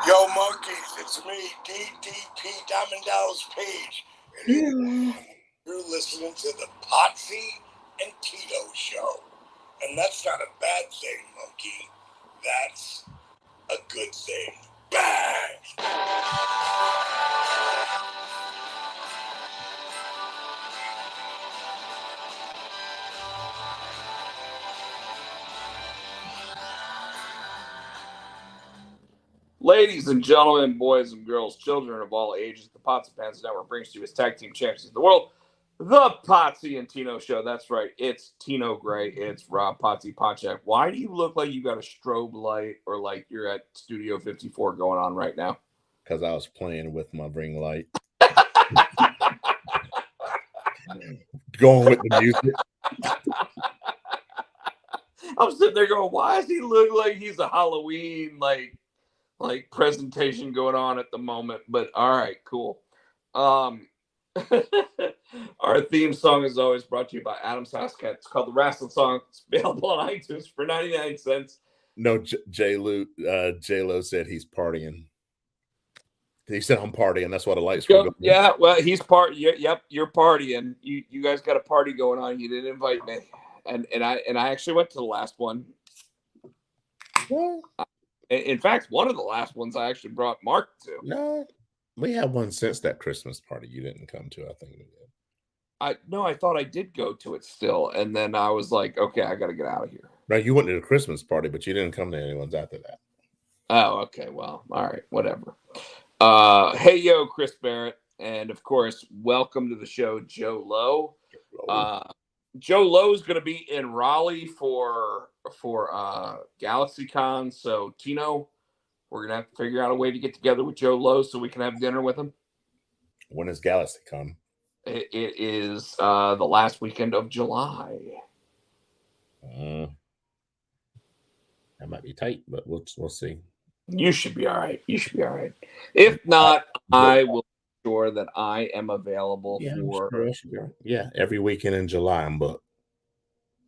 Yo, monkeys, it's me, DDP Diamond Dallas Page. And you're listening to the Potsy and Tino show. And that's not a bad thing, monkey. That's a good thing. Bang! Ladies and gentlemen, boys and girls, children of all ages, the Potsy Pants Network brings to you as tag team champions of the world, the Potsy and Tino show. That's right. It's Tino Gray. It's Rob Potsy Pochak. Why do you look like you got a strobe light or like you're at Studio 54 going on right now? Because I was playing with my ring light. Going with the music. I'm sitting there going, why does he look like he's a Halloween like presentation going on at the moment? But all right, cool. Our theme song is always brought to you by Adam Saskat. It's called The Wrestling Song. It's available on iTunes for 99 cents. No, J-Lo said he's partying. He said I'm partying. That's why the lights were going. Yeah, well, he's yep, you're partying. You guys got a party going on. You didn't invite me. And I actually went to the last one. Well, in fact, one of the last ones I actually brought Mark to. No, we had one since that Christmas party you didn't come to. I think we did. I thought I did go to it still, and then I was like, okay, I got to get out of here. Right, you went to the Christmas party, but you didn't come to anyone's after that. Oh, okay. Well, all right, whatever. Hey, yo, Chris Barrett, and of course, welcome to the show, Joe Lowe. Joe Lowe is going to be in Raleigh for GalaxyCon. So, Tino, we're going to have to figure out a way to get together with Joe Lowe so we can have dinner with him. When is GalaxyCon? It is the last weekend of July. That might be tight, but we'll see. You should be all right. If not, I will be sure that I am available for. Yeah, every weekend in July I'm booked.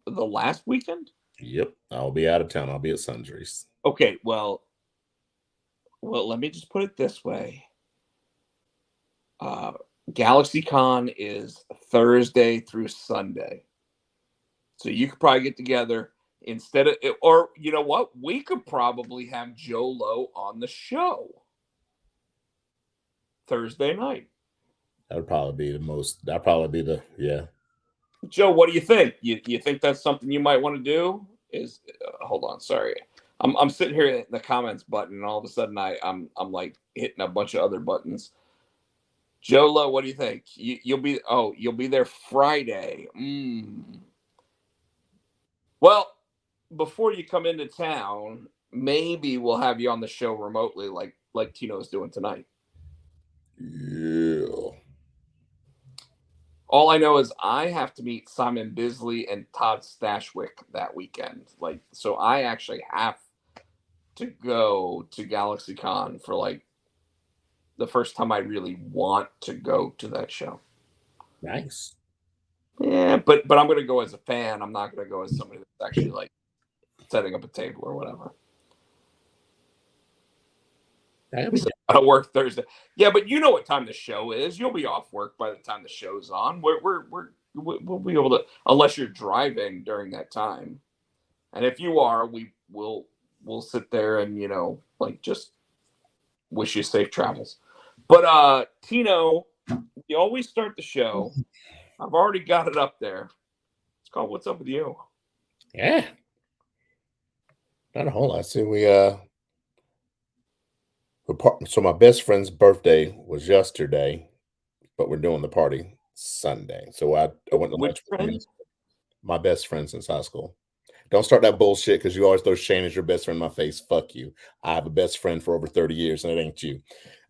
The last weekend? Yep, I'll be out of town. I'll be at Sundries. Okay, well, let me just put it this way. GalaxyCon is Thursday through Sunday. So you could probably get together instead of, or you know what? We could probably have Joe Lowe on the show Thursday night. That would probably be yeah. Joe, what do you think? You think that's something you might want to do? Hold on, sorry. I'm sitting here in the comments button, and all of a sudden I'm like hitting a bunch of other buttons. Joe Lowe, what do you think? You'll be there Friday. Well, before you come into town, maybe we'll have you on the show remotely, like Tino's doing tonight. Yeah. All I know is I have to meet Simon Bisley and Todd Stashwick that weekend. So I actually have to go to GalaxyCon for the first time I really want to go to that show. Nice. Yeah, but I'm going to go as a fan. I'm not going to go as somebody that's actually setting up a table or whatever. I'll work Thursday. Yeah, but you know what time the show is. You'll be off work by the time the show's on. We'll be able to, unless you're driving during that time. And if you are, we'll sit there and just wish you safe travels. But Tino, we always start the show. I've already got it up there. It's called "What's Up with You." Yeah. Not a whole lot. See, so my best friend's birthday was yesterday, but we're doing the party Sunday. So I went to lunch with my best friend since high school. Don't start that bullshit because you always throw Shane as your best friend in my face. Fuck you. I have a best friend for over 30 years, and it ain't you.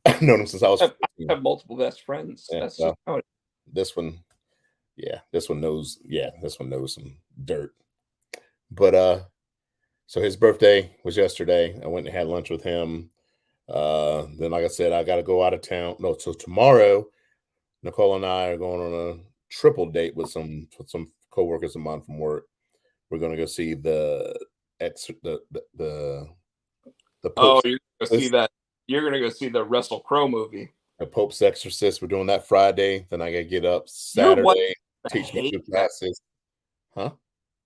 I've known him since I was 15. I have multiple best friends. Yeah, That's just how it is. This one knows some dirt. But so his birthday was yesterday. I went and had lunch with him. Then, like I said, I got to go out of town. No, so tomorrow, Nicole and I are going on a triple date with some coworkers of mine from work. We're going to go see the Oh, you're going to see that You're gonna go see the Russell Crowe movie. The Pope's Exorcist. We're doing that Friday. Then I gotta get up Your wife Saturday, teach my 2 classes. Huh?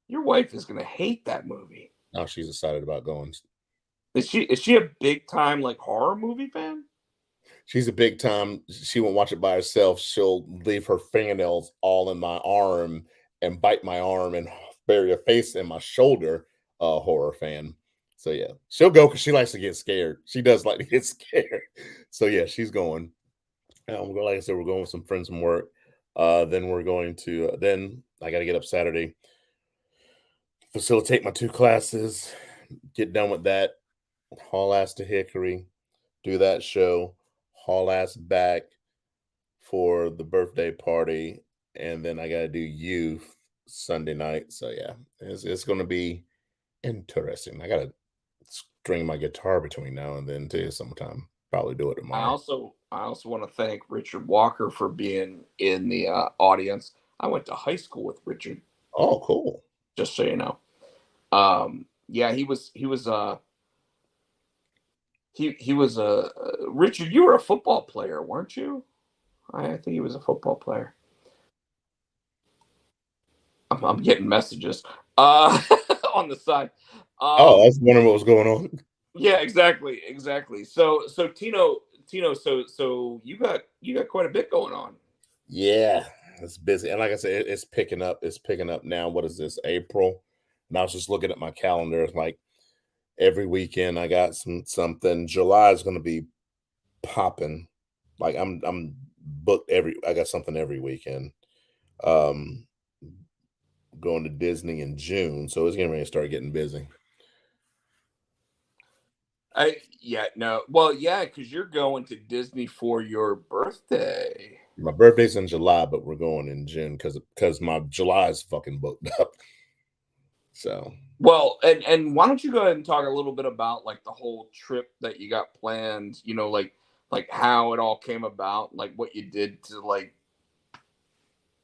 Your wife is gonna hate that movie. Now she's excited about going. Is she a big time like horror movie fan? She's a big time. She won't watch it by herself. She'll leave her fingernails all in my arm and bite my arm and bury her face in my shoulder. Horror fan. So yeah, she'll go because she likes to get scared. She does like to get scared. So yeah, she's going. Like I said, we're going with some friends from work. Then we're going to. Then I got to get up Saturday, facilitate my 2 classes, get done with that, haul ass to Hickory, do that show, haul ass back for the birthday party, and then I got to do youth Sunday night. So yeah, it's going to be interesting. I got to string my guitar between now and then too. Sometime probably do it tomorrow. I also want to thank Richard Walker for being in the audience. I went to high school with Richard. Oh, cool. Just so you know. Yeah, he was Richard, you were a football player, weren't you? I think he was a football player. I'm getting messages on the side. I was wondering what was going on. Yeah, exactly. So Tino, so you got quite a bit going on. Yeah, it's busy, and like I said, it's picking up. It's picking up now. What is this? April. And I was just looking at my calendar. Like every weekend, I got something. July is going to be popping. Like I'm booked I got something every weekend. Going to Disney in June, so it's getting ready to start getting busy. Because you're going to Disney for your birthday. My birthday's in July, but we're going in June because my July is fucking booked up. So well, and why don't you go ahead and talk a little bit about like the whole trip that you got planned? You know, like how it all came about, like what you did to like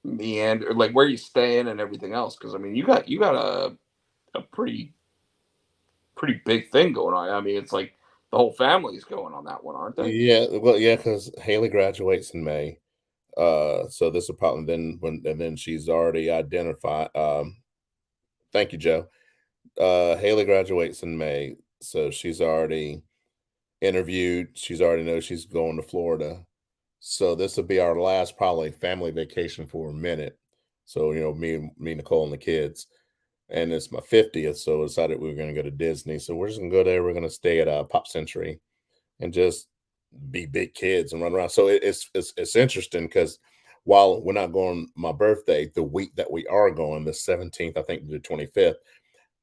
the end, or like where you staying and everything else. Because I mean, you got a pretty big thing going on. I mean, it's like the whole family's going on that one, aren't they? Yeah, well, yeah, because Haley graduates in May. So this will probably then she's already identified. Thank you, Joe. Haley graduates in May, so she's already interviewed. She's already knows she's going to Florida. So this will be our last probably family vacation for a minute. So me, Nicole, and the kids, and it's my 50th. So we decided we were going to go to Disney. So we're just gonna go there. We're gonna stay at Pop Century, and just be big kids and run around. So it's interesting because while we're not going my birthday, the week that we are going, the 17th, I think, to the 25th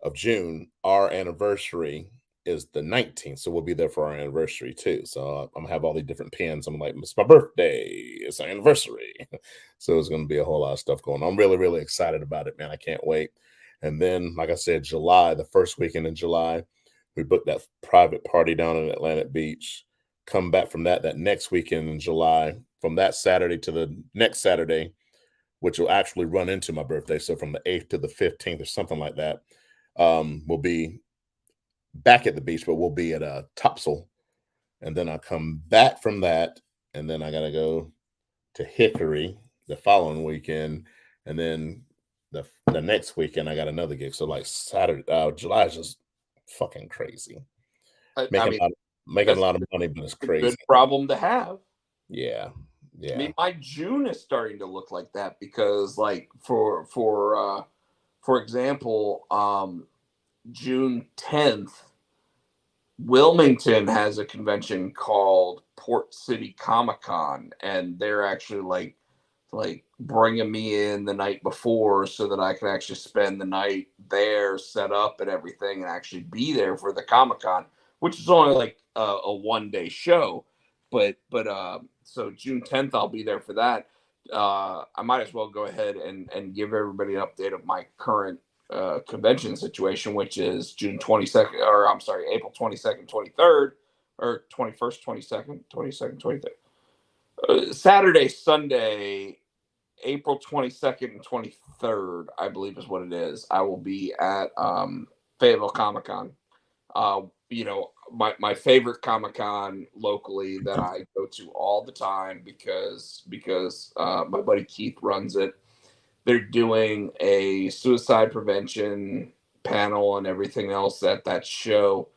of June, our anniversary is the 19th. So we'll be there for our anniversary too. So I'm gonna have all these different pins. I'm like, it's my birthday, it's our anniversary. So it's gonna be a whole lot of stuff going on. I'm really, really excited about it, man. I can't wait. And then, like I said, July, the first weekend in July, we booked that private party down in Atlantic Beach. Come back from that next weekend in July, from that Saturday to the next Saturday, which will actually run into my birthday. So from the 8th to the 15th or something like that, we'll be back at the beach, but we'll be at Topsail. And then I come back from that, and then I got to go to Hickory the following weekend. And then the next weekend, I got another gig. So like Saturday, July is just fucking crazy. Making a lot of money, but it's crazy. Good problem to have. Yeah. I mean, my June is starting to look like that because, like, for example, June 10th, Wilmington has a convention called Port City Comic Con, and they're actually like bringing me in the night before so that I can actually spend the night there, set up and everything, and actually be there for the Comic Con, which is only like a 1-day show. But so June 10th, I'll be there for that. I might as well go ahead and give everybody an update of my current convention situation, which is June 22nd, or I'm sorry, April 22nd, 23rd, or 21st, 22nd, 22nd, 23rd. Saturday, Sunday, April 22nd and 23rd, I believe is what it is. I will be at Fayetteville Comic Con. my favorite Comic-Con locally that I go to all the time because my buddy Keith runs it. They're doing a suicide prevention panel and everything else at that show.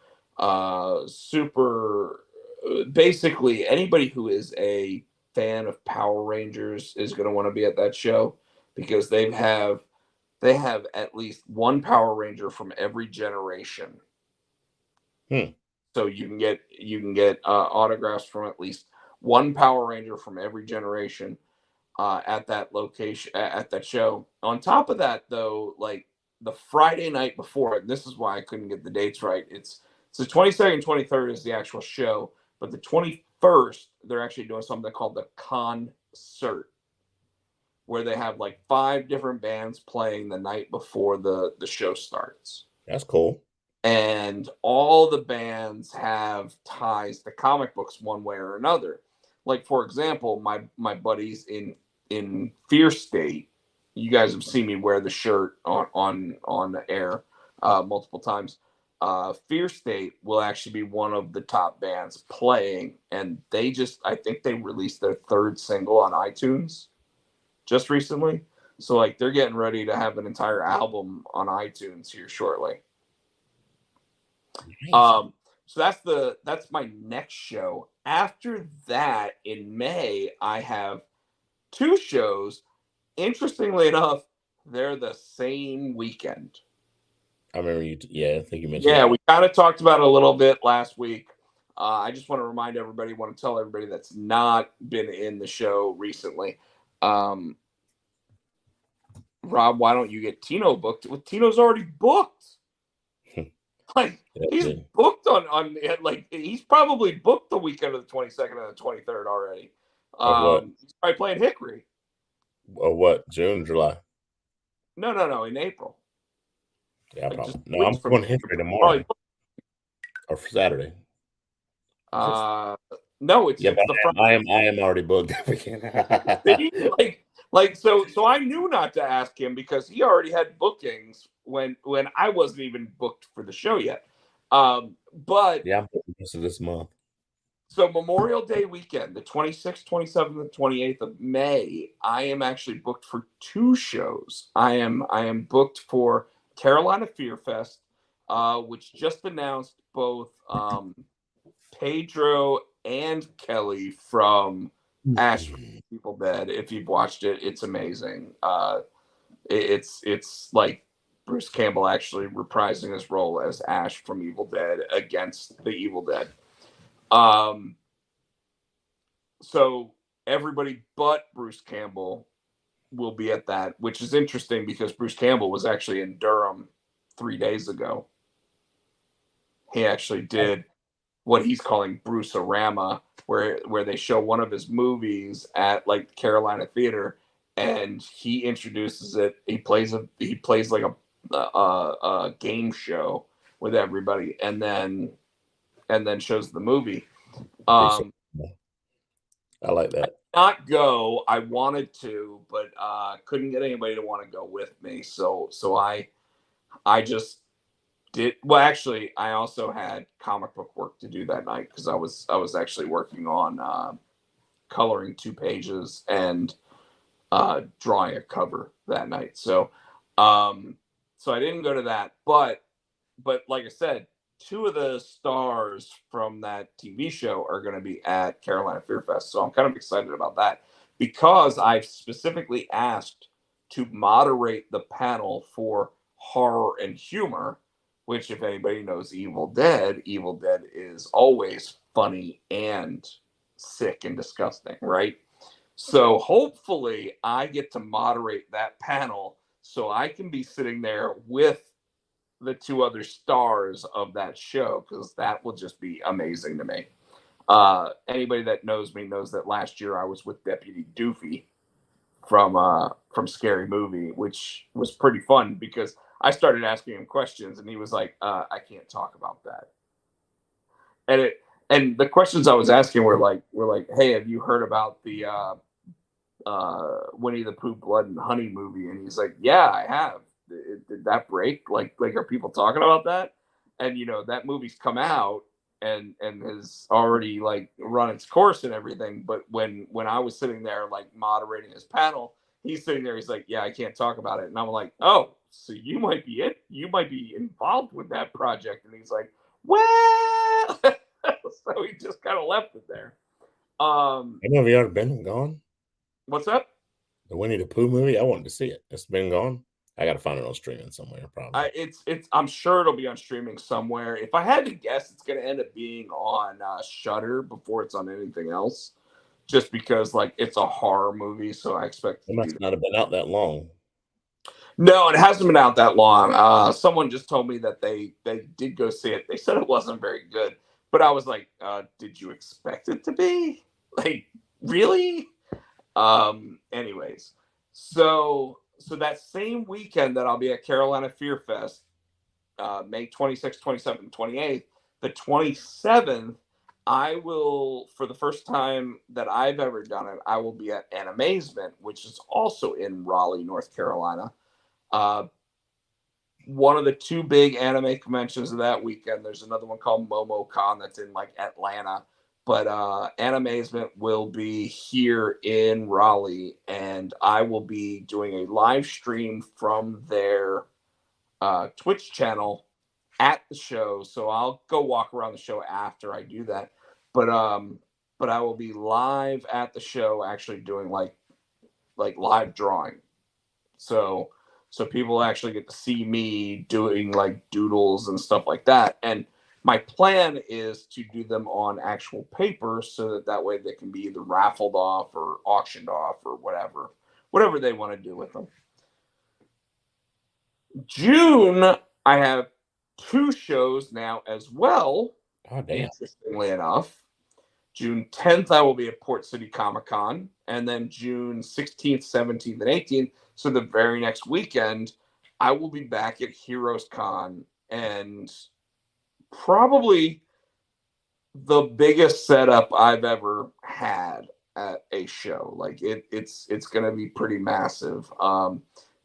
Super. Basically, anybody who is a fan of Power Rangers is going to want to be at that show because they have at least one Power Ranger from every generation. So you can get autographs from at least one Power Ranger from every generation at that location at that show. On top of that, though, like the Friday night before, and this is why I couldn't get the dates right. It's the 22nd, 23rd is the actual show, but the 21st they're actually doing something called the concert, where they have like 5 different bands playing the night before the show starts. That's cool. And all the bands have ties to comic books one way or another. Like, for example, my buddies in Fear State, you guys have seen me wear the shirt on the air multiple times. Fear State will actually be one of the top bands playing, and I think they released their 3rd single on iTunes just recently. So like they're getting ready to have an entire album on iTunes here shortly. Nice. So that's my next show. After that, in May, I have 2 shows. Interestingly enough, they're the same weekend. I remember you. I think you mentioned. Yeah, that. we kind of talked about it a little bit last week. I just want to tell everybody that's not been in the show recently. Rob, why don't you get Tino booked? Well, Tino's already booked. Like he's booked on like he's probably booked the weekend of the 22nd and the 23rd already. He's probably playing Hickory. Or what? June, July? No, in April. Yeah, like probably. No, I'm going to Hickory tomorrow or for Saturday. No, it's but the I am already booked that weekend. So I knew not to ask him because he already had bookings when I wasn't even booked for the show yet. But yeah, I'm booked most of this month. So Memorial Day weekend, the 26th, 27th, and 28th of May, I am actually booked for 2 shows. I am booked for Carolina Fear Fest, which just announced both Pedro and Kelly from Ash from Evil Dead. If you've watched it, it's amazing. It's like Bruce Campbell actually reprising his role as Ash from Evil Dead against the Evil Dead. So everybody but Bruce Campbell will be at that, which is interesting because Bruce Campbell was actually in Durham 3 days ago. He actually did what he's calling Bruce-orama, where they show one of his movies at like Carolina Theater, and he introduces it. He plays like a game show with everybody, and then shows the movie. I like that. Not go. I wanted to, but couldn't get anybody to want to go with me. So I just did. Well, actually, I also had comic book work to do that night because I was actually working on coloring 2 pages and drawing a cover that night. So I didn't go to that. But like I said, 2 of the stars from that TV show are going to be at Carolina Fear Fest. So I'm kind of excited about that because I've specifically asked to moderate the panel for horror and humor, which if anybody knows Evil Dead is always funny and sick and disgusting, right? So hopefully I get to moderate that panel so I can be sitting there with the 2 other stars of that show, because that will just be amazing to me. Anybody that knows me knows that last year I was with Deputy Doofy from Scary Movie, which was pretty fun because I started asking him questions and he was like, I can't talk about that. And the questions I was asking were like, hey, have you heard about the Winnie the Pooh Blood and Honey movie? And he's like, yeah, I have. Did that break? Like are people talking about that? and that movie's come out and has already like run its course and everything. But when I was sitting there like moderating his panel, he's sitting there. He's like, "Yeah, I can't talk about it," and I'm like, "Oh, so you might be it? You might be involved with that project?" And he's like, "Well," so he just kind of left it there. Have you ever been and gone? What's up? The Winnie the Pooh movie? I wanted to see it. It's been gone. I got to find it on streaming somewhere, probably. It's. I'm sure it'll be on streaming somewhere. If I had to guess, it's going to end up being on Shudder before it's on anything else, just because like it's a horror movie, so I expect It it to must be. not have been out that long. No, it hasn't been out that long. Someone just told me that they did go see it. They said it wasn't very good, but I was like, did you expect it to be? Like, really? Anyways, so that same weekend that I'll be at Carolina Fear Fest, May 26th, 27th, 28th, the 27th, I will, for the first time that I've ever done it, I will be at An Amazement, which is also in Raleigh, North Carolina. One of the two big anime conventions of that weekend. There's another one called MomoCon that's in like Atlanta. But An Amazement will be here in Raleigh, and I will be doing a live stream from their Twitch channel at the show. So I'll go walk around the show after I do that. But I will be live at the show, actually doing like live drawing. So people actually get to see me doing like doodles and stuff like that. And my plan is to do them on actual paper so that way they can be either raffled off or auctioned off or whatever they want to do with them. June, I have 2 shows now as well. Oh, damn. Interestingly enough, June 10th, I will be at Port City Comic Con, and then June 16th, 17th, and 18th. So the very next weekend, I will be back at Heroes Con, and probably the biggest setup I've ever had at a show. Like it's going to be pretty massive.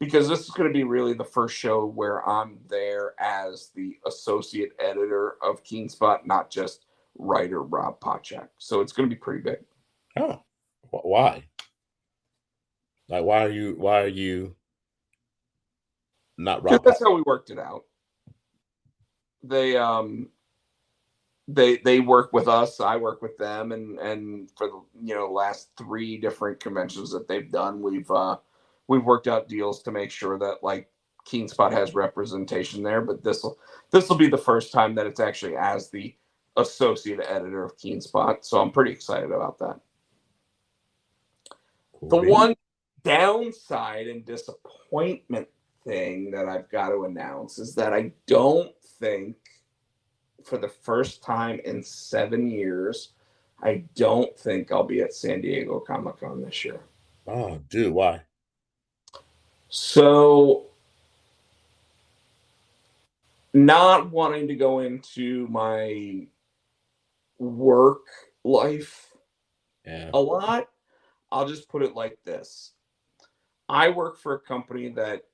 Because this is going to be really the first show where I'm there as the associate editor of Keenspot, not just writer Rob Pochak. So it's going to be pretty big. Oh, why? Like, why are you not Rob? That's how we worked it out. They work with us, I work with them, and for the last 3 different conventions that they've done, we've worked out deals to make sure that like Keenspot has representation there. But this will be the first time that it's actually as the associate editor of Keenspot. So I'm pretty excited about that. Cool. The one downside and disappointment thing that I've got to announce is that I don't think, for the first time in 7 years, I don't think I'll be at San Diego Comic-Con this year. Oh, dude, why? So, not wanting to go into my work life a lot, I'll just put it like this. I work for a company that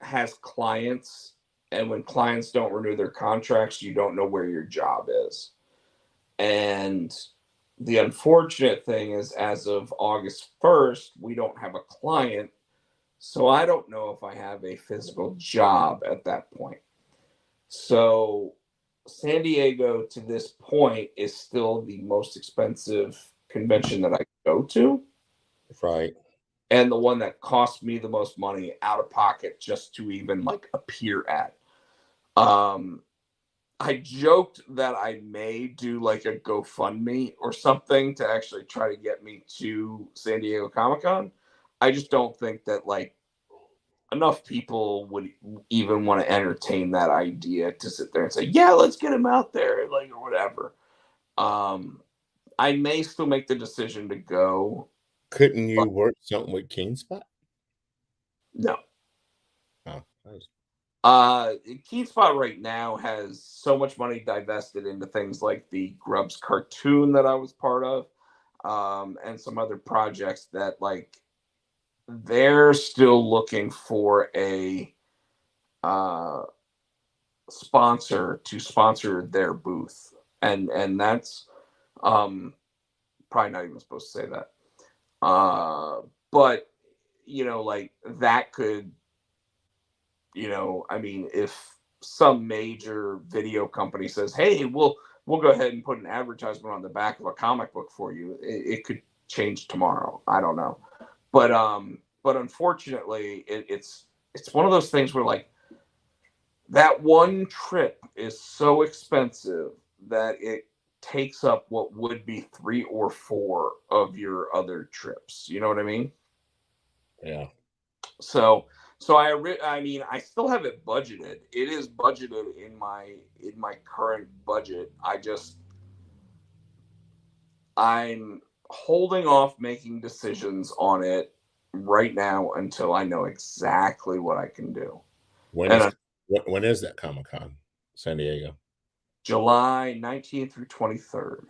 has clients, and when clients don't renew their contracts, you don't know where your job is. And the unfortunate thing is, as of August 1st, we don't have a client. So I don't know if I have a physical job at that point. So San Diego, to this point, is still the most expensive convention that I go to. Right. And the one that cost me the most money out of pocket just to even like appear at. I joked that I may do like a GoFundMe or something to actually try to get me to San Diego Comic-Con. I just don't think that like enough people would even want to entertain that idea to sit there and say, yeah, let's get him out there, like, or whatever. I may still make the decision to go. Couldn't you work something with Keenspot? No. Oh, Keenspot right now has so much money divested into things like the Grubs cartoon that I was part of, and some other projects that like they're still looking for a sponsor to sponsor their booth, and that's probably not even supposed to say that, but like that could, I mean, if some major video company says, hey, we'll go ahead and put an advertisement on the back of a comic book for you, it could change tomorrow. I don't know, but unfortunately it's one of those things where, like, that one trip is so expensive that it takes up what would be 3 or 4 of your other trips. You know what I mean? Yeah. So I mean, I still have it budgeted. It is budgeted in my current budget. I'm holding off making decisions on it right now until I know exactly what I can do. When And is that Comic-Con? San Diego? July 19th through 23rd.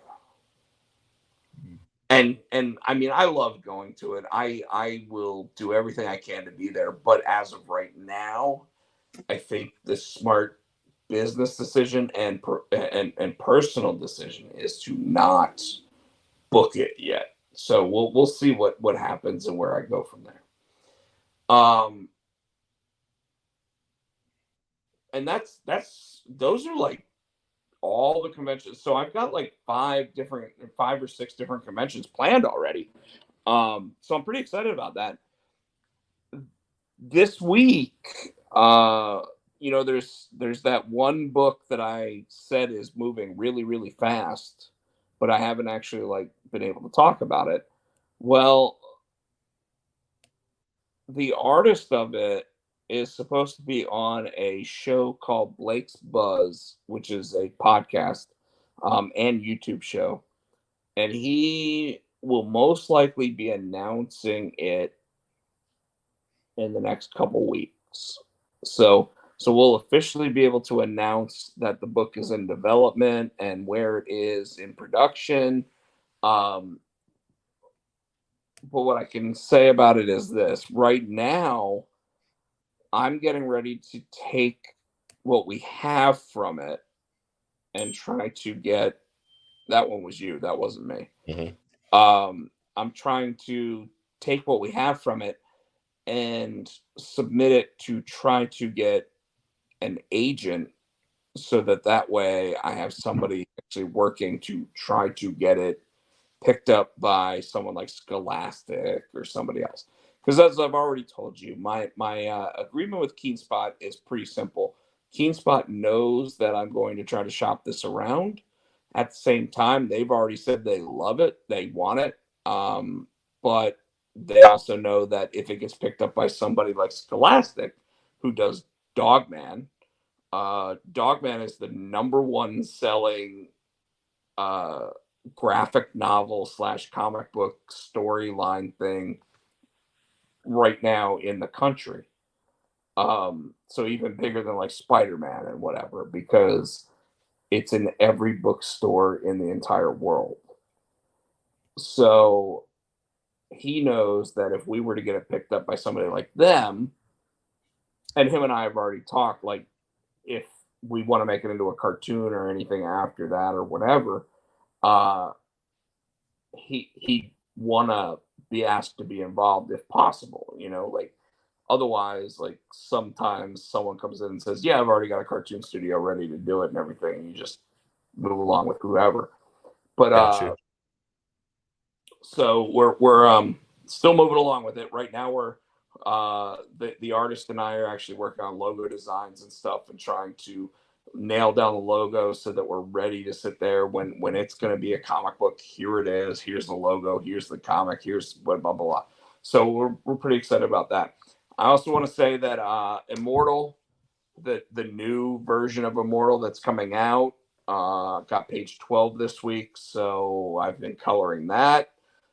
And I mean, I love going to it. I will do everything I can to be there, but as of right now, I think the smart business decision and personal decision is to not book it yet. So we'll see what happens and where I go from there. And those are like all the conventions. So I've got like 5 or 6 different conventions planned already. So I'm pretty excited about that. This week, there's that one book that I said is moving really, really fast, but I haven't actually like been able to talk about it. Well, the artist of it is supposed to be on a show called Blake's Buzz, which is a podcast and YouTube show, and he will most likely be announcing it in the next couple weeks. So we'll officially be able to announce that the book is in development and where it is in production. But what I can say about it is this: right now, I'm getting ready to take what we have from it and try to get that one was you, that wasn't me. Mm-hmm. I'm trying to take what we have from it and submit it to try to get an agent so that way I have somebody actually working to try to get it picked up by someone like Scholastic or somebody else. Because as I've already told you, my agreement with KeenSpot is pretty simple. KeenSpot knows that I'm going to try to shop this around. At the same time, they've already said they love it, they want it, but they also know that if it gets picked up by somebody like Scholastic, who does Dogman, Dogman is the #1 selling graphic novel / comic book storyline thing right now in the country. So even bigger than like Spider-Man and whatever, because it's in every bookstore in the entire world. So he knows that if we were to get it picked up by somebody like them, and him and I have already talked, like if we want to make it into a cartoon or anything after that or whatever, uh, he'd want to be asked to be involved if possible. Like otherwise, like sometimes someone comes in and says, "Yeah, I've already got a cartoon studio ready to do it and everything," and you just move along with whoever. But Gotcha. so we're still moving along with it. Right now we're the artist and I are actually working on logo designs and stuff and trying to nail down the logo so that we're ready to sit there when it's going to be a comic book. Here it is. Here's the logo. Here's the comic. Here's blah blah blah. So we're pretty excited about that. I also want to say that Immortal, the new version of Immortal that's coming out, got page 12 this week. So I've been coloring that.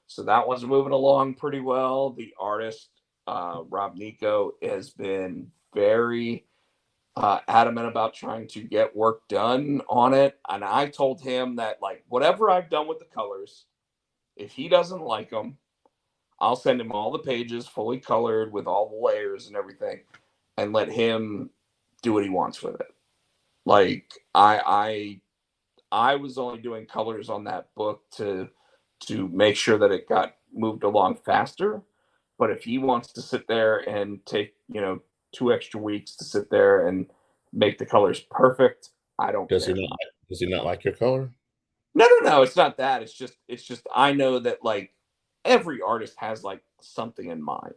So that one's moving along pretty well. The artist, Rob Nico, has been very adamant about trying to get work done on it. And I told him that, like, whatever I've done with the colors, if he doesn't like them, I'll send him all the pages fully colored with all the layers and everything and let him do what he wants with it. Like I was only doing colors on that book to make sure that it got moved along faster. But if he wants to sit there and take, 2 extra weeks to sit there and make the colors perfect, I don't Does he care. not? Does he not like your color? No. It's not that. It's just I know that like every artist has like something in mind,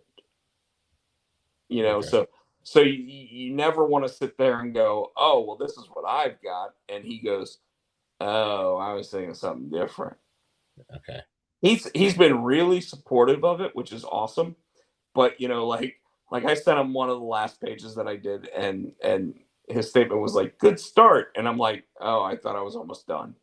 Okay. so you never want to sit there and go, oh well, this is what I've got, and he goes, oh, I was thinking something different. Okay. He's been really supportive of it, which is awesome. But like I sent him one of the last pages that I did, and his statement was like, "Good start," and I'm like, "Oh, I thought I was almost done."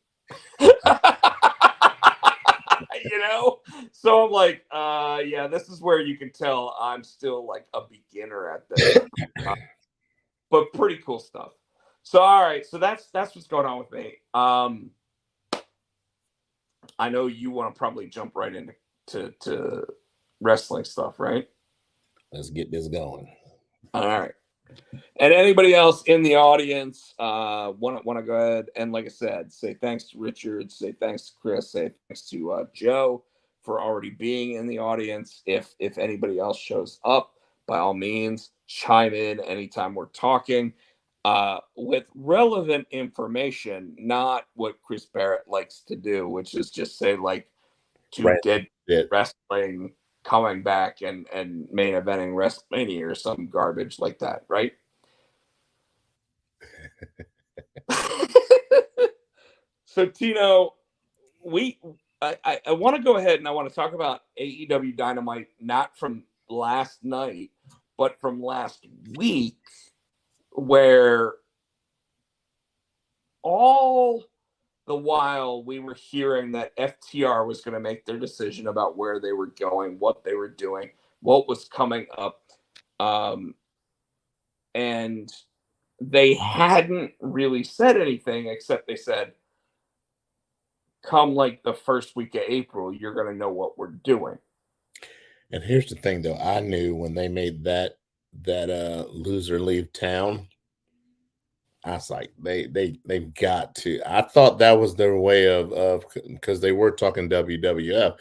So I'm like, yeah, this is where you can tell I'm still like a beginner at this, but pretty cool stuff. So all right, so that's what's going on with me. I know you want to probably jump right into to wrestling stuff, right? Let's get this going. All right. And anybody else in the audience want to go ahead and, like I said, say thanks to Richard, say thanks to Chris, say thanks to Joe for already being in the audience. If anybody else shows up, by all means, chime in anytime we're talking with relevant information, not what Chris Barrett likes to do, which is just say like two Right. dead It. wrestling coming back and main eventing WrestleMania or some garbage like that, right? So Tino, I want to go ahead and I want to talk about AEW Dynamite, not from last night, but from last week, where all the while we were hearing that FTR was going to make their decision about where they were going, what they were doing, what was coming up, and they hadn't really said anything except they said, come like the first week of April, you're going to know what we're doing. And here's the thing, though. I knew when they made that loser leave town, I was like, they've got to. I thought that was their way of because they were talking WWF,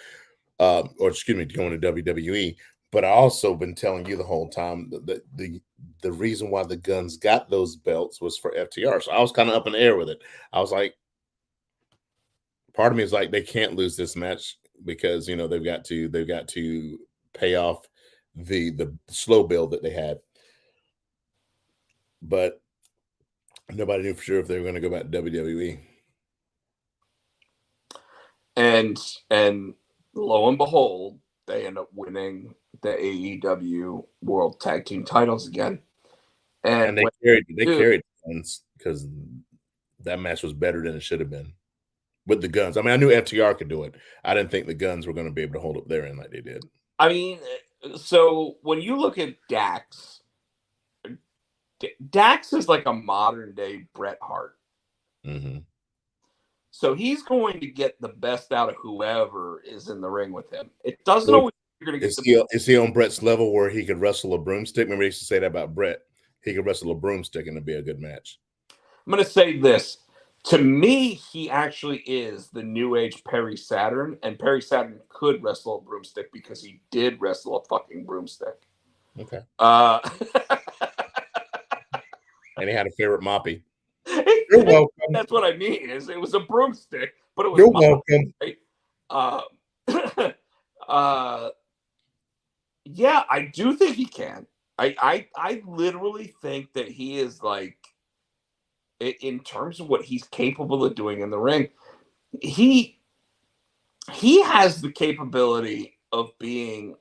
or excuse me, going to WWE. But I also been telling you the whole time that the reason why the Guns got those belts was for FTR. So I was kind of up in the air with it. I was like, part of me is like, they can't lose this match because they've got to pay off the slow build that they had. But nobody knew for sure if they were going to go back to WWE. And lo and behold, they end up winning the AEW World Tag Team titles again. And they carried Guns because that match was better than it should have been with the Guns. I mean, I knew FTR could do it. I didn't think the Guns were going to be able to hold up their end like they did. I mean, so when you look at Dax is like a modern day Bret Hart. Mm-hmm. So he's going to get the best out of whoever is in the ring with him. It doesn't always you're going to get is he on Bret's level where he could wrestle a broomstick? Remember, he used to say that about Bret. He could wrestle a broomstick and it'd be a good match. I'm going to say this. To me, he actually is the new age Perry Saturn, and Perry Saturn could wrestle a broomstick because he did wrestle a fucking broomstick. Okay. And he had a favorite moppy. You're welcome. That's what I mean. It was a broomstick, but it was. You're welcome. Right? Yeah, I do think he can. I literally think that he is like, in terms of what he's capable of doing in the ring, he has the capability of being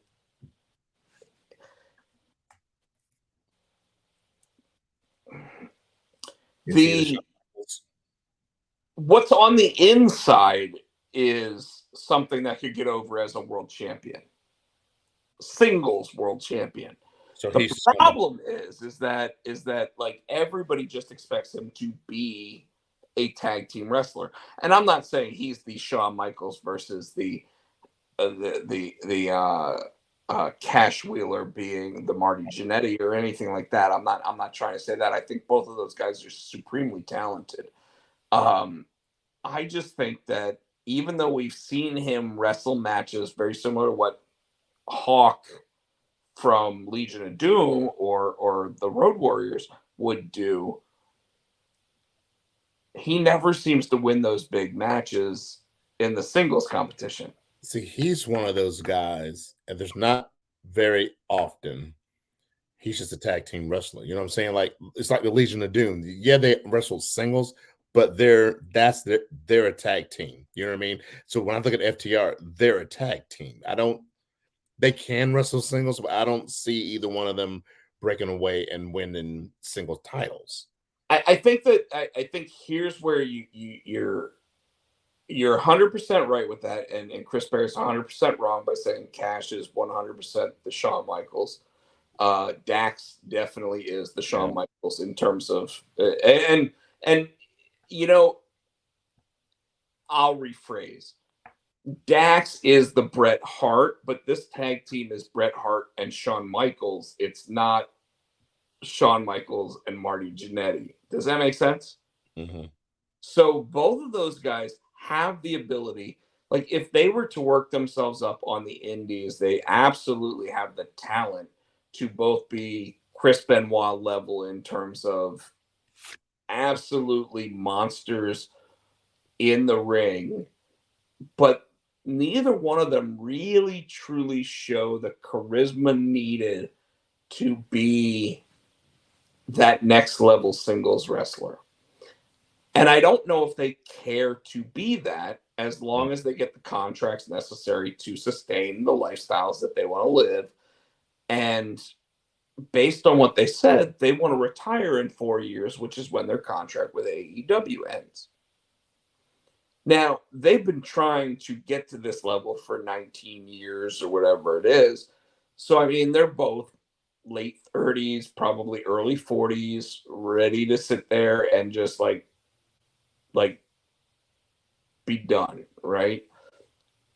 what's on the inside is something that could get over as a world champion, singles world champion. So the problem is that like everybody just expects him to be a tag team wrestler, and I'm not saying he's the Shawn Michaels versus the Cash Wheeler being the Marty Jannetty or anything like that. I'm not trying to say that. I think both of those guys are supremely talented. I just think that even though we've seen him wrestle matches very similar to what Hawk from Legion of Doom or the Road Warriors would do, he never seems to win those big matches in the singles competition. See, he's one of those guys, and there's not very often. He's just a tag team wrestler. You know what I'm saying? Like, it's like the Legion of Doom. Yeah, they wrestle singles, but they're a tag team. You know what I mean? So when I look at FTR, they're a tag team. They can wrestle singles, but I don't see either one of them breaking away and winning single titles. I think here's where you're 100% right with that, and Chris Berry's 100% wrong by saying Cash is 100% the Shawn Michaels. Dax definitely is the Shawn Michaels in terms of and you know, I'll rephrase. Dax is the Bret Hart, but this tag team is Bret Hart and Shawn Michaels. It's not Shawn Michaels and Marty Jannetty. Does that make sense? Mm-hmm. So both of those guys have the ability. Like, if they were to work themselves up on the indies, they absolutely have the talent to both be Chris Benoit level in terms of absolutely monsters in the ring, but neither one of them really truly show the charisma needed to be that next level singles wrestler. And I don't know if they care to be that, as long as they get the contracts necessary to sustain the lifestyles that they want to live. And based on what they said, they want to retire in 4 years, which is when their contract with AEW ends. Now, they've been trying to get to this level for 19 years or whatever it is. So, I mean, they're both late 30s, probably early 40s, ready to sit there and just like be done, right?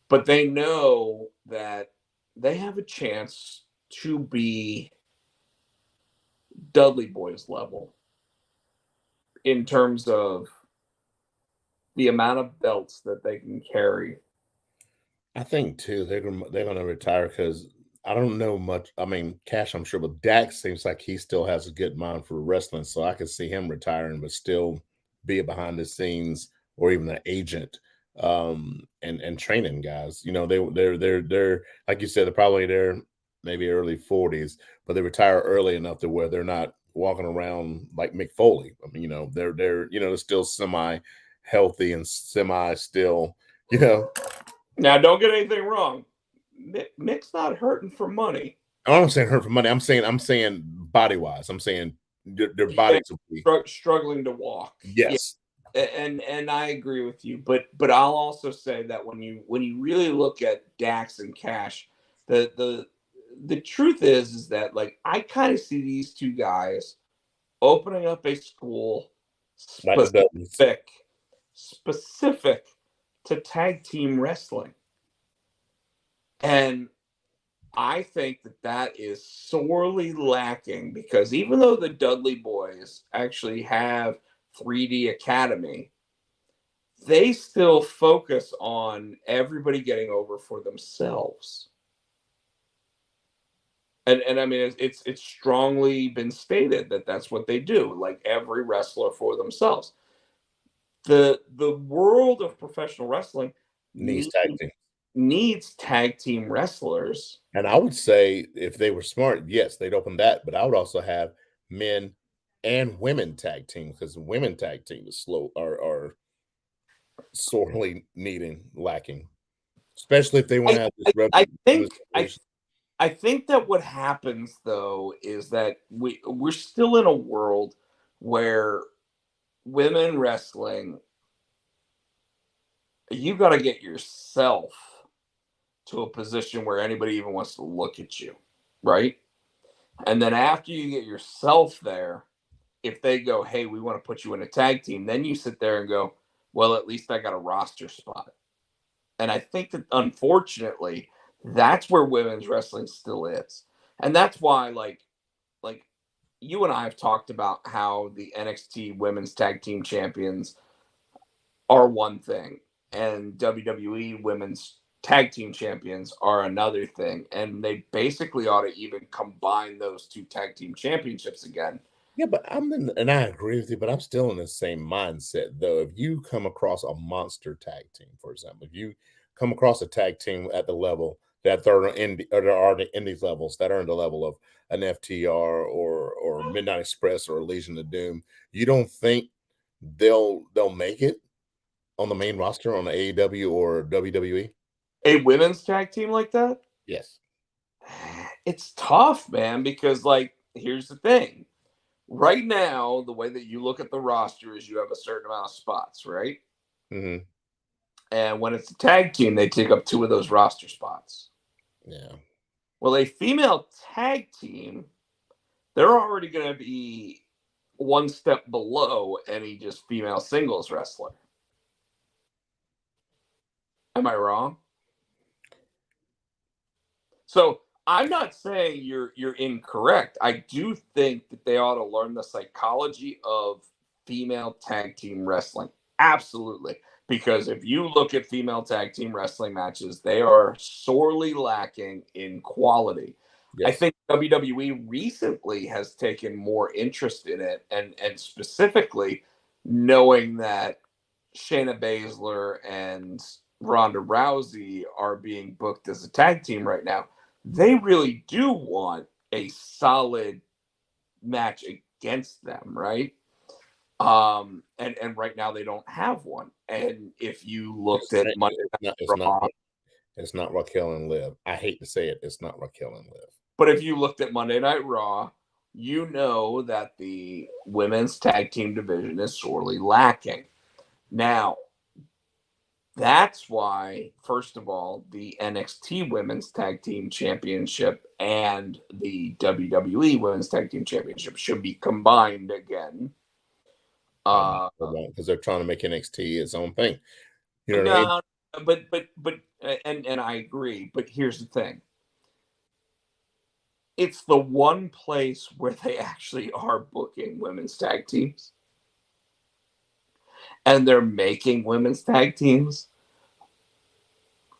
But they know that they have a chance to be Dudley Boys level in terms of the amount of belts that they can carry. I think too they're gonna retire because I don't know much. I mean, Cash, I'm sure, but Dax seems like he still has a good mind for wrestling, so I could see him retiring, but still be behind the scenes or even an agent, and training guys. You know, they're like you said, they're maybe early 40s, but they retire early enough to where they're not walking around like Mick Foley. I mean, they're still semi healthy and semi still, you know. Now, don't get anything wrong. Mick's not hurting for money. I'm not saying hurt for money. I'm saying body wise. I'm saying their bodies will be struggling to walk. yes. Yeah. And I agree with you, but I'll also say that when you really look at Dax and Cash, the truth is that, like, I kind of see these two guys opening up a school specific to tag team wrestling. And I think that is sorely lacking, because even though the Dudley Boys actually have 3D Academy, they still focus on everybody getting over for themselves. And I mean, it's strongly been stated that that's what they do, like every wrestler for themselves. The world of professional wrestling Needs tag team wrestlers. And I would say if they were smart, yes, they'd open that. But I would also have men and women tag team, because women tag team is slow are sorely lacking, especially if they want to have this. I think that what happens though is that we're still in a world where women wrestling, you got to get yourself to a position where anybody even wants to look at you, right? And then after you get yourself there, if they go, hey, we want to put you in a tag team, then you sit there and go, well, at least I got a roster spot. And I think that, unfortunately, That's where women's wrestling still is. And that's why like you and I have talked about how the NXT women's tag team champions are one thing and WWE women's tag team champions are another thing, and they basically ought to even combine those two tag team championships again. Yeah, but and I agree with you, but I'm still in the same mindset though. If you come across a monster tag team, for example, if you come across a tag team at the level that they're in, or there are the indies levels that are in the level of an FTR or Midnight Express or Legion of Doom, you don't think they'll make it on the main roster on the AEW or WWE? A women's tag team like that? Yes. It's tough, man, because like here's the thing. Right now, the way that you look at the roster is you have a certain amount of spots, right? Mm-hmm. And when it's a tag team, they take up 2 of those roster spots. Yeah. Well, a female tag team, they're already going to be one step below any just female singles wrestler. Am I wrong? So I'm not saying you're incorrect. I do think that they ought to learn the psychology of female tag team wrestling. Absolutely. Because if you look at female tag team wrestling matches, they are sorely lacking in quality. I Yes. think WWE recently has taken more interest in it, and specifically knowing that Shayna Baszler and Ronda Rousey are being booked as a tag team right now. They really do want a solid match against them, right? And right now they don't have one. And if you looked at Monday Night Raw, It's not Raquel and Liv. I hate to say it, it's not Raquel and Liv. but if you looked at Monday Night Raw, you know that the women's tag team division is sorely lacking. Now, that's why, first of all, the NXT Women's Tag Team Championship and the WWE Women's Tag Team Championship should be combined again. Because they're trying to make NXT its own thing. You know what I mean? No, but and I agree. But here's the thing: it's the one place where they actually are booking women's tag teams, and they're making women's tag teams.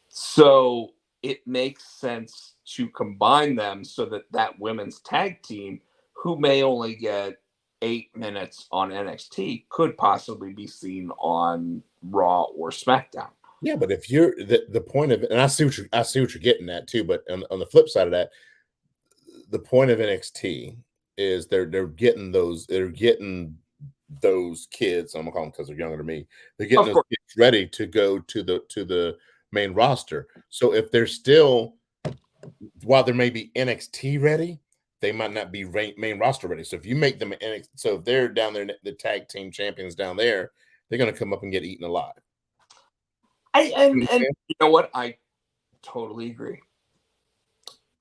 So it makes sense to combine them so that that women's tag team, who may only get 8 minutes on NXT, could possibly be seen on Raw or SmackDown. Yeah, but if you're the point of it, and I see what you're getting at too, but on the flip side of that, the point of NXT is they're getting those kids. I'm gonna call them because they're younger than me. They're getting those kids ready to go to the main roster. So if they're still, while they may be NXT ready, they might not be main roster ready. So if you make them NXT, so if they're down there, the tag team champions down there, they're gonna come up and get eaten alive. And you know what? I totally agree.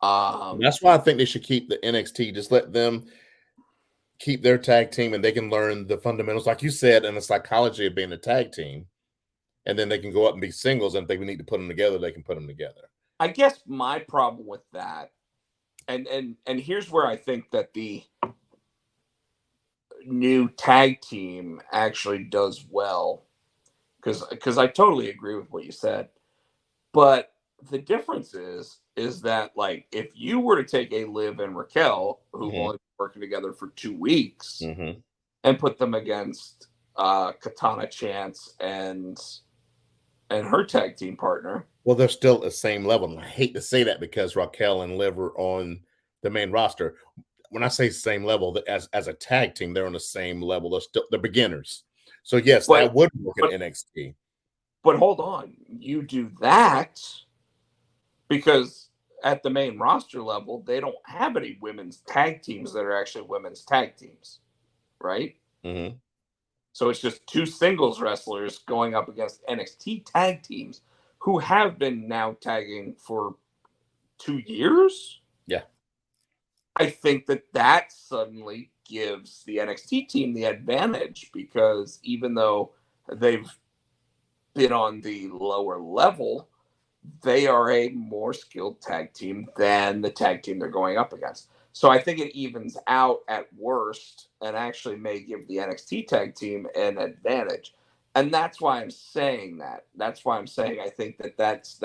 That's why I think they should keep the NXT. Just let them keep their tag team, and they can learn the fundamentals, like you said, and the psychology of being a tag team. And then they can go up and be singles, and if they need to put them together, they can put them together. I guess my problem with that, and here's where I think that the new tag team actually does well, because I totally agree with what you said, but the difference is that, like, if you were to take a Liv and Raquel, who've only been working together for 2 weeks, and put them against Katana Chance and her tag team partner. Well, they're still at the same level. And I hate to say that because Raquel and Liv are on the main roster. When I say same level, as a tag team, they're on the same level. They're beginners. So yes, that would work in NXT. But hold on, you do that because at the main roster level, they don't have any women's tag teams that are actually women's tag teams, right? Mm-hmm. So it's just 2 singles wrestlers going up against NXT tag teams who have been now tagging for 2 years. Yeah. I think that suddenly gives the NXT team the advantage, because even though they've been on the lower level, they are a more skilled tag team than the tag team they're going up against. So I think it evens out at worst and actually may give the NXT tag team an advantage. And that's why I'm saying that. That's why I'm saying I think that's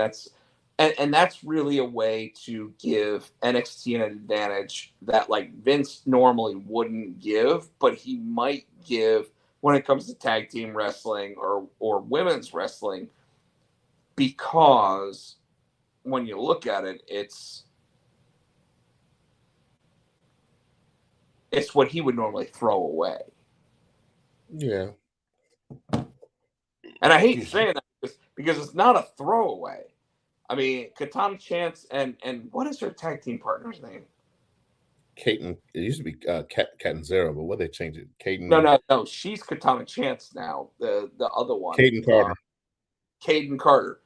and that's really a way to give NXT an advantage that like Vince normally wouldn't give, but he might give when it comes to tag team wrestling or women's wrestling, because when you look at it, it's what he would normally throw away. Yeah. And I hate saying that because it's not a throwaway. I mean, Katana Chance and what is her tag team partner's name? Katen. It used to be Catanzaro, but what they changed it? Katen. No. She's Katana Chance now. The other one, Kaden Carter. Caden Carter.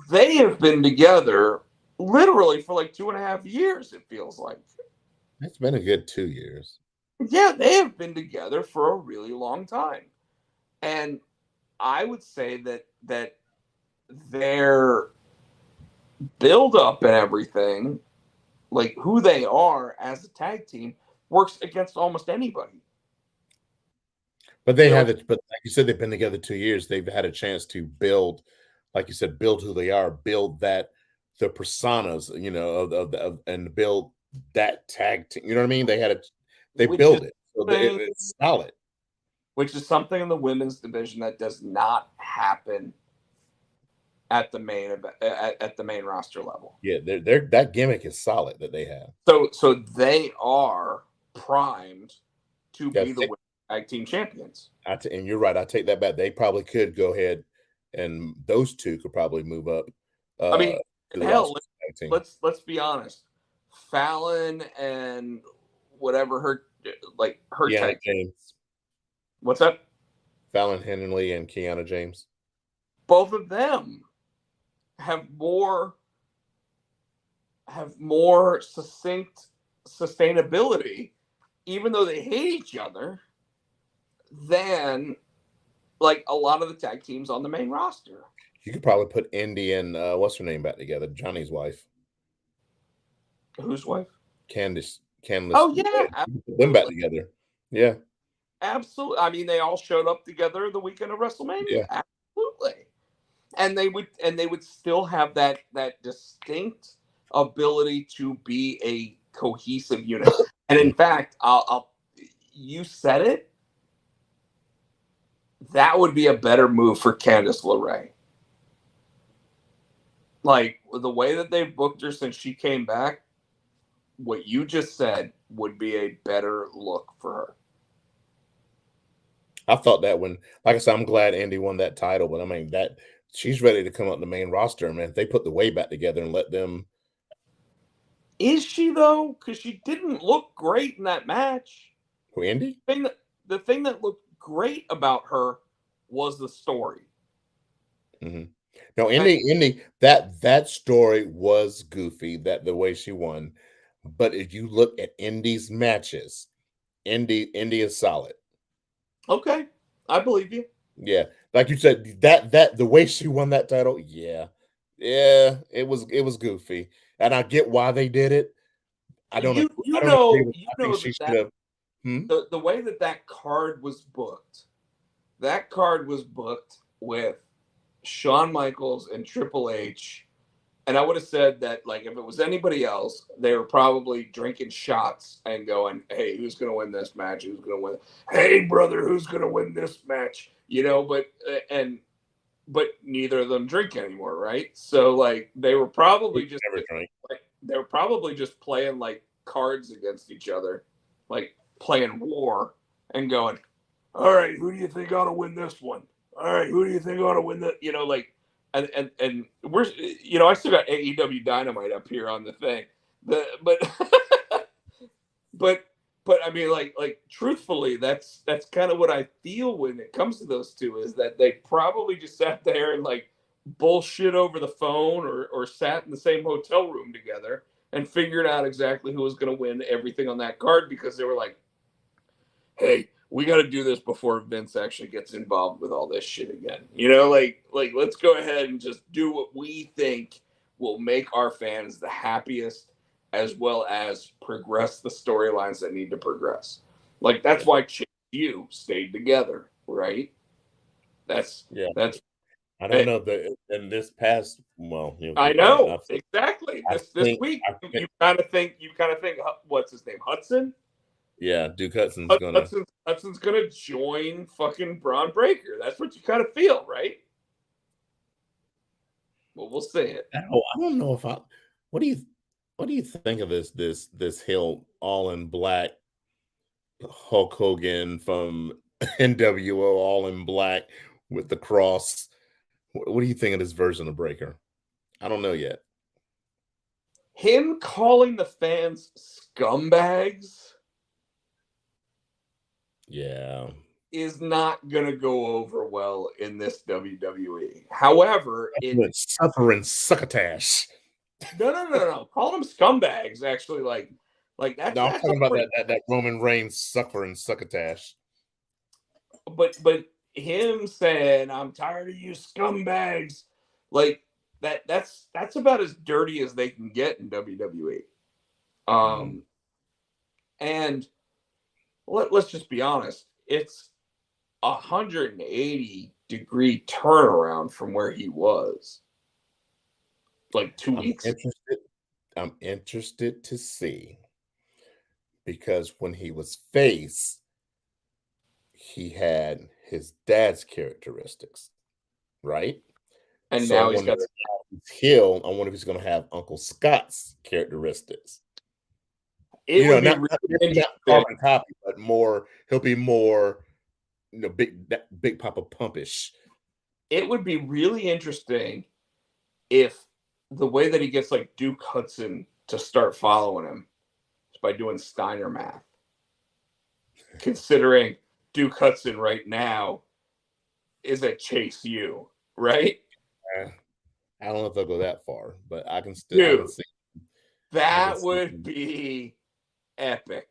They have been together literally for like 2.5 years. It feels like. It's been a good 2 years. Yeah, they have been together for a really long time. And I would say that their build up and everything, like who they are as a tag team, works against almost anybody. But they have it. But like you said, they've been together 2 years. They've had a chance to build, like you said, build who they are, build the personas, and build that tag team. You know what I mean? They build it. So it's solid. Which is something in the women's division that does not happen at the main roster level. Yeah, that gimmick is solid that they have. So they are primed to be the women's tag team champions. And you're right. I take that back. They probably could go ahead, and those two could probably move up. I mean, hell, let's be honest. Fallon and whatever her tag James. What's that? Fallon Henley and Kiana James. Both of them have more succinct sustainability, even though they hate each other, than like a lot of the tag teams on the main roster. You could probably put Indy and what's her name back together? Johnny's wife. Whose wife? Candice. Oh yeah, put them back together. Yeah. Absolutely. I mean, they all showed up together the weekend of WrestleMania. Yeah. Absolutely. And they would still have that distinct ability to be a cohesive unit. And in fact, you said it. That would be a better move for Candice LeRae. Like the way that they've booked her since she came back, what you just said would be a better look for her. I thought that when, like I said, I'm glad Indy won that title, but I mean that she's ready to come up the main roster, man. If they put the way back together and let them. Is she though? Because she didn't look great in that match. Who, Indy? The thing that looked great about her was the story. Mm-hmm. No, Indy, that story was goofy, that the way she won. But if you look at Indy's matches, Indy is solid. Okay, I believe you. Yeah, like you said, that the way she won that title, yeah, it was goofy, and I get why they did it. I don't know. The way that card was booked. That card was booked with Shawn Michaels and Triple H. And I would have said that, like, if it was anybody else, they were probably drinking shots and going, hey, who's going to win this match? Who's going to win? Hey, brother, who's going to win this match? You know, but neither of them drink anymore, right? So, like, they were probably just playing, like, cards against each other, like, playing war and going, all right, who do you think ought to win this one? All right, who do you think ought to win that? You know, like, and we're, you know, I still got AEW Dynamite up here on the thing, but I mean, like truthfully, that's kind of what I feel when it comes to those two, is that they probably just sat there and like bullshit over the phone or sat in the same hotel room together and figured out exactly who was going to win everything on that card, because they were like, hey, we got to do this before Vince actually gets involved with all this shit again. You know, like let's go ahead and just do what we think will make our fans the happiest, as well as progress the storylines that need to progress. Like that's why Chase U stayed together, right? That's I don't know that in this past. Well, I know exactly. This week, you kind of think what's his name, Hudson? Yeah, Duke Hudson's gonna join fucking Braun Breaker. That's what you kind of feel, right? Well, we'll see it. I don't know if I. What do you think of this Hill all in black Hulk Hogan from NWO all in black with the cross? What do you think of this version of Breaker? I don't know yet. Him calling the fans scumbags, is not going to go over well in this WWE. However, it's suffering succotash. No. Call them scumbags. Actually, like that's. No, I'm talking about that Roman Reigns suffering succotash. But him saying, "I'm tired of you scumbags," like that's about as dirty as they can get in WWE. And let's just be honest, it's 180-degree turnaround from where he was like 2 weeks. I'm interested to see, because when he was face, he had his dad's characteristics, right? And so now he's got heel. I wonder if he's going to have Uncle Scott's characteristics. It would be not carbon copy, but more. He'll be more, big Papa Pumpish. It would be really interesting if the way that he gets like Duke Hudson to start following him is by doing Steiner math. Considering Duke Hudson right now is at Chase U, right? I don't know if they'll go that far, but I can still see. That would be epic.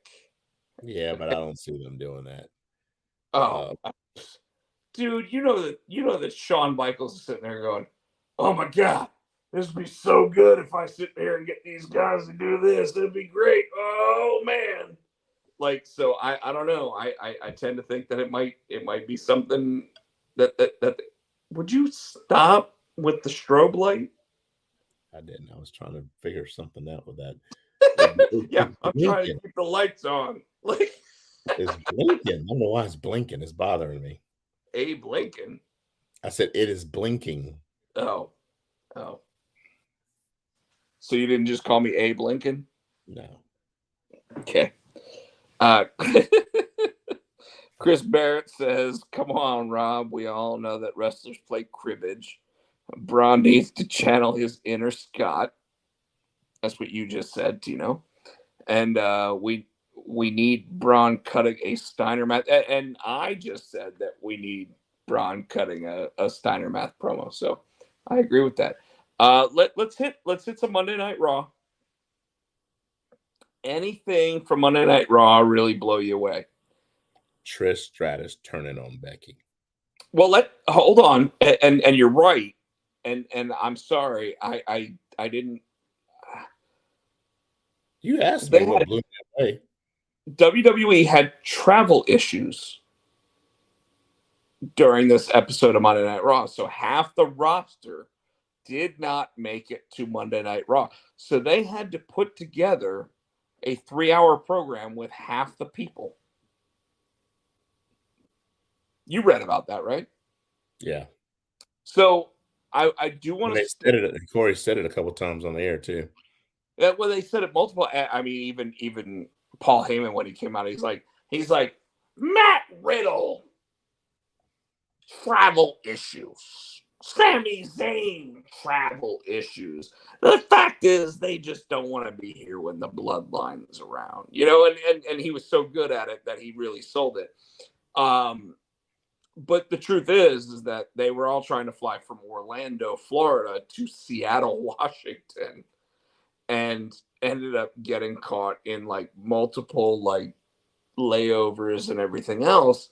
Yeah, but I don't see them doing that. Oh, dude, you know that Shawn Michaels is sitting there going, "Oh my God, this would be so good if I sit there and get these guys to do this. It'd be great. Oh man." Like, so I don't know. I tend to think that it might be something that would you stop with the strobe light? I didn't. I was trying to figure something out with that. Yeah, I'm trying to keep the lights on. Like, it's blinking. I don't know why it's blinking. It's bothering me. Blinking. I said it is blinking. Oh. So you didn't just call me Abe Lincoln? No. Okay. Chris Barrett says, "Come on, Rob. We all know that wrestlers play cribbage. Braun needs to channel his inner Scott." That's what you just said, Tino. And we need Braun cutting a Steiner math. And I just said that we need Braun cutting a Steiner math promo. So I agree with that. Let's hit some Monday Night Raw. Anything from Monday Night Raw really blow you away? Trish Stratus turning on Becky. Well, hold on, and you're right, and I'm sorry, I didn't. You asked me what blew me away. WWE had travel issues during this episode of Monday Night Raw, so half the roster did not make it to Monday Night Raw, so they had to put together a 3-hour program with half the people. You read about that, right? Yeah. So I do want to. Corey said it a couple times on the air too. Yeah, well, they said it multiple. I mean, even Paul Heyman, when he came out, he's like Matt Riddle, travel issues. Sami Zayn, travel issues. The fact is, they just don't want to be here when the bloodline is around, And he was so good at it that he really sold it. But the truth is that they were all trying to fly from Orlando, Florida, to Seattle, Washington, and ended up getting caught in like multiple layovers and everything else.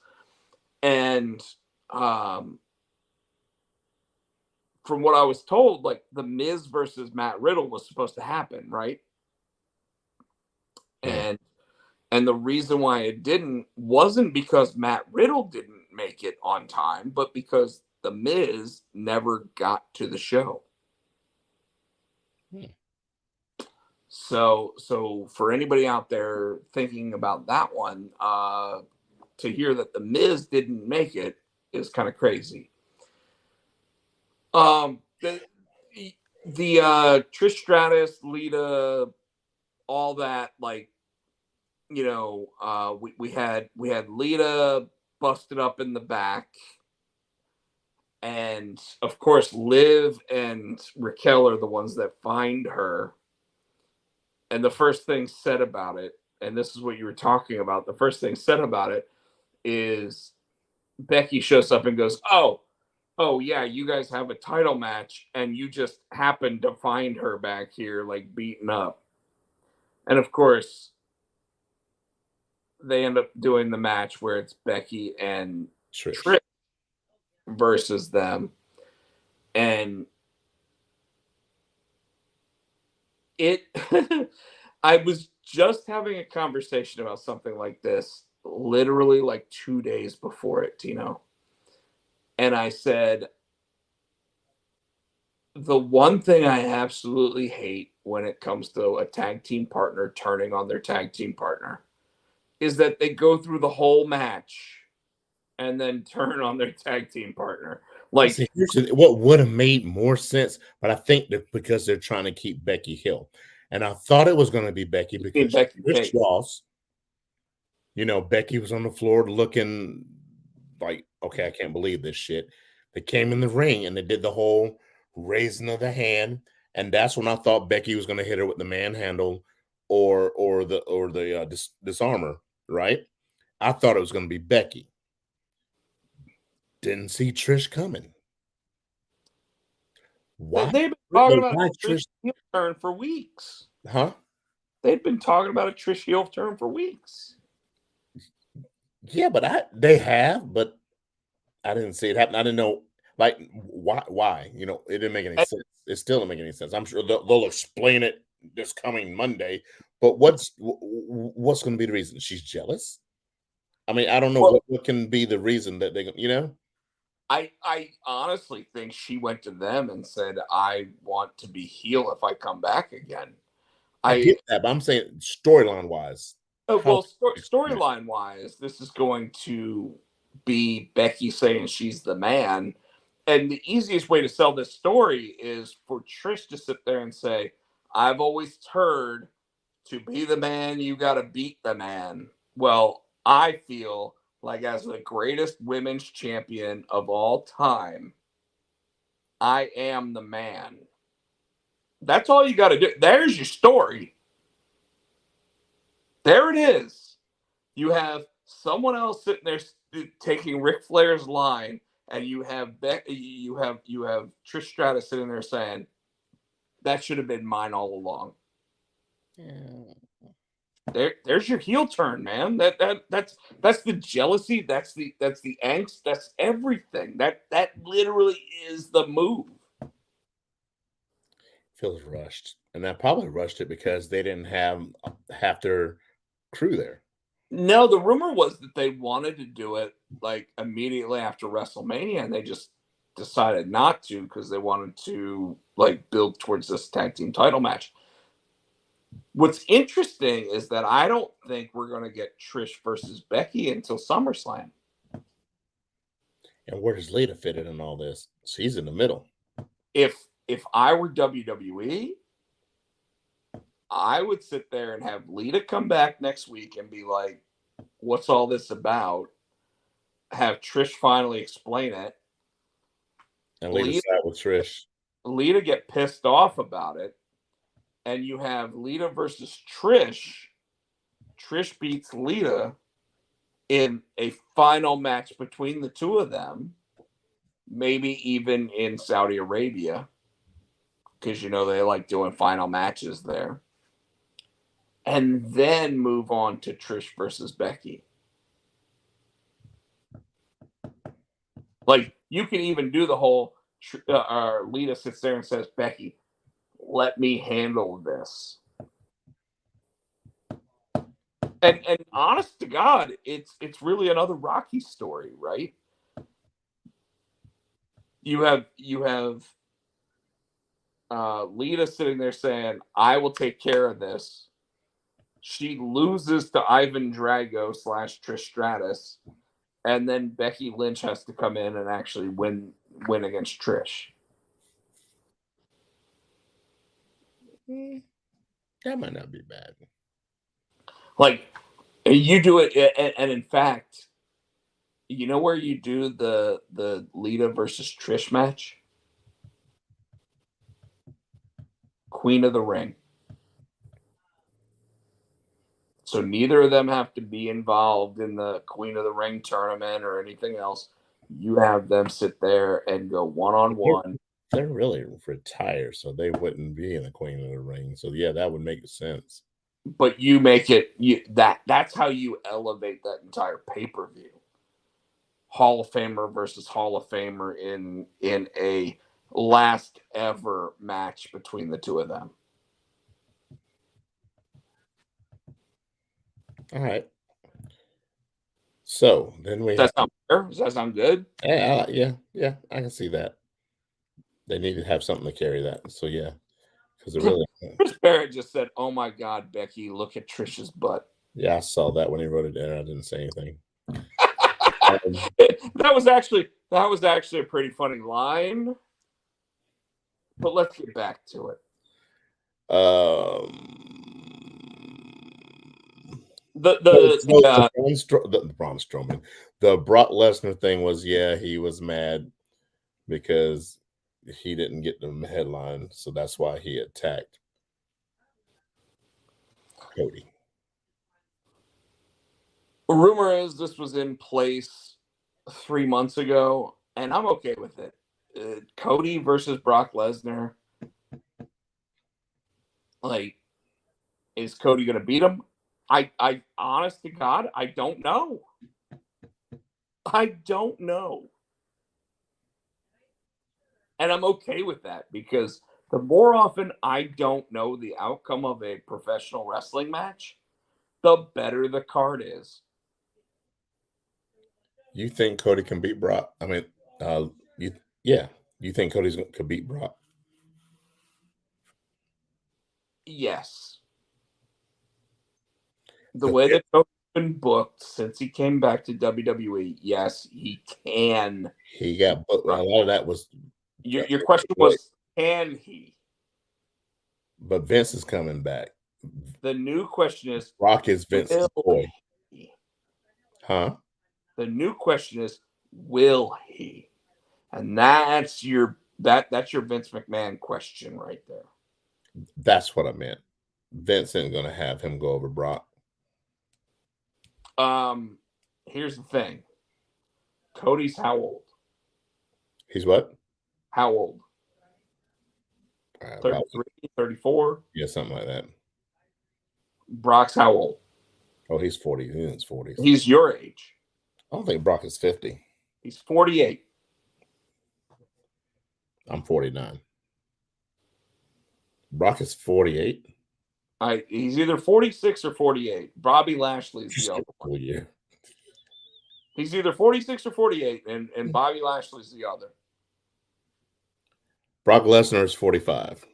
And from what I was told, like the Miz versus Matt Riddle was supposed to happen, right? Hmm. And the reason why it didn't wasn't because Matt Riddle didn't make it on time, but because the Miz never got to the show. Hmm. So for anybody out there thinking about that one, to hear that the Miz didn't make it is kind of crazy. The Trish Stratus, Lita, all that, like, we had Lita busted up in the back, and of course Liv and Raquel are the ones that find her. And the first thing said about it, and this is what you were talking about, the first thing said about it is Becky shows up and goes, oh yeah, you guys have a title match and you just happened to find her back here like beaten up. And of course they end up doing the match where it's Becky and Trish. Trish versus them. And it I was just having a conversation about something like this literally like 2 days before it, Tino. And I said, the one thing I absolutely hate when it comes to a tag team partner turning on their tag team partner is that they go through the whole match and then turn on their tag team partner. Like, See, what would have made more sense, but I think that because they're trying to keep Becky Hill, and I thought it was going to be Becky because Becky Trish Kate. lost. Becky was on the floor looking like, okay, I can't believe this shit. They came in the ring and they did the whole raising of the hand, and that's when I thought Becky was going to hit her with the manhandle or the disarmer, right? I thought it was going to be Becky. Didn't see Trish coming. Why? They've been talking about Why a Trish heel turn for weeks. Huh? They've been talking about a Trish heel turn for weeks. Yeah, but they have, but I didn't see it happen. I didn't know, like, why? It didn't make any sense. It still didn't make any sense. I'm sure they'll explain it this coming Monday. But what's going to be the reason? She's jealous. I mean, I don't know what can be the reason that I honestly think she went to them and said, I want to be heel if I come back again. I get that, but I'm saying storyline wise. Storyline wise, this is going to be Becky saying she's the man. And the easiest way to sell this story is for Trish to sit there and say, I've always heard to be the man, you got to beat the man. Well, I feel like as the greatest women's champion of all time, I am the man. That's all you got to do. There's your story. There it is. You have someone else sitting there taking Ric Flair's line, and you have Trish Stratus sitting there saying, "That should have been mine all along." Yeah. There's your heel turn, man. That's the jealousy. That's the angst. That's everything. That literally is the move. Feels rushed, and I probably rushed it because they didn't have half their crew there. No, the rumor was that they wanted to do it like immediately after WrestleMania, and they just decided not to because they wanted to like build towards this tag team title match. What's interesting is that I don't think we're going to get Trish versus Becky until SummerSlam. And where does Lita fit in all this? She's in the middle. If I were WWE, I would sit there and have Lita come back next week and be like, what's all this about? Have Trish finally explain it. And Lita sat with Trish. Lita get pissed off about it. And you have Lita versus Trish. Trish beats Lita in a final match between the two of them. Maybe even in Saudi Arabia. Because, they like doing final matches there. and then move on to Trish versus Becky. Like, you can even do the whole Lita sits there and says, Becky, let me handle this. And honest to God, it's really another Rocky story, right? You have Lita sitting there saying, I will take care of this. She loses to Ivan Drago / Trish Stratus, and then Becky Lynch has to come in and actually win against Trish. That might not be bad. Like, you do it, and in fact, you know where you do the Lita versus Trish match? Queen of the Ring. So neither of them have to be involved in the Queen of the Ring tournament or anything else. You have them sit there and go one-on-one. They're really retired, so they wouldn't be in the Queen of the Ring. So yeah, that would make sense. But you make it that's how you elevate that entire pay-per-view. Hall of Famer versus Hall of Famer in a last ever match between the two of them. All right. So then we Does that sound fair? Does that sound good? Yeah, I can see that. They need to have something to carry that. So yeah, because it really. Chris Barrett just said, "Oh my God, Becky, look at Trish's butt." Yeah, I saw that when he wrote it down. I didn't say anything. That was actually a pretty funny line. But let's get back to it. The Braun Strowman, the Brock Lesnar thing was, yeah, he was mad because he didn't get the headline, so that's why he attacked Cody. Rumor is this was in place 3 months ago, and I'm okay with it. Cody versus Brock Lesnar. Like, is Cody going to beat him? I honest to God, I don't know. I don't know. And I'm okay with that because the more often I don't know the outcome of a professional wrestling match, the better the card is. You think Cody can beat Brock? I mean, you think Cody could beat Brock? Yes. The way that Cody's been booked since he came back to WWE, yes, he can. He got booked. A lot of that was. Your question was, can he? But Vince is coming back. The new question is, Brock is Vince's boy. Huh? The new question is, will he? And that's your Vince McMahon question right there. That's what I meant. Vince isn't going to have him go over Brock. Here's the thing. Cody's how old? He's what? How old? 33, 34? Yeah, something like that. Brock's how old? Oh, he's 40. He's in his 40s. He's your age. I don't think Brock is 50. He's 48. I'm 49. Brock is 48. He's either 46 or 48. Bobby Lashley's the other one. Yeah. He's either 46 or 48, and Bobby Lashley's the other. Brock Lesnar is 45.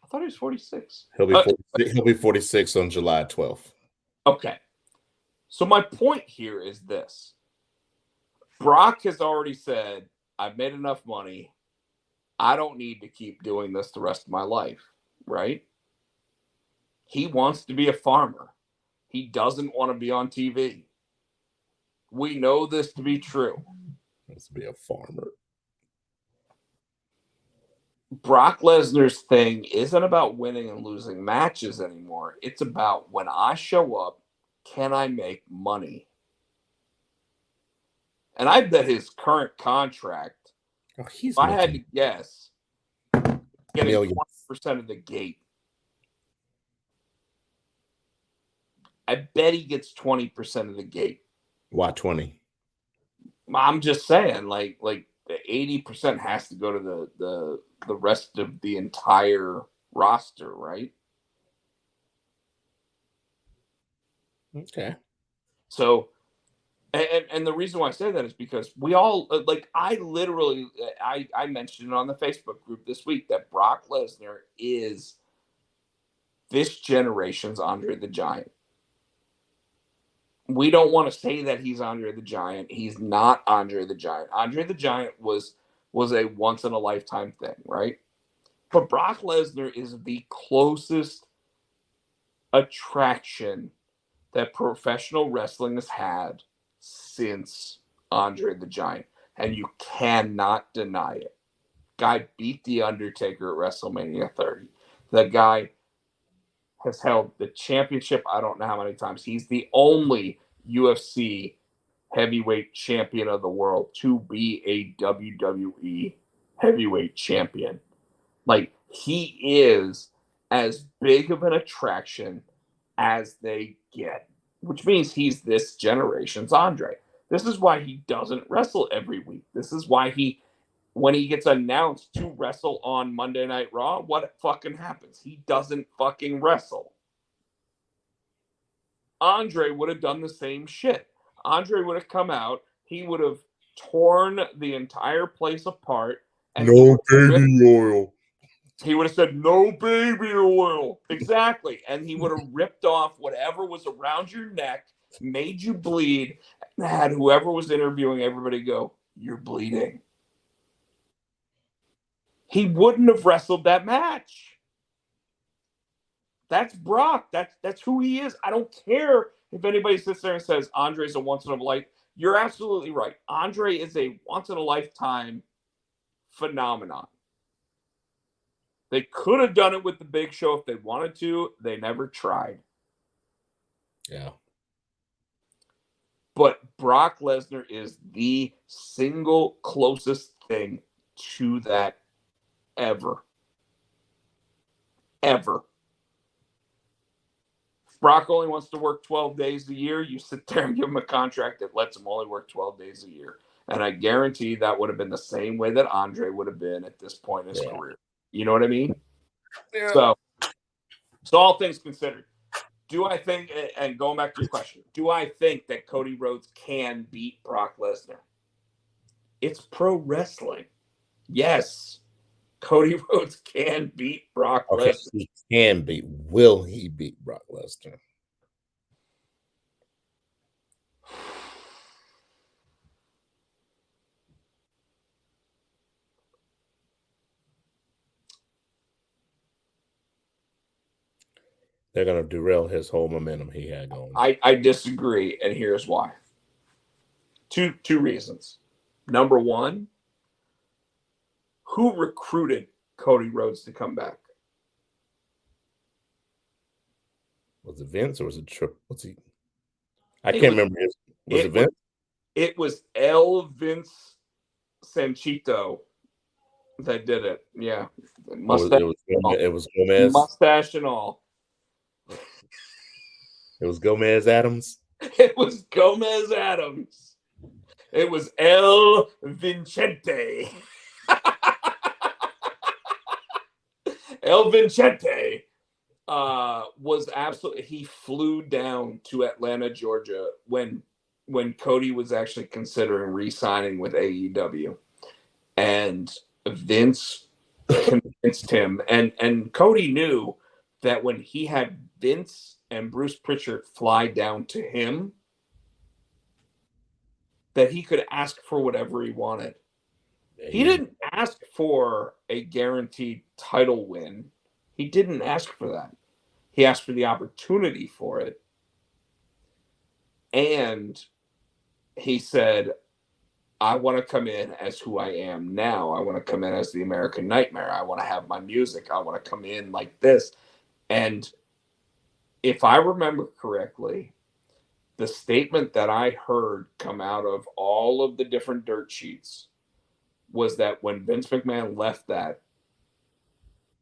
I thought he was 46. He'll be 46 on July 12th. Okay. So my point here is this. Brock has already said, I've made enough money. I don't need to keep doing this the rest of my life, right? He wants to be a farmer. He doesn't want to be on TV. We know this to be true. He wants to be a farmer. Brock Lesnar's thing isn't about winning and losing matches anymore. It's about when I show up, can I make money? And I bet his current contract, if I had to guess, getting 20% of the gate. I bet he gets 20% of the gate. Why 20? I'm just saying, like 80% has to go to the rest of the entire roster, right? Okay. So, and the reason why I say that is because we all like I literally I mentioned it on the Facebook group this week that Brock Lesnar is this generation's Andre the Giant. We don't want to say that he's Andre the Giant. He's not Andre the Giant. Andre the Giant was a once in a lifetime thing, right? But Brock Lesnar is the closest attraction that professional wrestling has had since Andre the Giant. And you cannot deny it. Guy beat The Undertaker at WrestleMania 30. The guy has held the championship, I don't know how many times. He's the only UFC heavyweight champion of the world to be a WWE heavyweight champion. Like, he is as big of an attraction as they get, which means he's this generation's Andre. This is why he doesn't wrestle every week. This is why when he gets announced to wrestle on Monday Night Raw, what fucking happens? He doesn't fucking wrestle. Andre would have done the same shit. Andre would have come out. He would have torn the entire place apart. And no baby oil. He would have said, no baby oil. Exactly. And he would have ripped off whatever was around your neck, made you bleed, and had whoever was interviewing everybody go, you're bleeding. He wouldn't have wrestled that match. That's Brock. That's who he is. I don't care if anybody sits there and says Andre's a once in a lifetime. You're absolutely right. Andre is a once in a lifetime phenomenon. They could have done it with the Big Show if they wanted to. They never tried. Yeah. But Brock Lesnar is the single closest thing to that ever. Ever. If Brock only wants to work 12 days a year, you sit there and give him a contract that lets him only work 12 days a year. And I guarantee that would have been the same way that Andre would have been at this point in his career. You know what I mean? Yeah. So all things considered, do I think, and going back to your question, do I think that Cody Rhodes can beat Brock Lesnar? It's pro wrestling. Yes, Cody Rhodes can beat Brock Lesnar. He can beat. Will he beat Brock Lesnar? They're going to derail his whole momentum he had going. I disagree, and here's why. Two reasons. Number one, who recruited Cody Rhodes to come back? Was it Vince or was it Triple? What's he? I can't remember. Was it Vince? It was El Vince Sanchito that did it. Yeah. Mustache it was Gomez. Mustache and all. It was Gomez Adams. It was Gomez Adams. It was El Vincente. El Vincente was absolutely. He flew down to Atlanta, Georgia when Cody was actually considering re-signing with AEW, and Vince convinced him, and Cody knew that when he had Vince and Bruce Pritchard fly down to him, that he could ask for whatever he wanted. He didn't ask for a guaranteed title win. He didn't ask for that. He asked for the opportunity for it. And he said, I want to come in as who I am now. I want to come in as the American Nightmare. I want to have my music. I want to come in like this. And if I remember correctly, the statement that I heard come out of all of the different dirt sheets was that when Vince McMahon left that,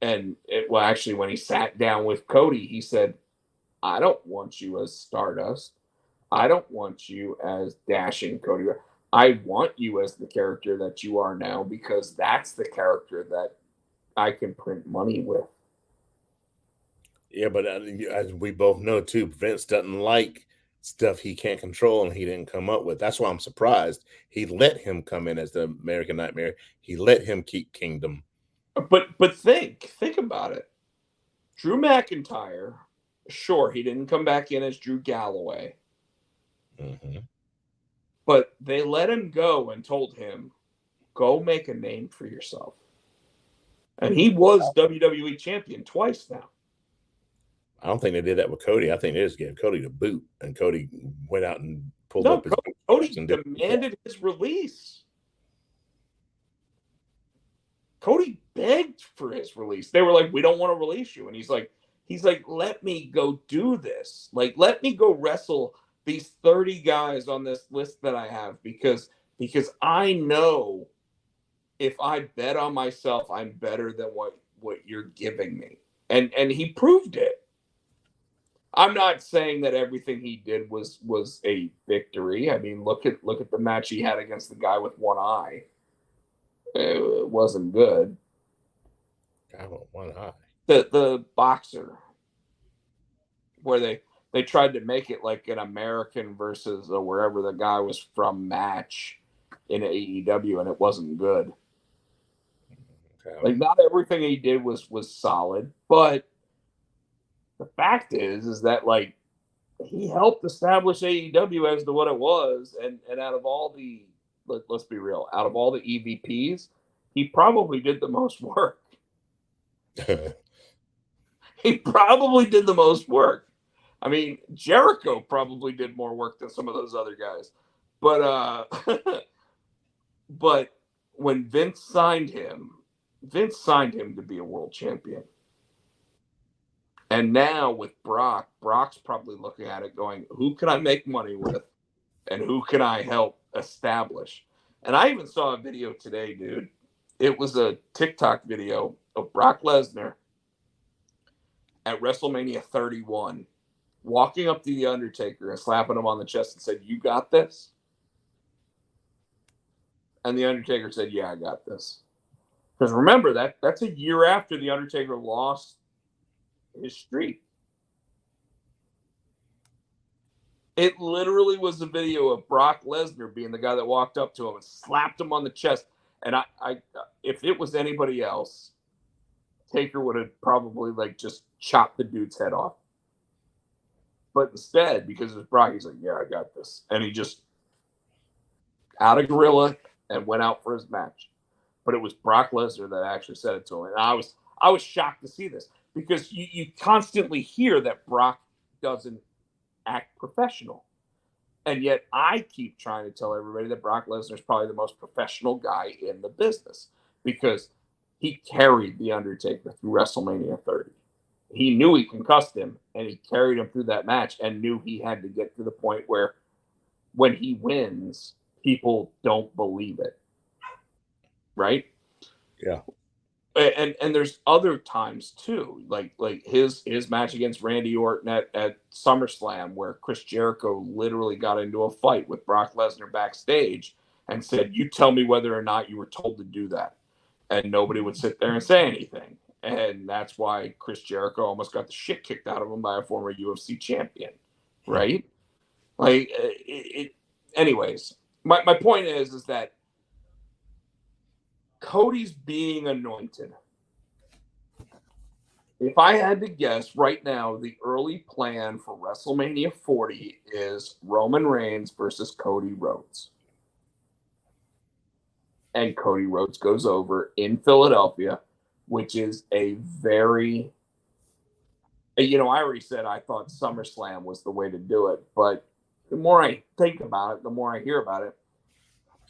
and when he sat down with Cody, he said, I don't want you as Stardust. I don't want you as dashing Cody. I want you as the character that you are now because that's the character that I can print money with. Yeah, but as we both know too, Vince doesn't like stuff he can't control and he didn't come up with. That's why I'm surprised he let him come in as the American Nightmare. He let him keep Kingdom. But think about it. Drew McIntyre, sure, he didn't come back in as Drew Galloway, but they let him go and told him, go make a name for yourself. And he was WWE champion twice now. I don't think they did that with Cody. I think they just gave Cody the boot, and Cody went out and pulled up his. Cody demanded his release. Cody begged for his release. They were like, "We don't want to release you," and he's like, "Let me go do this. Like, let me go wrestle these 30 guys on this list that I have because I know if I bet on myself, I'm better than what you're giving me." And he proved it. I'm not saying that everything he did was a victory. I mean, look at the match he had against the guy with one eye. It wasn't good. Guy with one eye. The boxer, where they tried to make it like an American versus wherever the guy was from match in AEW, and it wasn't good. Okay. Like, not everything he did was solid, but the fact is that, like, he helped establish AEW as to what it was, and out of all the, let's be real, out of all the EVPs, he probably did the most work. He probably did the most work. I mean, Jericho probably did more work than some of those other guys. But but when Vince signed him to be a world champion. And now with Brock's probably looking at it going, who can I make money with? And who can I help establish? And I even saw a video today, dude. It was a TikTok video of Brock Lesnar at WrestleMania 31 walking up to The Undertaker and slapping him on the chest and said, "You got this?" And The Undertaker said, "Yeah, I got this." Because remember, that's a year after The Undertaker lost his streak. It literally was a video of Brock Lesnar being the guy that walked up to him and slapped him on the chest. And I if it was anybody else, Taker would have probably like just chopped the dude's head off. But instead, because it was Brock, he's like, "Yeah, I got this." And he just out of gorilla and went out for his match. But it was Brock Lesnar that actually said it to him. And I was shocked to see this because you constantly hear that Brock doesn't act professional. And yet I keep trying to tell everybody that Brock Lesnar is probably the most professional guy in the business because he carried The Undertaker through WrestleMania 30. He knew he concussed him, and he carried him through that match and knew he had to get to the point where when he wins, people don't believe it. Right? Yeah. And there's other times too, like his match against Randy Orton at SummerSlam, where Chris Jericho literally got into a fight with Brock Lesnar backstage and said, "You tell me whether or not you were told to do that," and nobody would sit there and say anything, and that's why Chris Jericho almost got the shit kicked out of him by a former UFC champion, right? Like anyways, my point is that Cody's being anointed. If I had to guess right now, the early plan for WrestleMania 40 is Roman Reigns versus Cody Rhodes. And Cody Rhodes goes over in Philadelphia, which is a very, I already said I thought SummerSlam was the way to do it. But the more I think about it, the more I hear about it,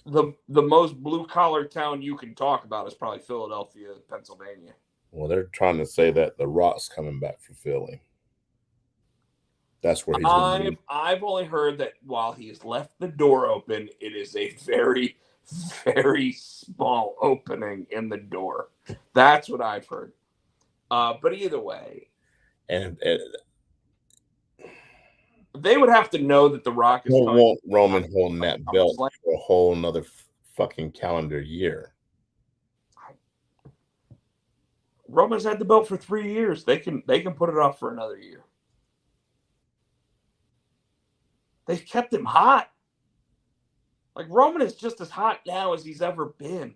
the most blue-collar town you can talk about is probably Philadelphia, Pennsylvania. Well, they're trying to say that The Rock's coming back for Philly. That's where he's going to be. I've only heard that while he's left the door open, it is a very, very small opening in the door. That's what I've heard. But either way. And They would have to know that The Rock is. Don't want Roman holding that belt for a whole another fucking calendar year. Roman's had the belt for 3 years. They can put it off for another year. They've kept him hot. Like, Roman is just as hot now as he's ever been.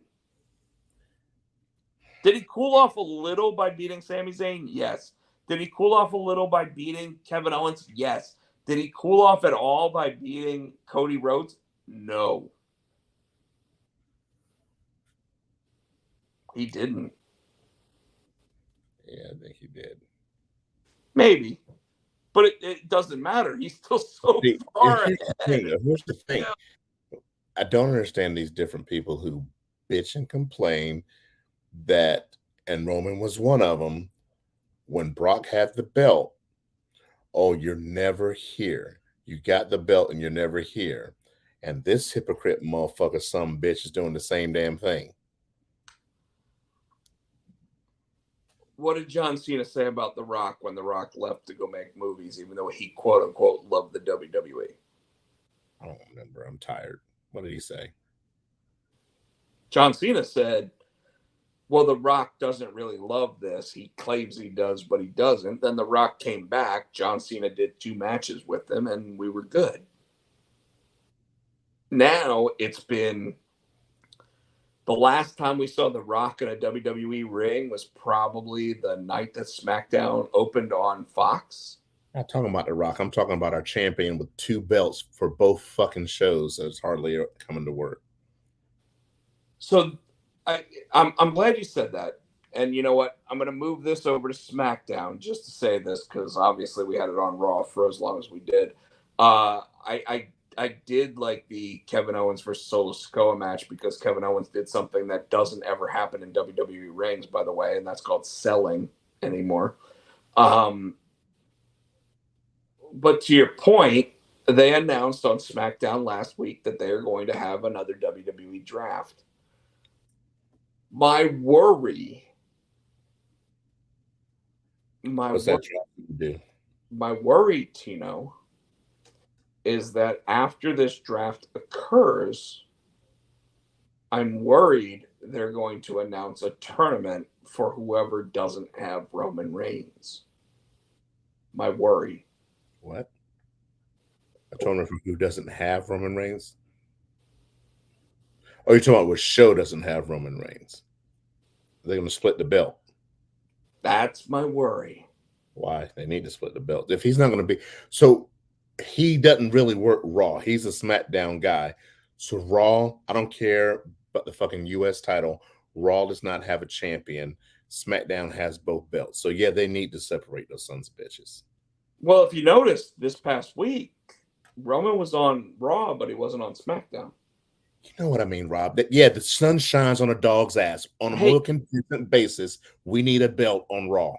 Did he cool off a little by beating Sami Zayn? Yes. Did he cool off a little by beating Kevin Owens? Yes. Did he cool off at all by beating Cody Rhodes? No. He didn't. Yeah, I think he did. Maybe. But it doesn't matter. He's still so far ahead. Here's the thing. Yeah. I don't understand these different people who bitch and complain that, and Roman was one of them, when Brock had the belt, oh, you're never here. You got the belt and you're never here. And this hypocrite motherfucker, some bitch, is doing the same damn thing. What did John Cena say about The Rock when The Rock left to go make movies, even though he, quote unquote, loved the WWE? I don't remember. I'm tired. What did he say? John Cena said, well, The Rock doesn't really love this. He claims he does, but he doesn't. Then The Rock came back. John Cena did 2 matches with him, and we were good. Now it's been... The last time we saw The Rock in a WWE ring was probably the night that SmackDown opened on Fox. I'm not talking about The Rock. I'm talking about our champion with 2 belts for both fucking shows that's hardly coming to work. So I'm glad you said that. And you know what? I'm going to move this over to SmackDown just to say this, because obviously we had it on Raw for as long as we did. I did like the Kevin Owens versus Solo Sikoa match, because Kevin Owens did something that doesn't ever happen in WWE rings, by the way, and that's called selling anymore. But to your point, they announced on SmackDown last week that they are going to have another WWE draft. My worry... What's that draft do? My worry, Tino, is that after this draft occurs, I'm worried they're going to announce a tournament for whoever doesn't have Roman Reigns. My worry. What? A tournament for who doesn't have Roman Reigns? Oh, you're talking about which show doesn't have Roman Reigns? They're going to split the belt. That's my worry. Why? They need to split the belt. If he's not going to be... So he doesn't really work Raw. He's a SmackDown guy. So Raw, I don't care about the fucking U.S. title. Raw does not have a champion. SmackDown has both belts. So yeah, they need to separate those sons of bitches. Well, if you noticed this past week, Roman was on Raw, but he wasn't on SmackDown. You know what I mean, Rob? Yeah, the sun shines on a dog's ass. On a more consistent basis, we need a belt on Raw.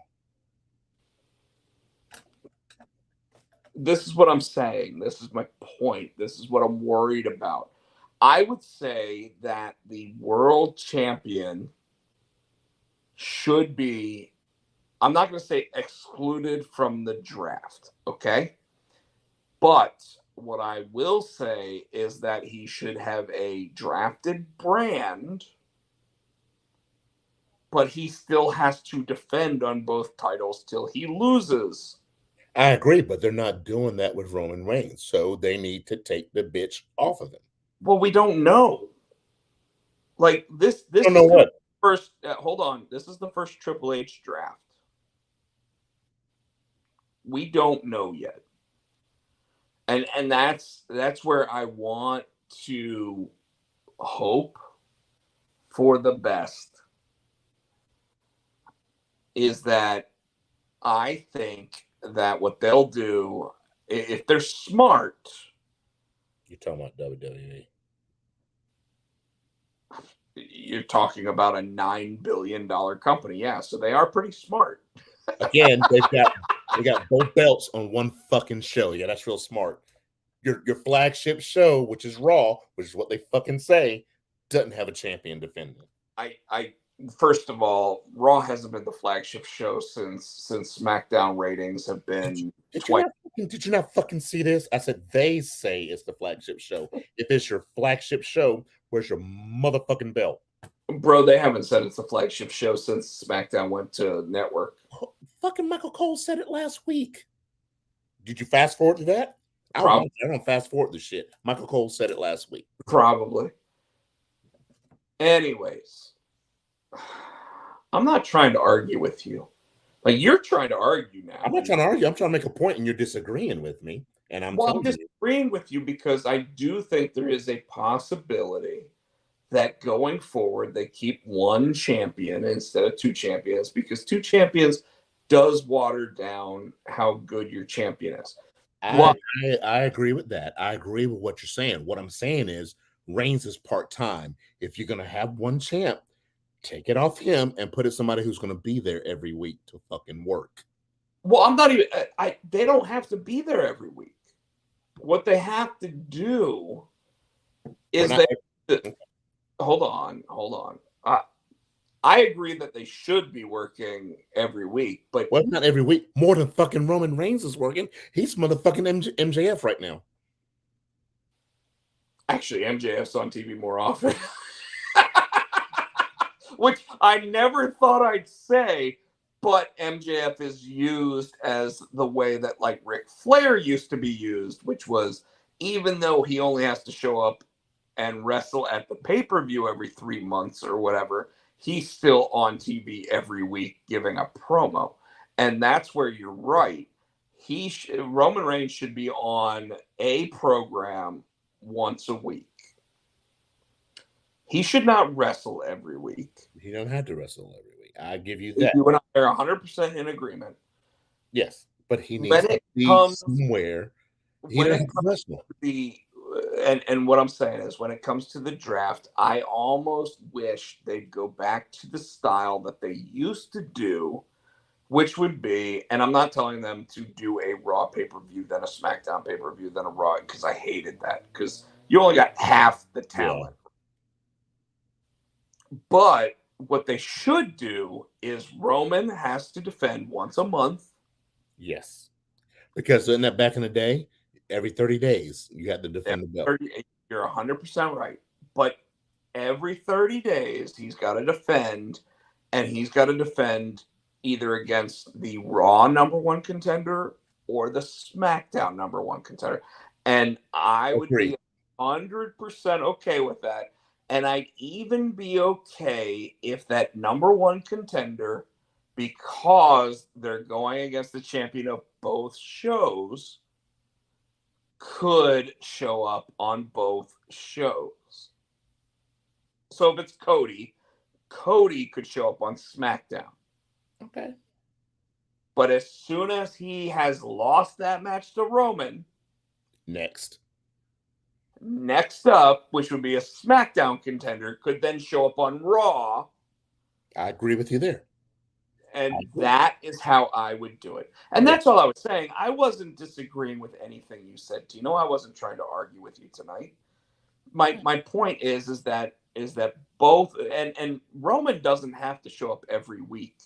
This is what I'm saying. This is my point. This is what I'm worried about. I would say that the world champion should be, I'm not going to say excluded from the draft, okay? But what I will say is that he should have a drafted brand, but he still has to defend on both titles till he loses. I agree, but they're not doing that with Roman Reigns, so they need to take the bitch off of him. Well, we don't know. Like this I don't know what. First, hold on. This is the first Triple H draft. We don't know yet. And that's where I want to hope for the best, is that I think that what they'll do, if they're smart... You're talking about WWE. You're talking about a $9 billion company. Yeah, so they are pretty smart. Again, they got both belts on one fucking show. Yeah, that's real smart. Your flagship show, which is Raw, which is what they fucking say, doesn't have a champion defending. I First of all, Raw hasn't been the flagship show since SmackDown ratings have been twice. Did you not fucking see this? I said they say it's the flagship show. If it's your flagship show, where's your motherfucking belt? Bro, they haven't said it's the flagship show since SmackDown went to network. Fucking Michael Cole said it last week. Did you fast forward to that? I don't fast forward the shit. Michael Cole said it last week. Probably. Anyways, I'm not trying to argue with you. Like, you're trying to argue now. I'm not trying to argue. I'm trying to make a point, and you're disagreeing with me. And I'm disagreeing with you because I do think there is a possibility that going forward they keep one champion instead of two champions, because two champions does water down how good your champion is. I agree with that. I agree with what you're saying. What I'm saying is Reigns is part-time. If you're going to have one champ, take it off him and put it somebody who's going to be there every week to fucking work. Well, I'm not even. They don't have to be there every week. What they have to do is hold on. I agree that they should be working every week, but not every week. More than fucking Roman Reigns is working. He's motherfucking MJF right now. Actually, MJF's on TV more often. Which I never thought I'd say, but MJF is used as the way that like Ric Flair used to be used, which was even though he only has to show up and wrestle at the pay-per-view every 3 months or whatever, he's still on TV every week giving a promo. And that's where you're right. Roman Reigns should be on a program once a week. He should not wrestle every week. He don't have to wrestle every week. I give you that. You and I are 100% in agreement. Yes, but he needs to be somewhere. He doesn't have to wrestle. And what I'm saying is, when it comes to the draft, I almost wish they'd go back to the style that they used to do, which would be, and I'm not telling them to do a Raw pay-per-view, then a SmackDown pay-per-view, then a Raw, because I hated that, because you only got half the talent. Yeah. But what they should do is Roman has to defend once a month. Yes. Because back in the day, every 30 days, you had to defend the belt. You're 100% right. But every 30 days, he's got to defend, and he's got to defend either against the Raw #1 contender or the SmackDown #1 contender. And I would be 100% okay with that. And I'd even be okay if that #1 contender, because they're going against the champion of both shows, could show up on both shows. So if it's Cody could show up on SmackDown. Okay. But as soon as he has lost that match to Roman, next up, which would be a SmackDown contender, could then show up on Raw. I agree with you there. And that is how I would do it. And that's all I was saying. I wasn't disagreeing with anything you said, Tino. I wasn't trying to argue with you tonight. My point is that both, and Roman doesn't have to show up every week.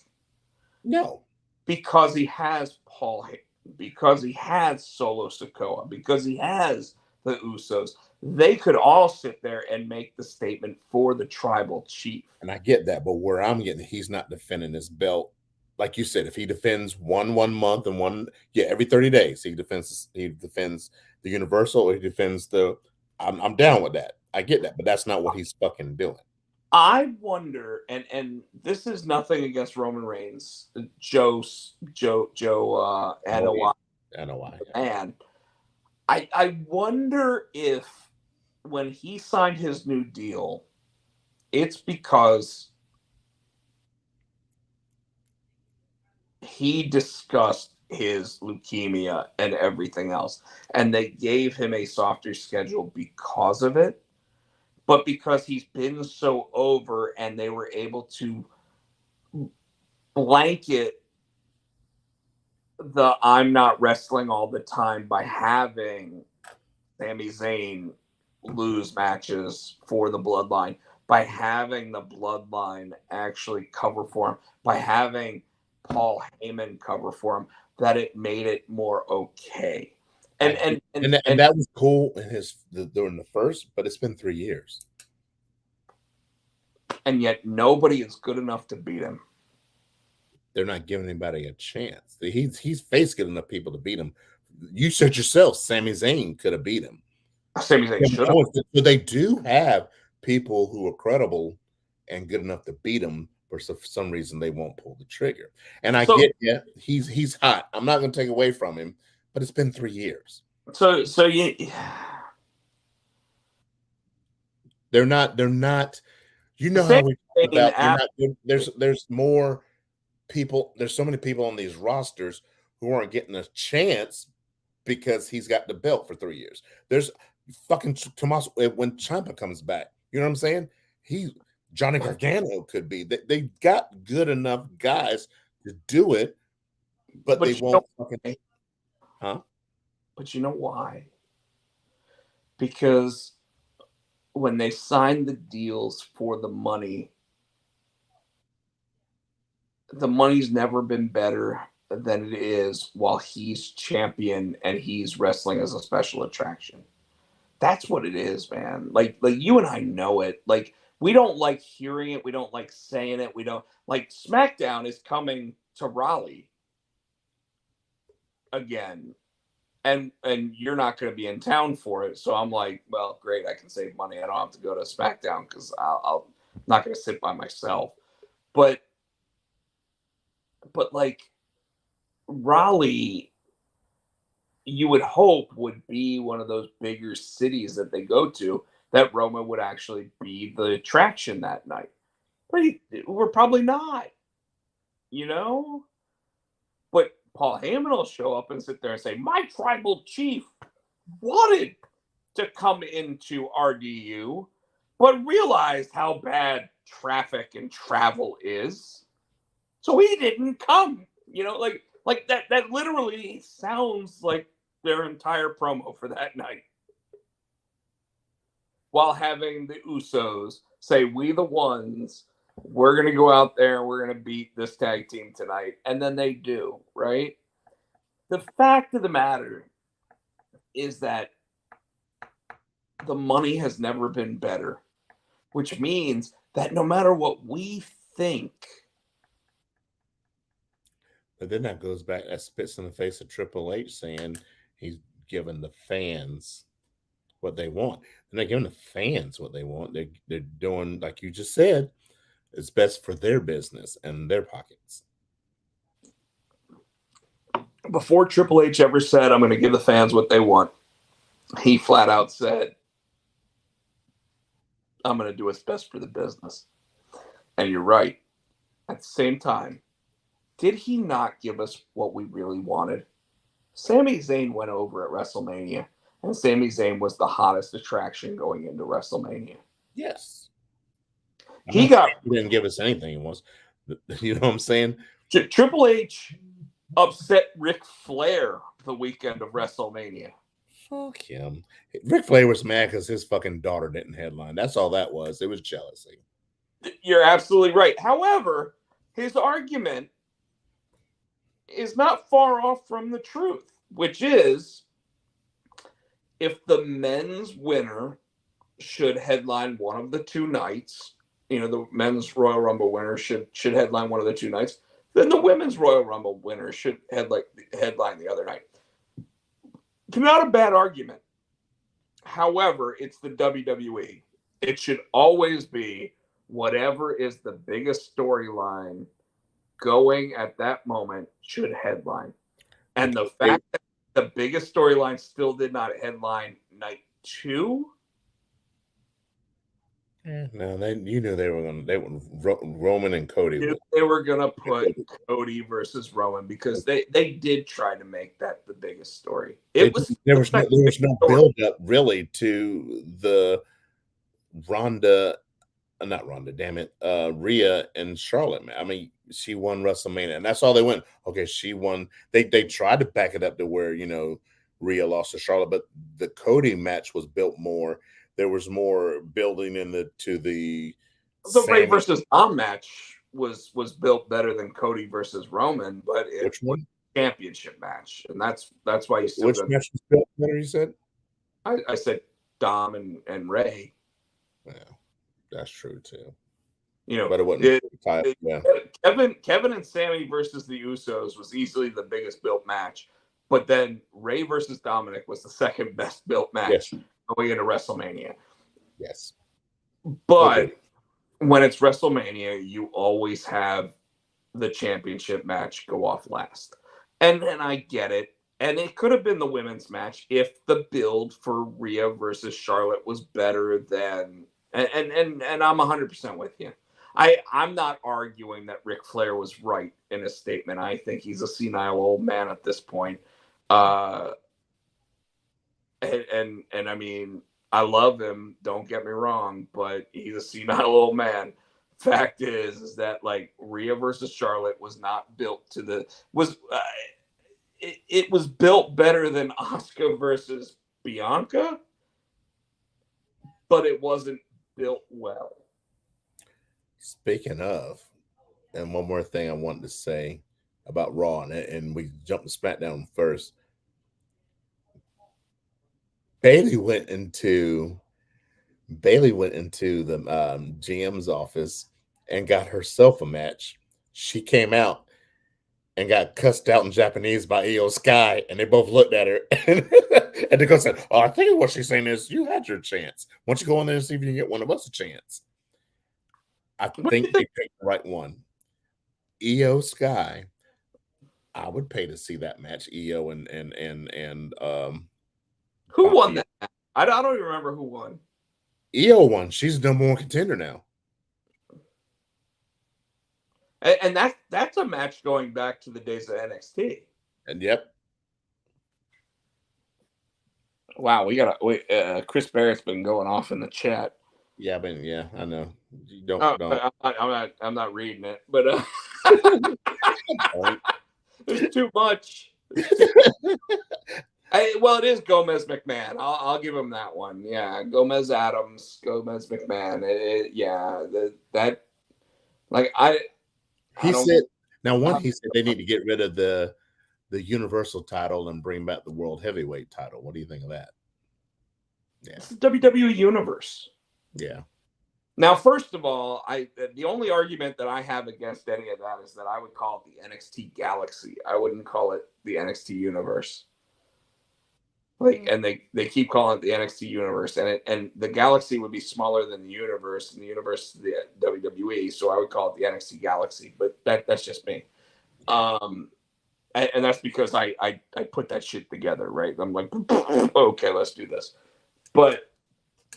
No. Because he has Paul Heyman, because he has Solo Sikoa, because he has the Usos. They could all sit there and make the statement for the tribal chief. And I get that, but where I'm getting, he's not defending his belt. Like you said, if he defends one month and every 30 days, he defends the Universal, or he defends I'm down with that. I get that, but that's not what he's fucking doing. I wonder, and this is nothing against Roman Reigns, Joe Anoa'i. And I wonder if when he signed his new deal, it's because he discussed his leukemia and everything else, and they gave him a softer schedule because of it. But because he's been so over, and they were able to blanket the I'm not wrestling all the time by having Sami Zayn lose matches for the bloodline, by having the Bloodline actually cover for him, by having Paul Heyman cover for him, that it made it more okay. And that was cool during the first, but it's been 3 years. And yet nobody is good enough to beat him. They're not giving anybody a chance. He's faced good enough people to beat him. You said yourself, Sami Zayn could have beat him. Sami Zayn should have. So they do have people who are credible and good enough to beat him, but for some reason they won't pull the trigger. And I get, yeah, he's hot. I'm not going to take away from him, but it's been 3 years. So they're not. You know how we talk about there's more people. There's so many people on these rosters who aren't getting a chance because he's got the belt for 3 years. There's fucking Tommaso when Ciampa comes back. You know what I'm saying? Johnny Gargano could be. They got good enough guys to do it, but they won't fucking. Huh? But you know why? Because when they signed the deals for the money's never been better than it is while he's champion and he's wrestling as a special attraction. That's what it is, man. Like you and I know it. Like, we don't like hearing it. We don't like saying it. We don't like SmackDown is coming to Raleigh again. And you're not going to be in town for it. So I'm like, well, great. I can save money. I don't have to go to SmackDown because I'm not going to sit by myself. But like Raleigh, you would hope would be one of those bigger cities that they go to, that Roman would actually be the attraction that night. But we're probably not, you know? But Paul Heyman will show up and sit there and say, my tribal chief wanted to come into RDU, but realized how bad traffic and travel is. So he didn't come. You know, like that literally sounds like their entire promo for that night. While having the Usos say, we the ones, we're going to go out there and we're going to beat this tag team tonight. And then they do, right? The fact of the matter is that the money has never been better, which means that no matter what we think. But then that goes back, that spits in the face of Triple H saying he's giving the fans what they want. They're not giving the fans what they want. They're doing, like you just said, it's best for their business and their pockets. Before Triple H ever said, I'm going to give the fans what they want, he flat out said, I'm going to do what's best for the business. And you're right. At the same time, did he not give us what we really wanted? Sami Zayn went over at WrestleMania, and Sami Zayn was the hottest attraction going into WrestleMania. Yes. He didn't give us anything he wants. You know what I'm saying? Triple H upset Ric Flair the weekend of WrestleMania. Fuck him. Ric Flair was mad because his fucking daughter didn't headline. That's all that was. It was jealousy. You're absolutely right. However, his argument is not far off from the truth, which is if the men's winner should headline one of the two nights, you know, the men's Royal Rumble winner should headline one of the two nights, then the women's Royal Rumble winner should headline the other night. Not a bad argument. However, it's the WWE. It should always be whatever is the biggest storyline going at that moment should headline. And the fact that the biggest storyline still did not headline night 2. No, you knew they were Roman and Cody. They were gonna put Cody versus Roman because they did try to make that the biggest story. There was no build up really to the Rhea and Charlotte. I mean, she won WrestleMania, and that's all they went. Okay, she won. They tried to back it up to where, you know, Rhea lost to Charlotte, but the Cody match was built more there was more building to the The Ray Sammy. versus Dom match was built better than Cody versus Roman, but it Which was one? a championship match, and that's why you still Which got. match was built better? You said. I said Dom and Ray. Yeah, that's true too. You know, But it wasn't. Yeah. Kevin and Sammy versus the Usos was easily the biggest built match, but then Ray versus Dominic was the second best built match going into WrestleMania. Yes. But Agreed. when it's WrestleMania, you always have the championship match go off last. And I get it. And it could have been the women's match if the build for Rhea versus Charlotte was better than and I'm 100% with you. I'm not arguing that Ric Flair was right in his statement. I think he's a senile old man at this point. And I mean, I love him, don't get me wrong, but he's a senile old man. Fact is that like Rhea versus Charlotte was not built to the it was built better than Asuka versus Bianca, but it wasn't built well. Speaking of, and one more thing I wanted to say about Raw, and we jumped to SmackDown first. Bailey went into the GM's office and got herself a match. She came out and got cussed out in Japanese by Io Sky, and they both looked at her. And they go said, "Oh, I think what she's saying is you had your chance. Why don't you go in there and see if you can get one of us a chance?" I think they picked the right one. Io Sky. I would pay to see that match. Io and who won that? I don't even remember who won. Io won. She's the number one contender now. And that's a match going back to the days of NXT. And yep. Wow, we got Chris Barrett's been going off in the chat. Yeah, but yeah, I know. You don't. I'm not reading it, but there's too much. Well, it is Gomez McMahon. I'll give him that one. Yeah, Gomez Adams, Gomez McMahon. He said they need to get rid of the Universal title and bring back the World Heavyweight title. What do you think of that? Yeah, it's the WWE Universe. Yeah. Now, first of all, the only argument that I have against any of that is that I would call it the NXT Galaxy. I wouldn't call it the NXT Universe. And they keep calling it the NXT Universe, and the Galaxy would be smaller than the Universe, and the Universe is the WWE. So I would call it the NXT Galaxy, but that's just me. And that's because I put that shit together, right? I'm like, okay, let's do this. But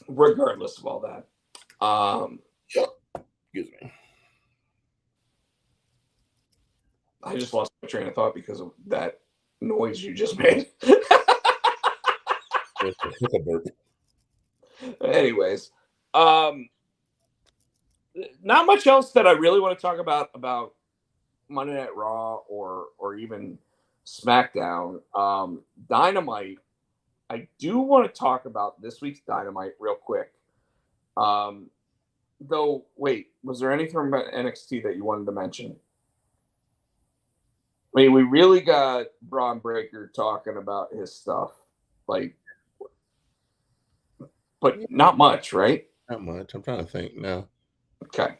regardless of all that, excuse me, I just lost my train of thought because of that noise you just made. Anyways, not much else that I really want to talk about Monday Night Raw or even SmackDown. Dynamite. I do want to talk about this week's Dynamite real quick. Though, wait, was there anything about NXT that you wanted to mention? I mean, we really got Braun Breaker talking about his stuff, but not much, right? Not much. I'm trying to think now. Okay.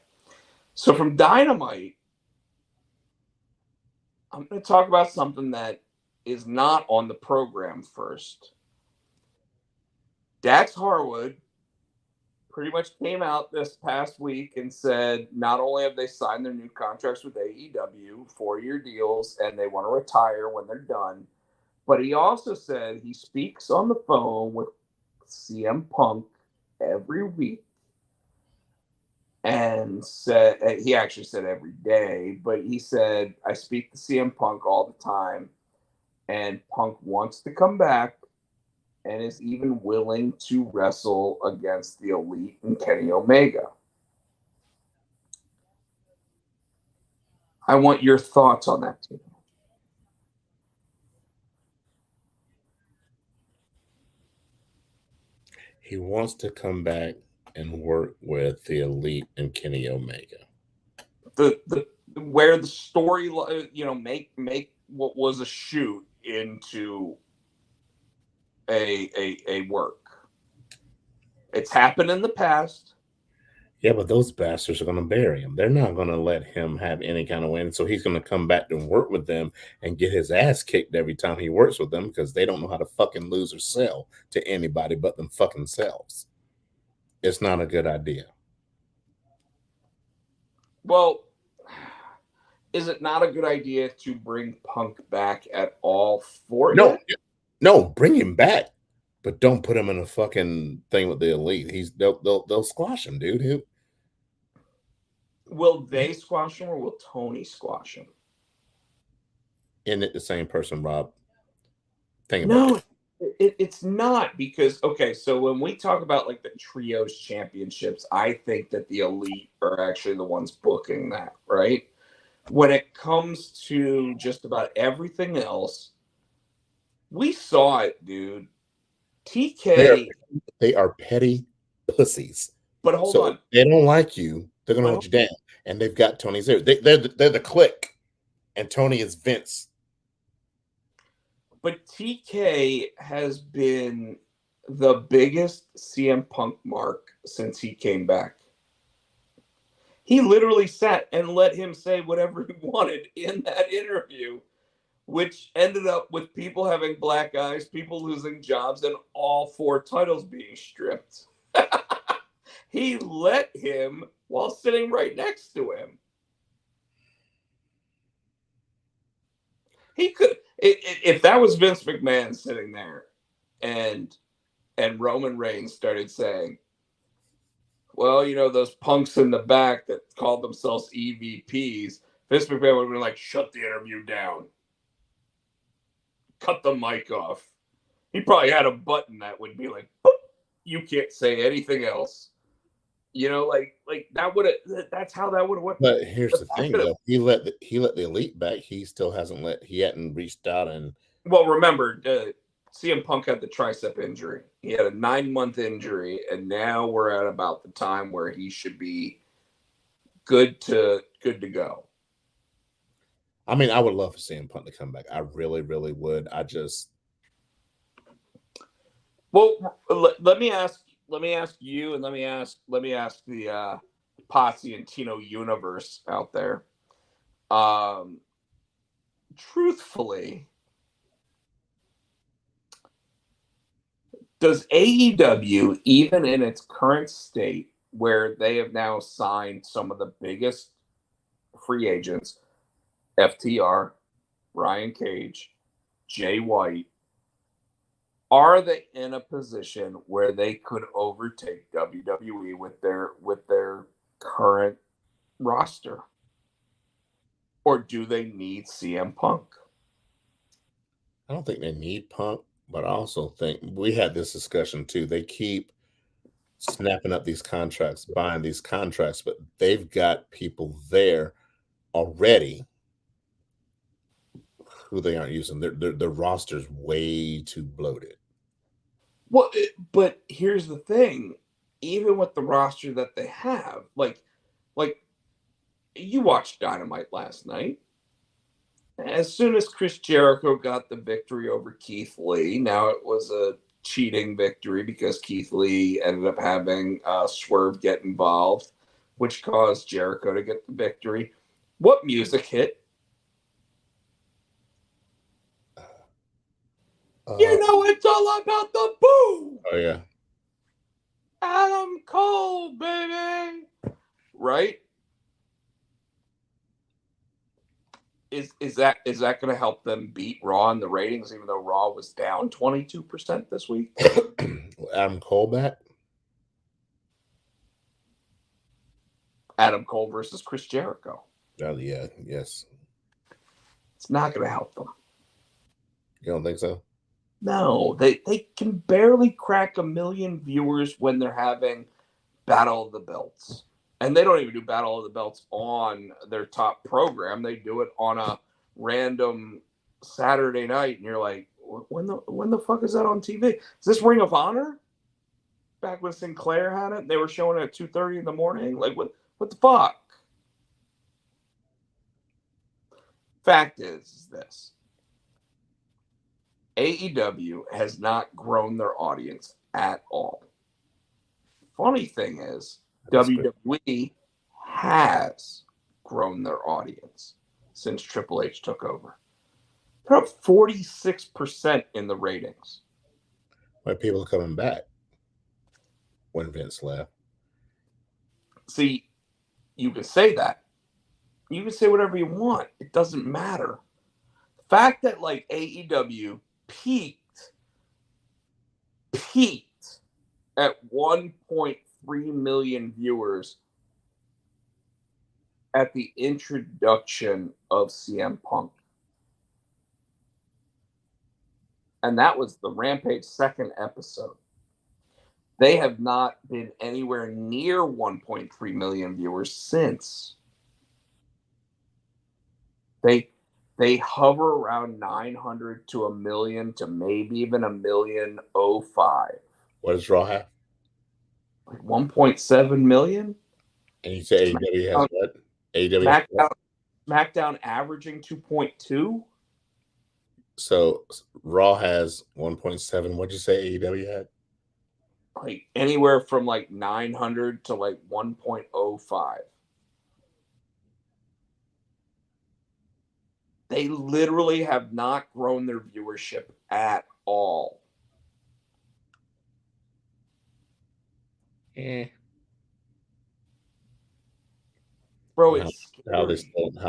So from Dynamite, I'm going to talk about something that is not on the program first. Dax Harwood pretty much came out this past week and said not only have they signed their new contracts with AEW, 4-year deals, and they want to retire when they're done, but he also said he speaks on the phone with CM Punk every week, and said he actually said every day, but he said, I speak to CM Punk all the time, and Punk wants to come back and is even willing to wrestle against the Elite and Kenny Omega. I want your thoughts on that, Tino. He wants to come back and work with the Elite and Kenny Omega. The where the story, make what was a shoot into a work. It's happened in the past. Yeah, but those bastards are going to bury him. They're not going to let him have any kind of win. So he's going to come back and work with them and get his ass kicked every time he works with them because they don't know how to fucking lose or sell to anybody but them fucking selves. It's not a good idea. Well, is it not a good idea to bring Punk back at all for No, you? no, bring him back, but don't put him in a fucking thing with the Elite. They'll squash him, dude. Will they squash him or will Tony squash him? Isn't it the same person, Rob? Think about No, it's not, because, okay, so when we talk about like the trios championships, I think that the Elite are actually the ones booking that, right? When it comes to just about everything else, we saw it, dude. TK, they are petty pussies. but hold So on. if they don't like you, they're gonna hold you down. And they've got Tony's there. They're the clique, and Tony is Vince. But TK has been the biggest CM Punk mark since he came back. He literally sat and let him say whatever he wanted in that interview, which ended up with people having black eyes, people losing jobs, and all 4 titles being stripped. He let him while sitting right next to him. He could, if that was Vince McMahon sitting there, and Roman Reigns started saying, well, those punks in the back that called themselves EVPs, Vince McMahon would have been like, shut the interview down. Cut the mic off. He probably had a button that would be like, boop, you can't say anything else. Like that would have. That's how that would have worked. But here's the thing, though. He let the Elite back. He still hasn't he hadn't reached out and. Well, remember, CM Punk had the tricep injury. He had a 9-month injury, and now we're at about the time where he should be good to go. I mean, I would love for CM Punk to come back. I really, really would. I just. Well, let me ask you, and let me ask the Potsy and Tino universe out there. Truthfully, does AEW, even in its current state, where they have now signed some of the biggest free agents, FTR, Brian Cage, Jay White, are they in a position where they could overtake WWE with their current roster? Or do they need CM Punk? I don't think they need Punk, but I also think we had this discussion too. They keep snapping up these contracts, buying these contracts, but they've got people there already who they aren't using. Their roster's way too bloated. Well, but here's the thing. Even with the roster that they have, like you watched Dynamite last night. As soon as Chris Jericho got the victory over Keith Lee, now it was a cheating victory because Keith Lee ended up having Swerve get involved, which caused Jericho to get the victory. What music hit? It's all about the boom. Oh, yeah. Adam Cole, baby. Right? Is that going to help them beat Raw in the ratings, even though Raw was down 22% this week? Adam Cole back? Adam Cole versus Chris Jericho. Oh, yeah, yes. It's not going to help them. You don't think so? No, they can barely crack 1 million viewers when they're having Battle of the Belts. And they don't even do Battle of the Belts on their top program. They do it on a random Saturday night. And you're like, when the fuck is that on TV? Is this Ring of Honor? back when Sinclair had it. They were showing it at 2:30 in the morning. Like, what the fuck? Fact is this. AEW has not grown their audience at all. Funny thing is, WWE has grown their audience since Triple H took over. They're up 46% in the ratings. Why people are coming back when Vince left? See, you can say that. You can say whatever you want. It doesn't matter. The fact that like AEW peaked at 1.3 million viewers at the introduction of CM Punk. And that was the Rampage second episode. They have not been anywhere near 1.3 million viewers since. They hover around 900 to a million to maybe even 1,000,005. What does Raw have? Like 1.7 million? And you say AEW has what? AEW SmackDown averaging 2.2. So Raw has 1.7. What'd you say AEW had? Like anywhere from like 900 to like 1.05. They literally have not grown their viewership at all. Bro, it's how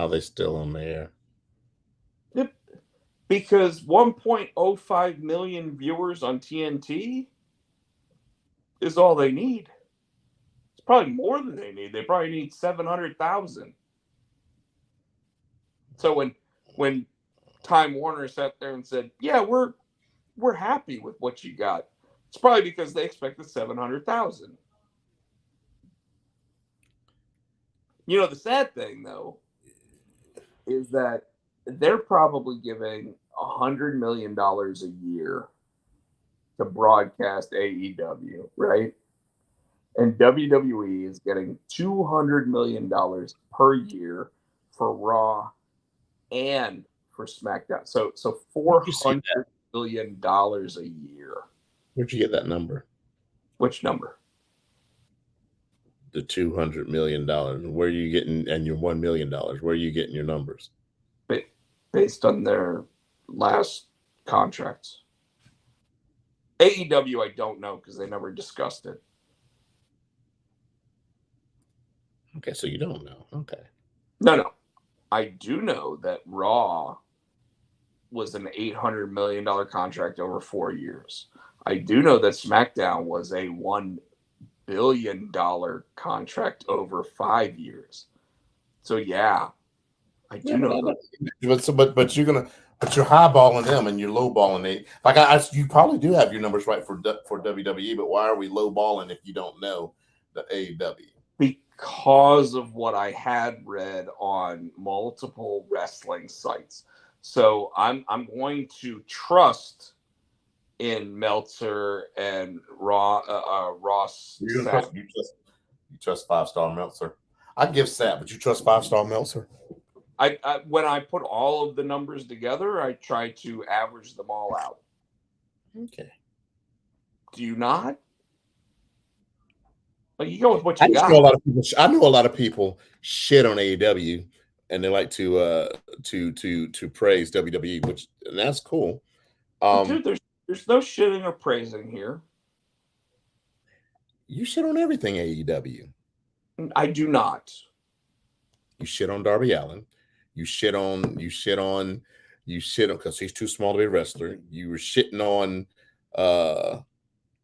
they still on the air. Yep. Because 1.05 million viewers on TNT is all they need. It's probably more than they need. They probably need 700,000. So when Time Warner sat there and said, "Yeah, we're happy with what you got," it's probably because they expected 700,000. You know, the sad thing though is that they're probably giving $100 million a year to broadcast AEW, right? And WWE is getting $200 million per year for Raw and for SmackDown. So $400 million a year. Where'd you get that number? Which number? The $200 million. Where are you getting, and your $1 million? Where are you getting your numbers? Based on their last contracts. AEW, I don't know because they never discussed it. Okay, so you don't know. Okay. No. I do know that Raw was an $800 million contract over 4 years. I do know that SmackDown was a $1 billion contract over 5 years. So yeah, I do know that. But you're highballing them and you're lowballing it. Like you probably do have your numbers right for WWE, but why are we lowballing if you don't know the AEW? Because of what I had read on multiple wrestling sites. So I'm going to trust in Meltzer and Ross. You trust 5-star Meltzer. I give Sat, but you trust 5-star Meltzer? I when I put all of the numbers together, I try to average them all out. Okay. Do you not? Like you go with what you got. I know a lot of people shit on AEW, and they like to praise WWE, and that's cool. Dude, there's no shitting or praising here. You shit on everything AEW. I do not. You shit on Darby Allin. You shit on because he's too small to be a wrestler. You were shitting on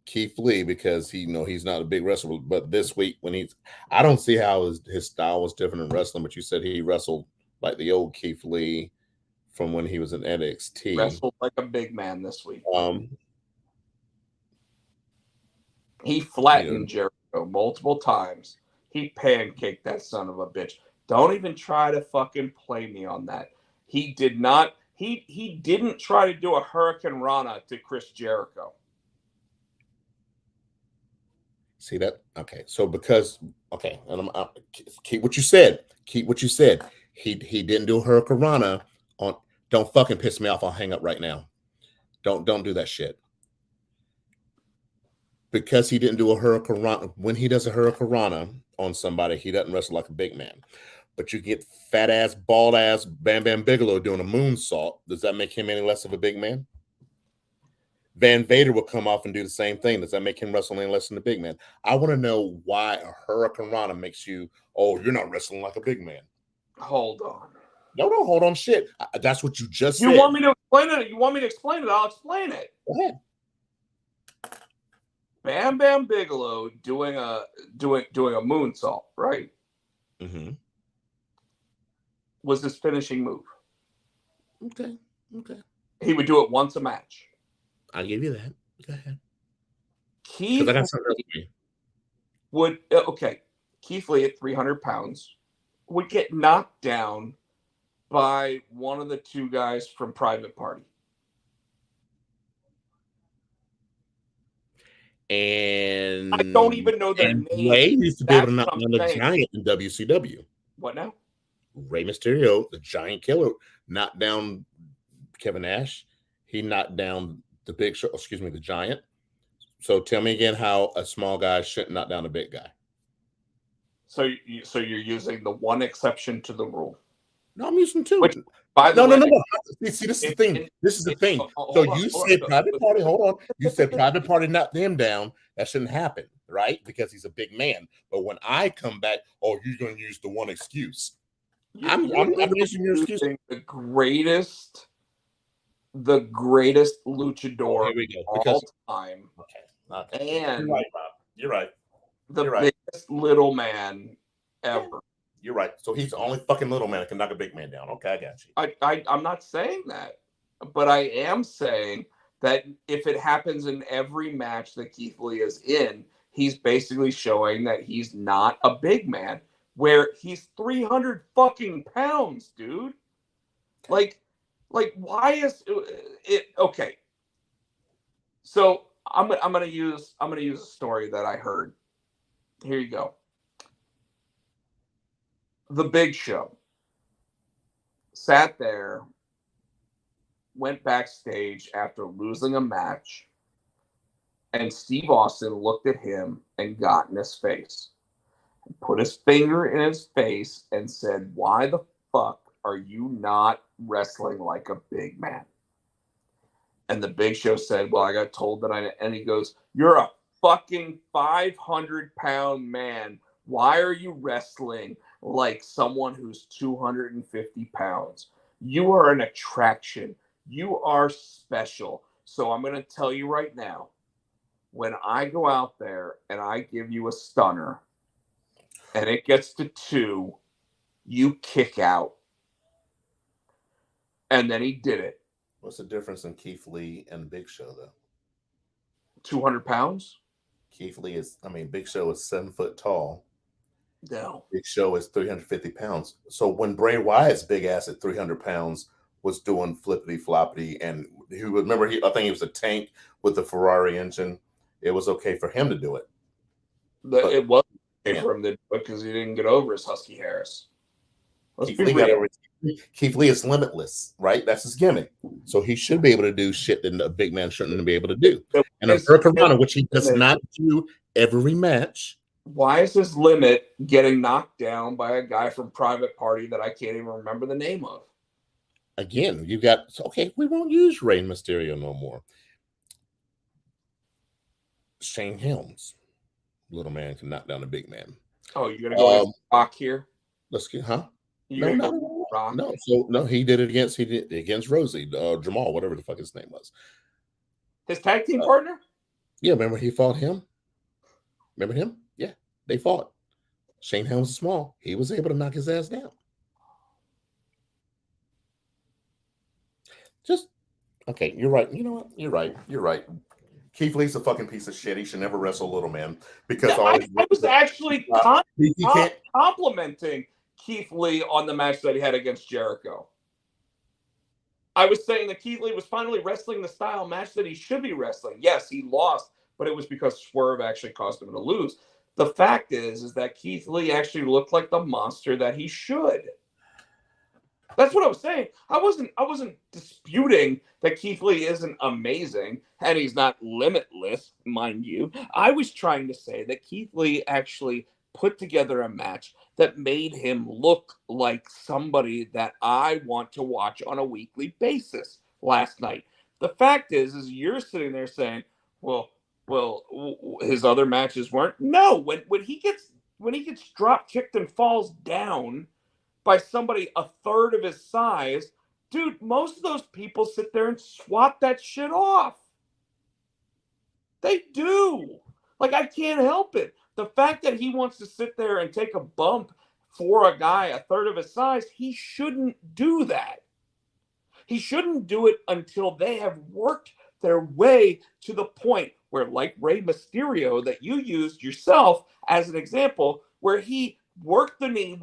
Keith Lee because he's not a big wrestler. But this week I don't see how his style was different in wrestling. But you said he wrestled like the old Keith Lee from when he was in NXT. Wrestled like a big man this week. He flattened Jericho multiple times. He pancaked that son of a bitch. Don't even try to fucking play me on that. He did not. He didn't try to do a Hurricane Rana to Chris Jericho. See that? Okay. So because and keep what you said. Keep what you said. He didn't do Hurricanrana on. Don't fucking piss me off. I'll hang up right now. Don't do that shit. Because he didn't do a Hurricanrana. When he does a Hurricanrana on somebody, he doesn't wrestle like a big man. But you get fat ass, bald ass Bam Bam Bigelow doing a moonsault. Does that make him any less of a big man? Van Vader will come off and do the same thing. Does that make him wrestle any less than a big man? I want to know why a Hurricanrana makes you, oh, you're not wrestling like a big man. Hold on. No, don't hold on shit. That's what you just said. You want me to explain it? You want me to explain it? I'll explain it. Go ahead. Bam Bam Bigelow doing a moonsault, right? Mm-hmm. Was his finishing move. Okay. He would do it once a match. I'll give you that. Go ahead. Keith I got something else for you. Keith Lee at 300 pounds would get knocked down by one of the two guys from Private Party. And I don't even know their name. Ray used to be able to knock down the Giant in WCW. What now? Rey Mysterio, the Giant Killer, knocked down Kevin Nash. He knocked down the the Giant. So tell me again how a small guy shouldn't knock down a big guy. So you're using the one exception to the rule. No, I'm using two. Which, by the way, no. See, this is the thing. So you said Private Party. Hold on. You said Private Party knocked him down. That shouldn't happen, right? Because he's a big man. But when I come back, you're going to use the one excuse. I'm using your excuse. The greatest luchador of all time. Okay. And You're right. The biggest little man ever. You're right. So he's the only fucking little man that can knock a big man down. Okay, I got you. I'm not saying that, but I am saying that if it happens in every match that Keith Lee is in, he's basically showing that he's not a big man, where he's 300 fucking pounds, dude. Like why is it okay? So I'm gonna use a story that I heard. Here you go. The Big Show sat there, went backstage after losing a match, and Steve Austin looked at him and got in his face, put his finger in his face, and said, "Why the fuck are you not wrestling like a big man?" And the Big Show said, "Well, I got told that and he goes, "You're a fucking 500-pound man. Why are you wrestling like someone who's 250 pounds? You are an attraction. You are special. So I'm going to tell you right now, when I go out there and I give you a stunner and it gets to 2, you kick out." And then he did it. What's the difference in Keith Lee and Big Show, though? 200 pounds? Big Show is 7 foot tall. No. Big Show is 350 pounds. So when Bray Wyatt's big ass at 300 pounds was doing flippity floppity, and I think he was a tank with the Ferrari engine, it was okay for him to do it. It wasn't okay for him to do it because he didn't get over his Husky Harris. Keith Lee is limitless, right? That's his gimmick. So he should be able to do shit that a big man shouldn't be able to do. And a Hurricanrana, which he does not do every match. Why is his limit getting knocked down by a guy from Private Party that I can't even remember the name of? Again, we won't use Rey Mysterio no more. Shane Helms, little man can knock down a big man. Oh, you're gonna go against Rock here? Let's get, huh? Rock? No. He did it against Rosie, Jamal, whatever the fuck his name was. His tag team partner? Yeah, remember he fought him? Remember him? Yeah, they fought. Shane Helms is small. He was able to knock his ass down. Okay, you're right. You know what? You're right. Keith Lee's a fucking piece of shit. He should never wrestle little man because I was actually complimenting Keith Lee on the match that he had against Jericho. I was saying that Keith Lee was finally wrestling the style match that he should be wrestling. Yes, he lost, but it was because Swerve actually caused him to lose. The fact is that Keith Lee actually looked like the monster that he should. That's what I was saying. I wasn't disputing that Keith Lee isn't amazing and he's not limitless, mind you. I was trying to say that Keith Lee actually put together a match that made him look like somebody that I want to watch on a weekly basis last night. The fact is you're sitting there saying, his other matches weren't. No, when he gets drop kicked and falls down by somebody a third of his size, dude, most of those people sit there and swat that shit off. They do. Like, I can't help it. The fact that he wants to sit there and take a bump for a guy a third of his size, he shouldn't do that. He shouldn't do it until they have worked their way to the point where, like Rey Mysterio, that you used yourself as an example, where he worked the knee,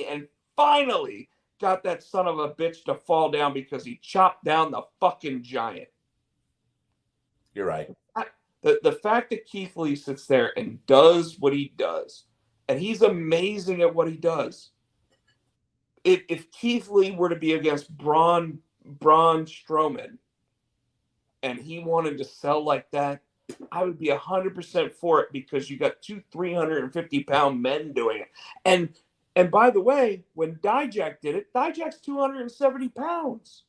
and finally got that son of a bitch to fall down because he chopped down the fucking giant. You're right. The fact that Keith Lee sits there and does what he does, and he's amazing at what he does. If Keith Lee were to be against Braun Strowman and he wanted to sell like that, I would be 100% for it, because you got two 350-pound men doing it. And by the way, when Dijak did it, Dijak's 270 pounds.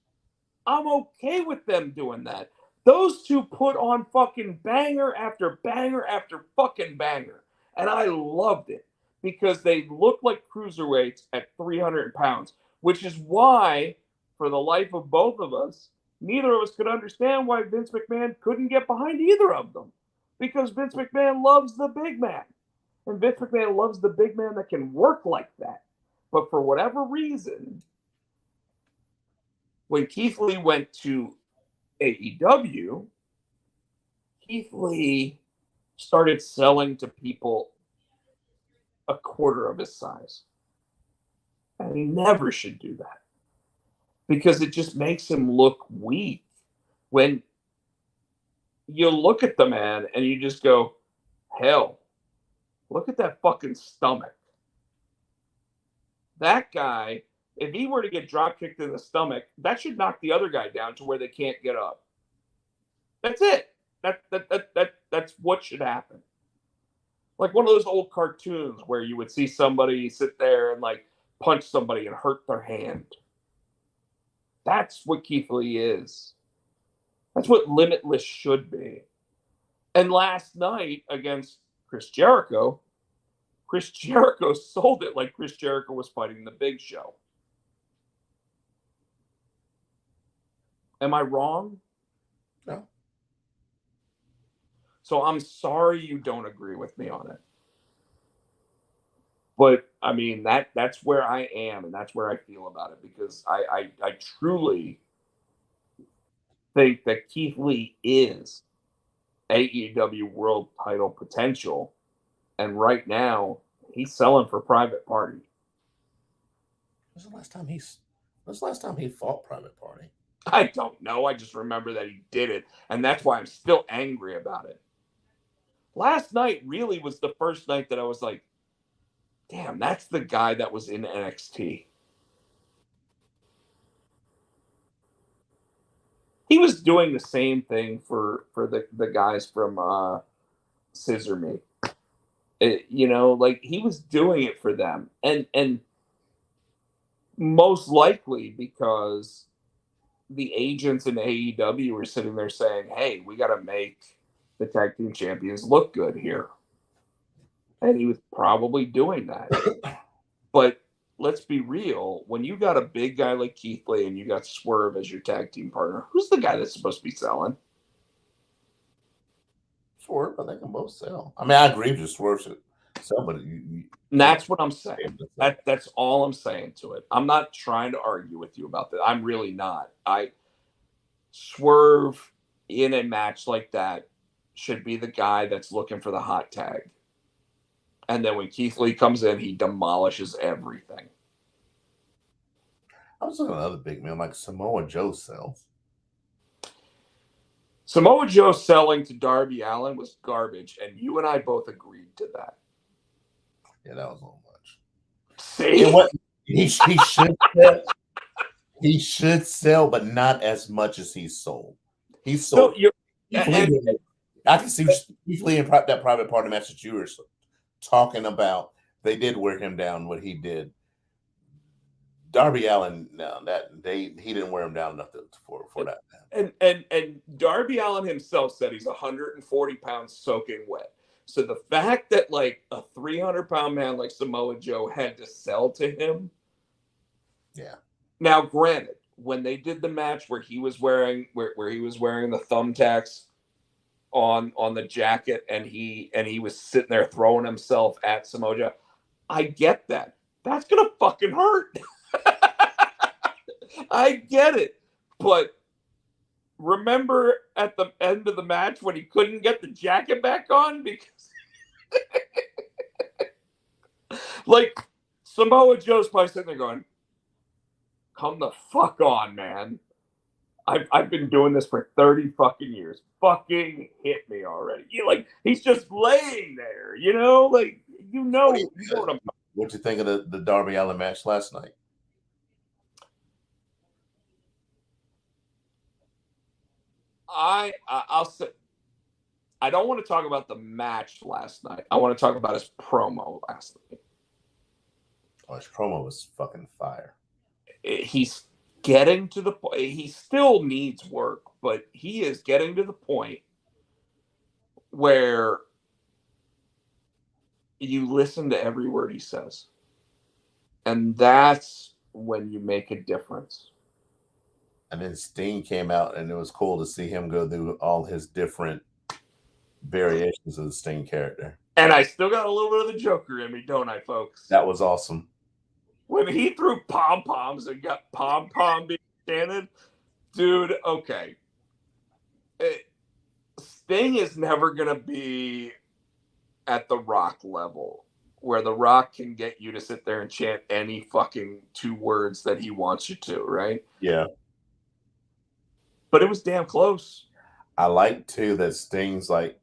I'm okay with them doing that. Those two put on fucking banger after banger after fucking banger. And I loved it, because they look like cruiserweights at 300 pounds, which is why, for the life of both of us, neither of us could understand why Vince McMahon couldn't get behind either of them, because Vince McMahon loves the big man. And Vince McMahon loves the big man that can work like that. But for whatever reason, when Keith Lee went to AEW, Keith Lee started selling to people a quarter of his size. And he never should do that, because it just makes him look weak. When you look at the man and you just go, hell, look at that fucking stomach. That guy, if he were to get drop kicked in the stomach, that should knock the other guy down to where they can't get up. That's it. That's what should happen. Like one of those old cartoons where you would see somebody sit there and like punch somebody and hurt their hand. That's what Keith Lee is. That's what Limitless should be. And last night against Chris Jericho sold it like Chris Jericho was fighting the Big Show. Am I wrong? No. So I'm sorry you don't agree with me on it. But I mean, that's where I am, and that's where I feel about it, because I truly think that Keith Lee is AEW world title potential, and right now he's selling for Private Party. When's the last time he fought Private Party? I don't know. I just remember that he did it, and that's why I'm still angry about it. Last night really was the first night that I was like, damn, that's the guy that was in NXT. He was doing the same thing for the guys from Scissor Me. Like he was doing it for them. And most likely because the agents in AEW were sitting there saying, hey, we got to make the tag team champions look good here. And he was probably doing that. But let's be real. When you got a big guy like Keith Lee and you got Swerve as your tag team partner, who's the guy that's supposed to be selling? Swerve, I think they both sell. I mean, I agree with Swerve should sell, but and that's what I'm saying. That's all I'm saying to it. I'm not trying to argue with you about that. I'm really not. Swerve in a match like that should be the guy that's looking for the hot tag. And then when Keith Lee comes in, he demolishes everything. I was looking at another big man like Samoa Joe sells. Samoa Joe selling to Darby Allin was garbage, and you and I both agreed to that. Yeah, that was a little much. See? And what he should sell, he should sell, but not as much as he sold. He sold. I can see Keith Lee in that private party match that you were talking about. They did wear him down. What he did. Darby Allin, no, he didn't wear him down enough for that. And Darby Allin himself said he's 140 pounds soaking wet. So the fact that like a 300-pound man like Samoa Joe had to sell to him. Yeah. Now, granted, when they did the match where he was wearing the thumbtacks on the jacket and he was sitting there throwing himself at Samoa Joe, I get that. That's gonna fucking hurt. I get it, but remember at the end of the match when he couldn't get the jacket back on because like Samoa Joe's probably sitting there going, come the fuck on, man. I've been doing this for 30 fucking years. Fucking hit me already. He's just laying there, like what you think of the Darby Allin match last night? I'll say I don't want to talk about the match last night. I want to talk about his promo last night. Oh, his promo was fucking fire. He's getting to the point. He still needs work, but he is getting to the point where you listen to every word he says. And that's when you make a difference. And then Sting came out, and it was cool to see him go through all his different variations of the Sting character. And I still got a little bit of the Joker in me, don't I, folks? That was awesome. When he threw pom-poms and got pom-pom being chanted, dude, okay. Sting is never going to be at the Rock level, where the Rock can get you to sit there and chant any fucking 2 words that he wants you to, right? Yeah. But it was damn close. I like, too, that Sting's like,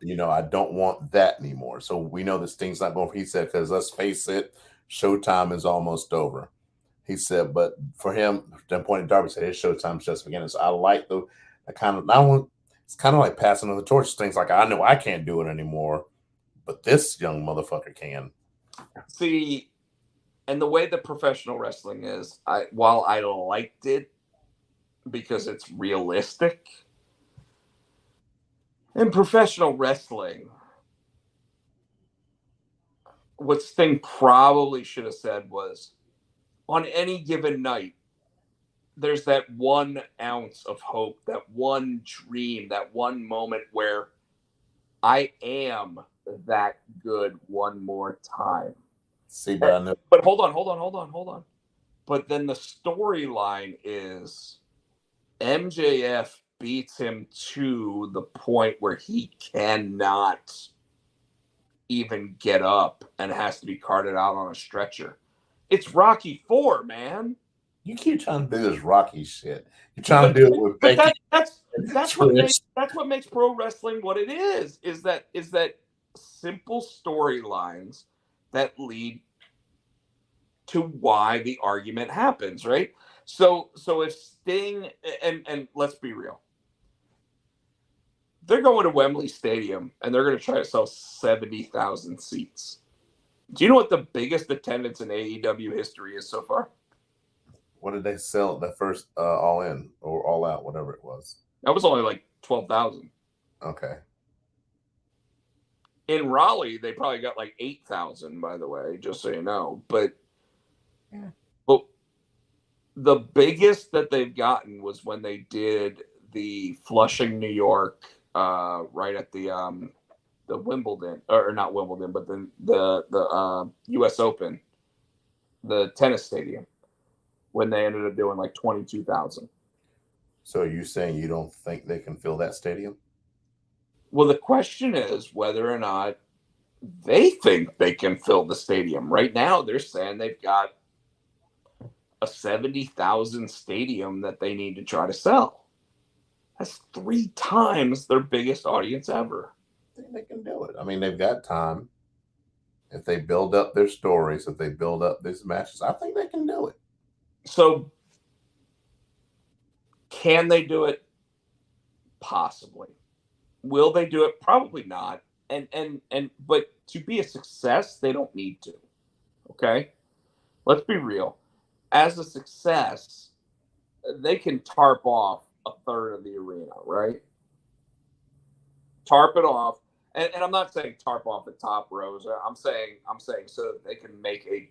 I don't want that anymore. So we know that Sting's not going for, he said, because let's face it, Showtime is almost over. He said, but for him, the point Darby said his Showtime's just beginning. So I like it's kind of like passing on the torch. Things like, I know I can't do it anymore, but this young motherfucker can. See, and the way that professional wrestling is, while I liked it because it's realistic, in professional wrestling, what Sting probably should have said was, on any given night, there's that 1 ounce of hope, that one dream, that one moment where I am that good one more time. See, but hold on. But then the storyline is MJF beats him to the point where he cannot even get up and has to be carted out on a stretcher. It's Rocky 4, man. You keep trying to do this Rocky shit. You're trying to do it with Becky. That's what makes pro wrestling what it is that simple storylines that lead to why the argument happens, right? So if Sting and let's be real, they're going to Wembley Stadium and they're going to try to sell 70,000 seats. Do you know what the biggest attendance in AEW history is so far? What did they sell the first All In or All Out, whatever it was? That was only like 12,000. Okay. In Raleigh, they probably got like 8,000, by the way, just so you know. But the biggest that they've gotten was when they did the Flushing, New York, right at the Wimbledon, or not Wimbledon, but the U.S. Open, the tennis stadium, when they ended up doing like 22,000. So are you saying you don't think they can fill that stadium? Well, the question is whether or not they think they can fill the stadium. Right now, they're saying they've got a 70,000 stadium that they need to try to sell. That's 3 times their biggest audience ever. I think they can do it. I mean, they've got time. If they build up their stories, if they build up these matches, I think they can do it. So, can they do it? Possibly. Will they do it? Probably not. But to be a success, they don't need to. Okay? Let's be real. As a success, they can tarp off a third of the arena, right? Tarp it off. And I'm not saying tarp off the top rows. I'm saying so that they can make a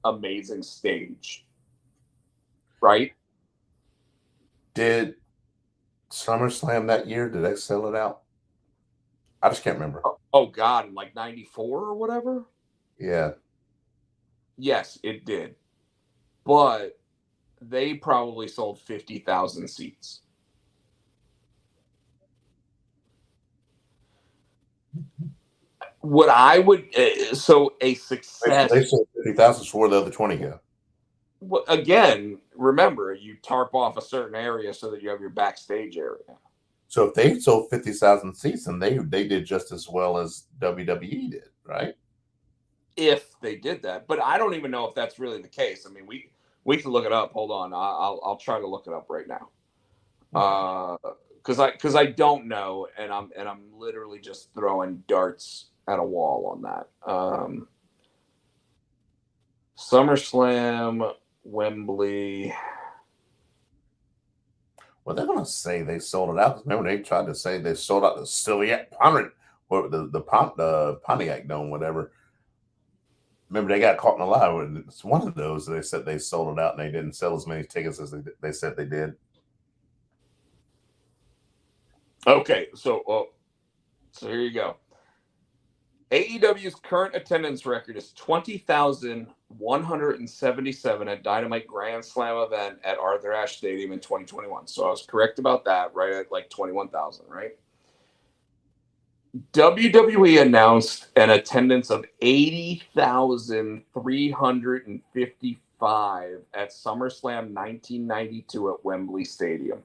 amazing stage. Right? Did SummerSlam that year, did they sell it out? I just can't remember. Oh God, in like 94 or whatever? Yeah. Yes, it did. But they probably sold 50,000 seats. What I would so a success. They sold 50,000 for the other 20 go. Well, again, remember you tarp off a certain area so that you have your backstage area. So if they sold 50,000 seats, then they did just as well as WWE did, right? If they did that, but I don't even know if that's really the case. I mean, we can look it up. Hold on, I'll try to look it up right now. Because I don't know, and I'm literally just throwing darts at a wall on that. SummerSlam, Wembley. Well, they're going to say they sold it out. Remember, they tried to say they sold out the Celiac Pontiac, or the Pontiac Dome, whatever. Remember, they got caught in a lie. It's one of those. They said they sold it out, and they didn't sell as many tickets as they said they did. Okay, so here you go. AEW's current attendance record is 20,177 at Dynamite Grand Slam event at Arthur Ashe Stadium in 2021. So I was correct about that, right? At like 21,000, right? WWE announced an attendance of 80,355 at SummerSlam 1992 at Wembley Stadium.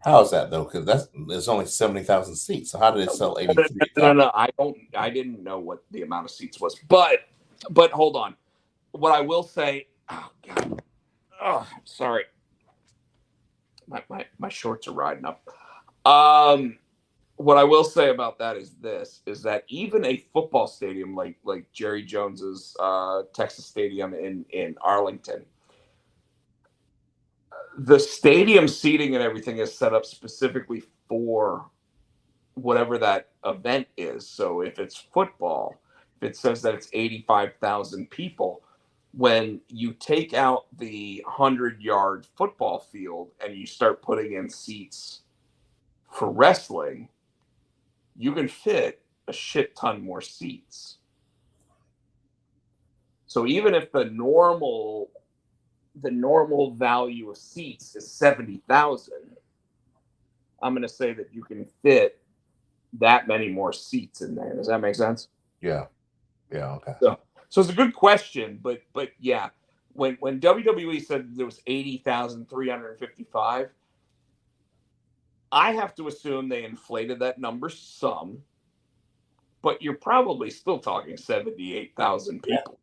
How is that though? Because there's only 70,000 seats. So how did it sell 83,000? No. I didn't know what the amount of seats was, but hold on. What I will say, oh God, oh sorry, my shorts are riding up. What I will say about that is that even a football stadium like Jerry Jones's Texas Stadium in Arlington, the stadium seating and everything is set up specifically for whatever that event is. So if it's football, if it says that it's 85,000 people, when you take out the 100-yard football field and you start putting in seats for wrestling, you can fit a shit ton more seats. So even if the normal value of seats is 70,000, I'm going to say that you can fit that many more seats in there. Does that make sense? Yeah. Okay. So it's a good question, but yeah, when WWE said there was 80,355, I have to assume they inflated that number some, but you're probably still talking 78,000 people.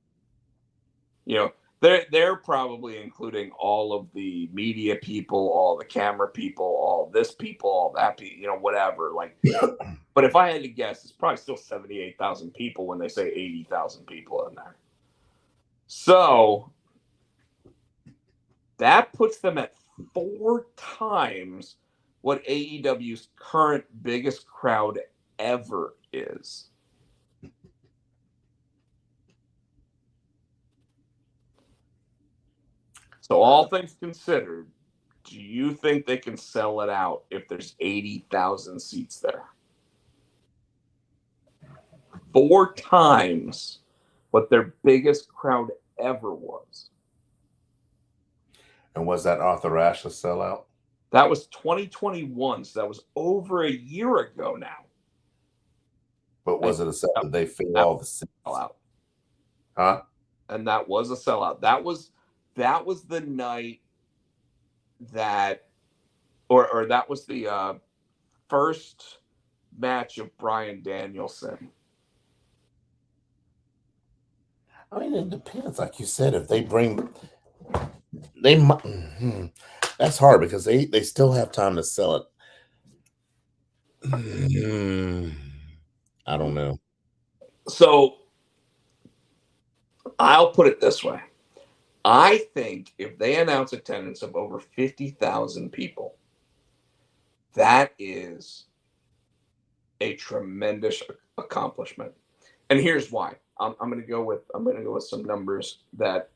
You know, they're probably including all of the media people, all the camera people, all this people, all that people, you know, whatever. Like, but if I had to guess, it's probably still 78,000 people when they say 80,000 people in there. So that puts them at 4 times what AEW's current biggest crowd ever is. So all things considered, do you think they can sell it out if there's 80,000 seats there? 4 times what their biggest crowd ever was. And was that Arthur Ashe a sellout? That was 2021, so that was over a year ago now. But was it a sellout? Did they fill all the seats? Sellout. Huh? And that was a sellout. That was the night that or that was the first match of Bryan Danielson. I mean, it depends. Like you said, if they bring, they that's hard because they still have time to sell it. I don't know. So I'll put it this way. I think if they announce attendance of over 50,000 people, that is a tremendous accomplishment. And here's why. I'm going to go with some numbers that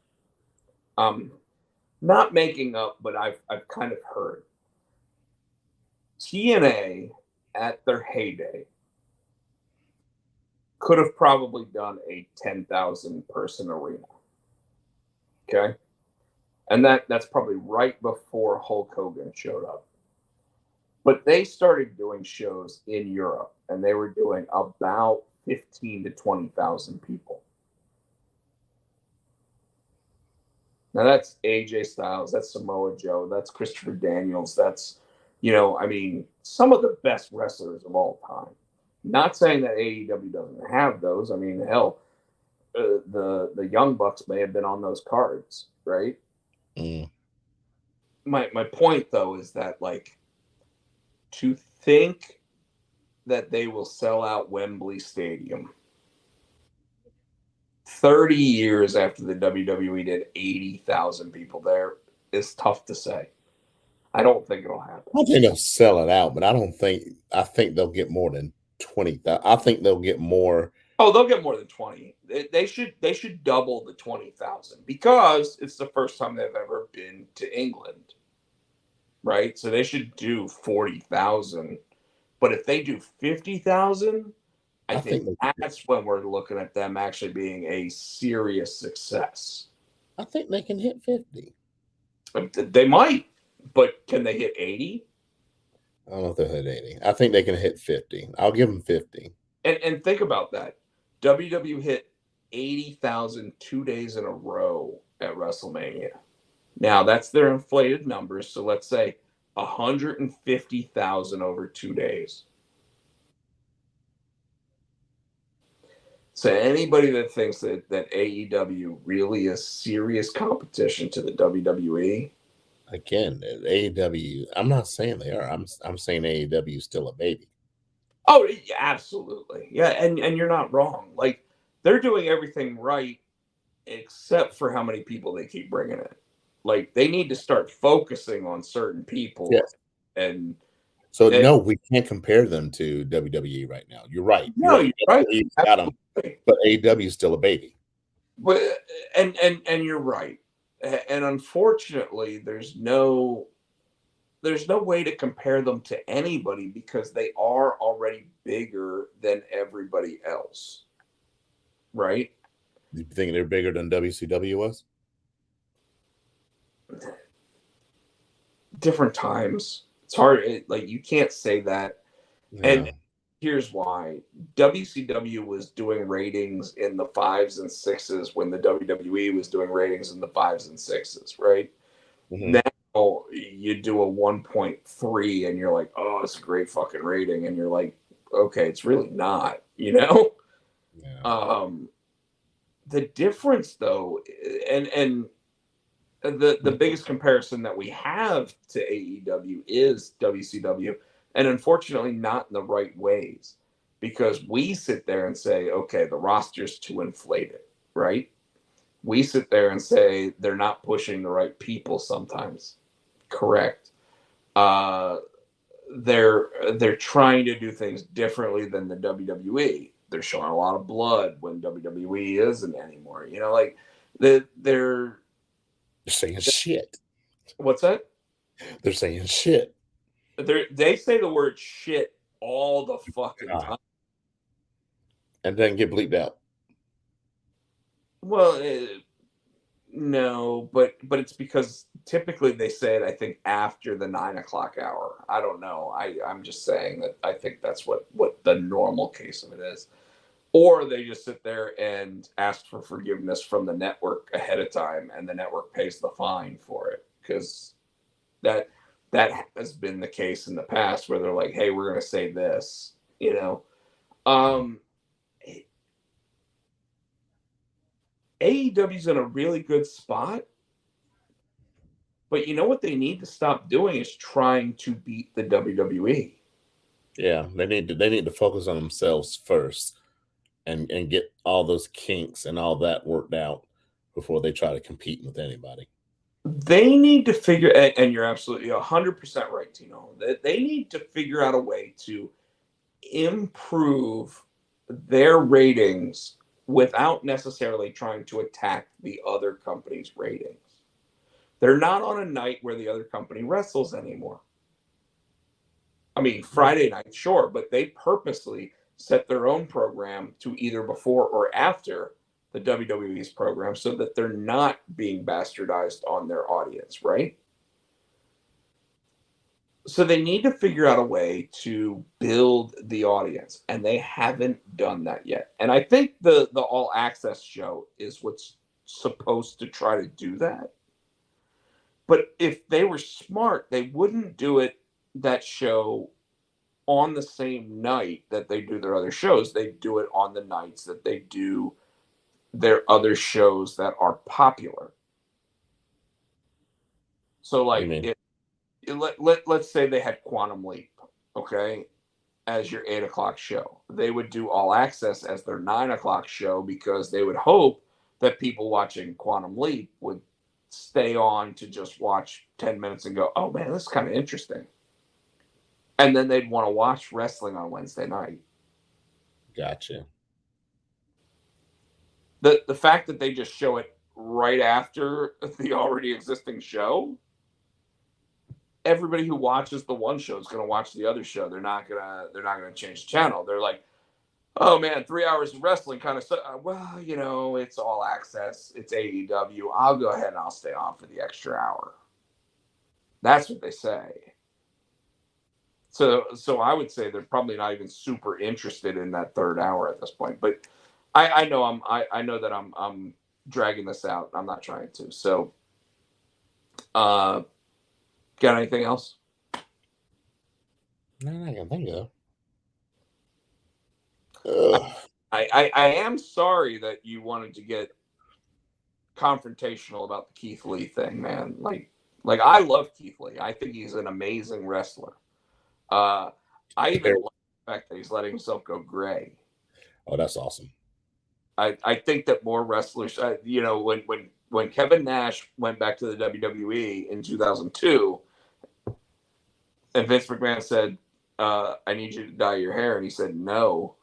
I'm not making up, but I've kind of heard. TNA at their heyday could have probably done a 10,000 person arena. Okay? And that's probably right before Hulk Hogan showed up. But they started doing shows in Europe, and they were doing about 15 to 20,000 people. Now that's AJ Styles, that's Samoa Joe, that's Christopher Daniels, that's, I mean, some of the best wrestlers of all time. Not saying that AEW doesn't have those. I mean, hell, the Young Bucks may have been on those cards, right? Mm. My point though is that, like, to think that they will sell out Wembley Stadium 30 years after the WWE did 80,000 people there is tough to say. I don't think it'll happen. I think they'll sell it out, but I think they'll get more than 20,000. I think they'll get more. Oh, they'll get more than 20. They should double the 20,000 because it's the first time they've ever been to England, right? So they should do 40,000. But if they do 50,000, I think that's when we're looking at them actually being a serious success. I think they can hit 50. They might, but can they hit 80? I don't know if they'll hit 80. I think they can hit 50. I'll give them 50. And think about that. WWE hit 80,000 2 days in a row at WrestleMania. Now, that's their inflated numbers. So let's say 150,000 over 2 days. So anybody that thinks that AEW really is serious competition to the WWE, again, AEW, I'm not saying they are. I'm saying AEW is still a baby. Oh, yeah, absolutely. Yeah, and you're not wrong. Like, they're doing everything right except for how many people they keep bringing in. Like, they need to start focusing on certain people. Yes. And so no, we can't compare them to WWE right now. You're right. No, you're right. Got them, but AEW is still a baby. But and you're right. And unfortunately, there's no way to compare them to anybody because they are already bigger than everybody else. Right? You think they're bigger than WCW was? Different times. It's hard. Like, you can't say that. Yeah. And here's why. WCW was doing ratings in the 5s and 6s when the WWE was doing ratings in the 5s and 6s, right? Mm-hmm. Now you do a 1.3 and you're like, oh, it's a great fucking rating. And you're like, okay, it's really not, Yeah. The difference though, and the biggest comparison that we have to AEW is WCW, and unfortunately not in the right ways, because we sit there and say, okay, the roster's too inflated, right? We sit there and say they're not pushing the right people sometimes. Correct. They're trying to do things differently than the WWE. They're showing a lot of blood when WWE isn't anymore. Like they're saying shit. What's that? They're saying shit. They say the word shit all the fucking time. And then get bleeped out. Well, no, but it's because typically they say it, I think, after the 9 o'clock hour. I don't know. I'm just saying that I think that's what the normal case of it is. Or they just sit there and ask for forgiveness from the network ahead of time, and the network pays the fine for it, because that that has been the case in the past where they're like, hey, we're going to say this, AEW's in a really good spot, but you know what they need to stop doing is trying to beat the WWE. Yeah, they need to focus on themselves first and get all those kinks and all that worked out before they try to compete with anybody. They need to figure, and you're absolutely 100% right, Tino. They need to figure out a way to improve their ratings without necessarily trying to attack the other company's ratings. They're not on a night where the other company wrestles anymore. I mean, Friday night, sure, but they purposely set their own program to either before or after the WWE's program so that they're not being bastardized on their audience, right? So they need to figure out a way to build the audience, and they haven't done that yet. And I think the All Access show is what's supposed to try to do that. But if they were smart, they wouldn't do that show on the same night that they do their other shows. They do it on the nights that they do their other shows that are popular. So like let's say they had Quantum Leap, okay, as your 8 o'clock show. They would do All Access as their 9 o'clock show because they would hope that people watching Quantum Leap would stay on to just watch 10 minutes and go, oh man, this is kind of interesting. And then they'd want to watch wrestling on Wednesday night. Gotcha. The fact that they just show it right after the already existing show, everybody who watches the one show is going to watch the other show. They're not gonna change the channel. They're like, oh man, 3 hours of wrestling kind of well, it's All Access, it's AEW. I'll go ahead and I'll stay on for the extra hour. That's what they say. So I would say they're probably not even super interested in that third hour at this point. But I know I know that I'm dragging this out. I'm not trying to. So, got anything else? No, I can think of. I am sorry that you wanted to get confrontational about the Keith Lee thing, man. Like I love Keith Lee. I think he's an amazing wrestler. I even like the fact that he's letting himself go gray. Oh, that's awesome. I think that more wrestlers, when Kevin Nash went back to the WWE in 2002, and Vince McMahon said, "I need you to dye your hair," and he said no,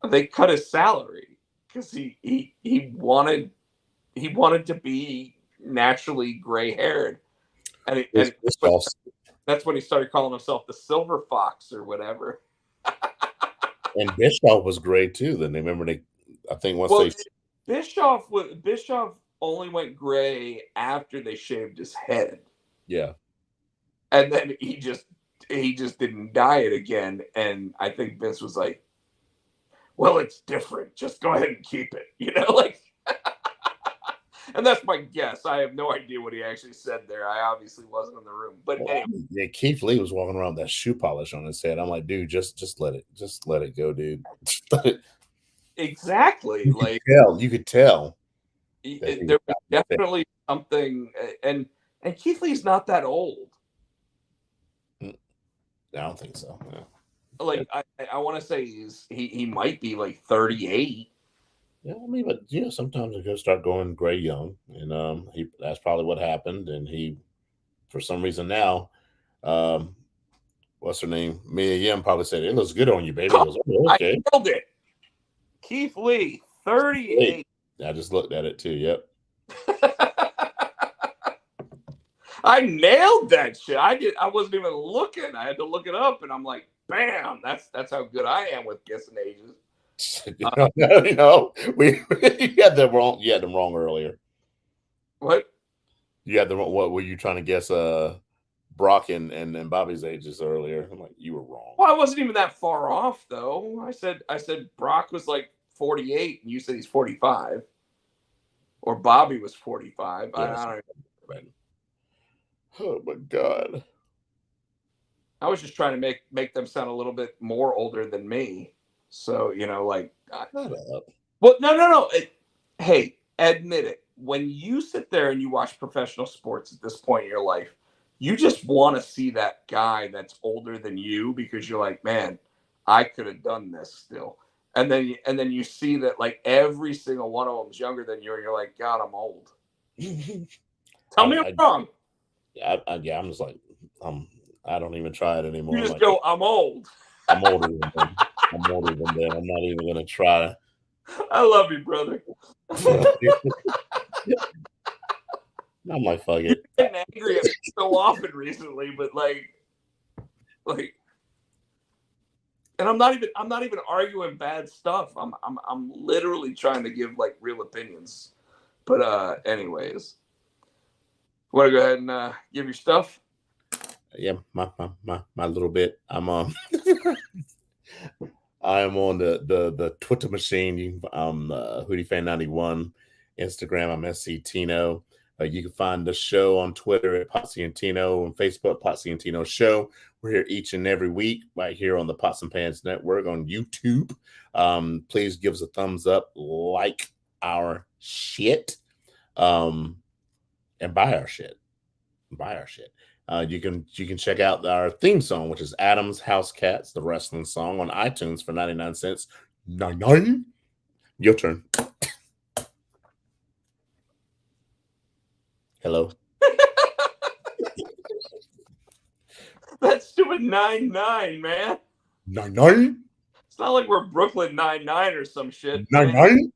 they cut his salary because he wanted to be naturally gray haired, and that's when he started calling himself the Silver Fox or whatever. And Bischoff was great too. Then Bischoff only went gray after they shaved his head. Yeah, and then he just didn't dye it again. And I think Vince was like, "Well, it's different. Just go ahead and keep it." And that's my guess. I have no idea what he actually said there. I obviously wasn't in the room. But anyway. Yeah, Keith Lee was walking around with that shoe polish on his head. I'm like, dude, just let it go, dude. Exactly. You could tell. There was definitely something, and Keith Lee's not that old. I don't think so. Yeah. I want to say he might be like 38. Yeah, I mean, but sometimes it just start going gray young, and that's probably what happened. And he, for some reason now, what's her name? Mia Yim probably said it looks good on you, baby. Goes, oh, okay. I nailed it. Keith Lee, 38. I just looked at it too. Yep. I nailed that shit. I wasn't even looking. I had to look it up, and I'm like, bam. That's how good I am with guessing ages. You had them wrong. You had them wrong earlier. What? You had them wrong. What were you trying to guess? Brock and Bobby's ages earlier. I'm like, you were wrong. Well, I wasn't even that far off though. I said Brock was like 48, and you said he's 45, or Bobby was 45. Yes. I don't even. Oh my god. I was just trying to make them sound a little bit more older than me. So, like, Shut up. well, no. Hey, admit it. When you sit there and you watch professional sports at this point in your life, you just want to see that guy that's older than you because you're like, man, I could have done this still. And then you see that like every single one of them's younger than you, and you're like, God, I'm old. Tell me I'm wrong. I'm just like, I don't even try it anymore. You I'm just like, go, I'm old. I'm older than them. I'm older than them. I'm not even gonna try. I love you, brother. I'm like, fuck it. Getting angry at me so often recently, but like, and I'm not even arguing bad stuff. I'm literally trying to give like real opinions. But anyways, want to go ahead and give your stuff? Yeah, my little bit. I am on the Twitter machine. Hootie Fan 91, Instagram. I'm SC Tino. You can find the show on Twitter at Potsy and Tino, on Facebook Potsy and Tino Show. We're here each and every week, right here on the Pots and Pans Network on YouTube. Please give us a thumbs up, like our shit, and buy our shit. Buy our shit. You can check out our theme song, which is Adam's House Cats, the wrestling song, on iTunes for 99 cents. 99. Your turn. Hello. That's stupid 99, man. 99. It's not like we're Brooklyn 99 or some shit. 99.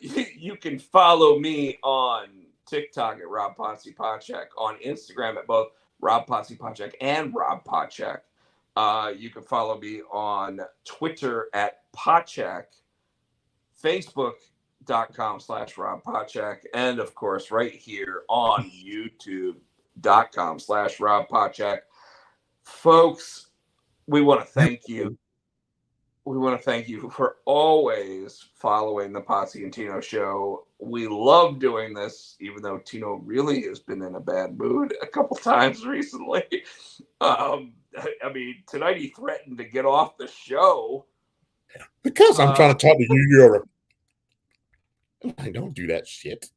You can follow me on TikTok at Rob Potsy Podcheck, on Instagram at both Rob Potsy Podcheck and Rob Podcheck. You can follow me on Twitter at Podcheck, Facebook.com/Rob Podcheck, and of course, right here on YouTube.com/Rob Podcheck. Folks, we want to thank you. We want to thank you for always following the Potsy and Tino show. We love doing this, even though Tino really has been in a bad mood a couple times recently. I mean, tonight he threatened to get off the show. Because I'm trying to talk to you, Europe. I don't do that shit.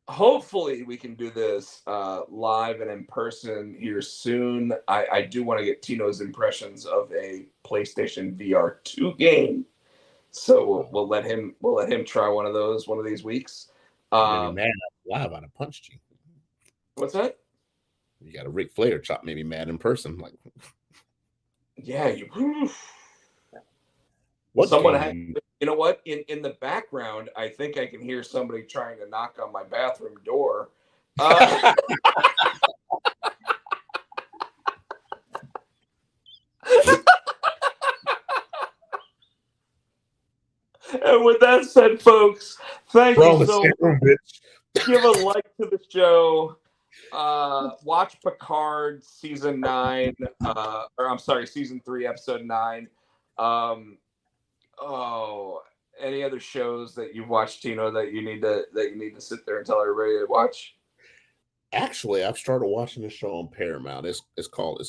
Hopefully we can do this live and in person here soon. I do want to get Tino's impressions of a PlayStation VR 2 game, so we'll let him try one of those one of these weeks. Maybe mad live, I'd have punched you. What's that? You got a Ric Flair chop, maybe mad in person. Like, yeah, you. What someone had, you know what? In the background, I think I can hear somebody trying to knock on my bathroom door. And with that said, folks, thank you so much. Give a like to the show. Watch Picard season 9, season 3, episode 9. Any other shows that you've watched, Tino, that you need to sit there and tell everybody to watch? Actually, I've started watching the show on Paramount. It's called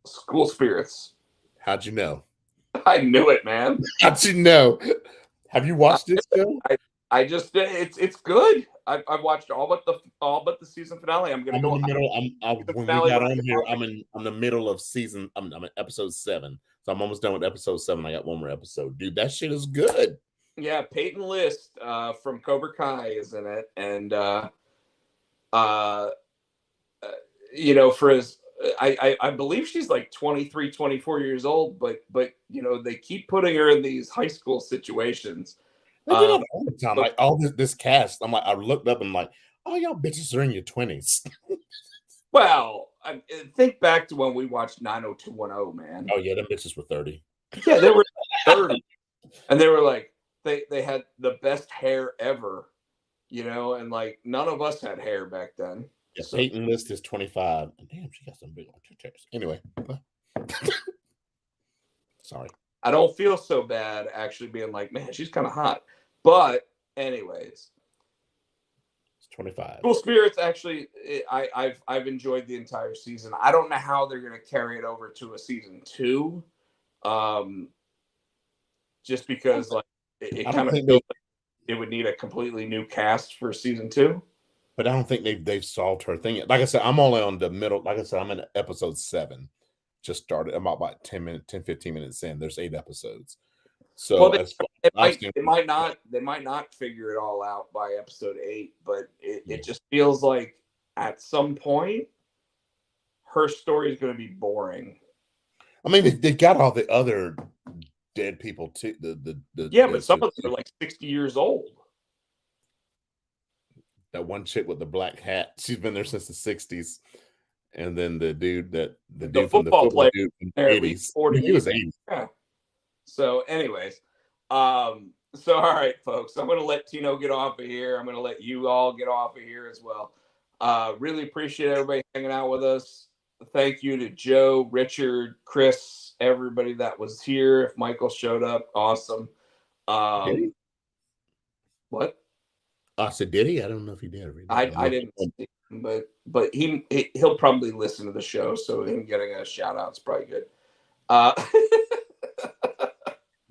School Spirits. How'd you know? I knew it, man. How'd you know? Have you watched this show? I just it's good. I've watched all but the season finale. I'm in the middle. When we got on here, I'm in the middle of season. I'm in episode 7, so I'm almost done with episode 7. I got one more episode, dude. That shit is good. Yeah, Peyton List from Cobra Kai is in it, and for his. I believe she's like 23, 24 years old, but they keep putting her in these high school situations. They do that all the time. Like all this cast, I'm like, I looked up and I'm like, oh, y'all bitches are in your 20s. Well, think back to when we watched 90210, man. Oh yeah, them bitches were 30. Yeah, they were 30, and they were like, they had the best hair ever, and like none of us had hair back then. Yeah, so. Peyton List is 25. And damn, she got some big tits. Anyway, sorry. I don't feel so bad actually being like, man, she's kind of hot. But anyways, It's 25. School Spirits actually, I've enjoyed the entire season. I don't know how they're going to carry it over to a season 2, just because like it kind of feels like it would need a completely new cast for season 2. But I don't think they've solved her thing yet. Like I said, I'm only on the middle. Like I said, I'm in episode 7. Just started. I'm about 10, 15 minutes in. There's 8 episodes. So well, they might not figure it all out by episode 8, but it just feels like at some point her story is going to be boring. I mean, they got all the other dead people too. But some of them are like 60 years old. That one chick with the black hat, she's been there since the 60s. And then the dude from the football player dude from the 80s. 40 he was 80. Yeah. So anyways, so all right, folks, I'm going to let Tino get off of here. I'm going to let you all get off of here as well. Really appreciate everybody hanging out with us. Thank you to Joe, Richard, Chris, everybody that was here. If Michael showed up, awesome. What? I said, did he? I don't know if he did. I didn't see him, but he'll probably listen to the show, so him getting a shout out is probably good.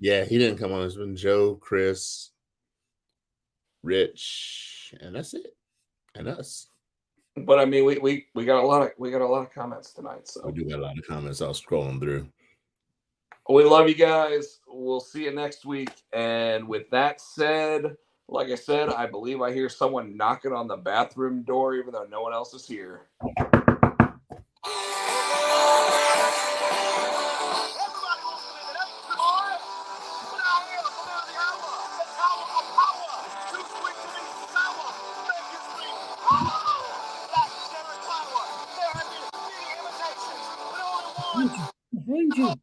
Yeah, he didn't come on. It's been Joe, Chris, Rich, and that's it. And us. But I mean, we got a lot of comments tonight. So we do got a lot of comments. I was scrolling through. We love you guys. We'll see you next week. And with that said, like I said, I believe I hear someone knocking on the bathroom door, even though no one else is here. Ranger.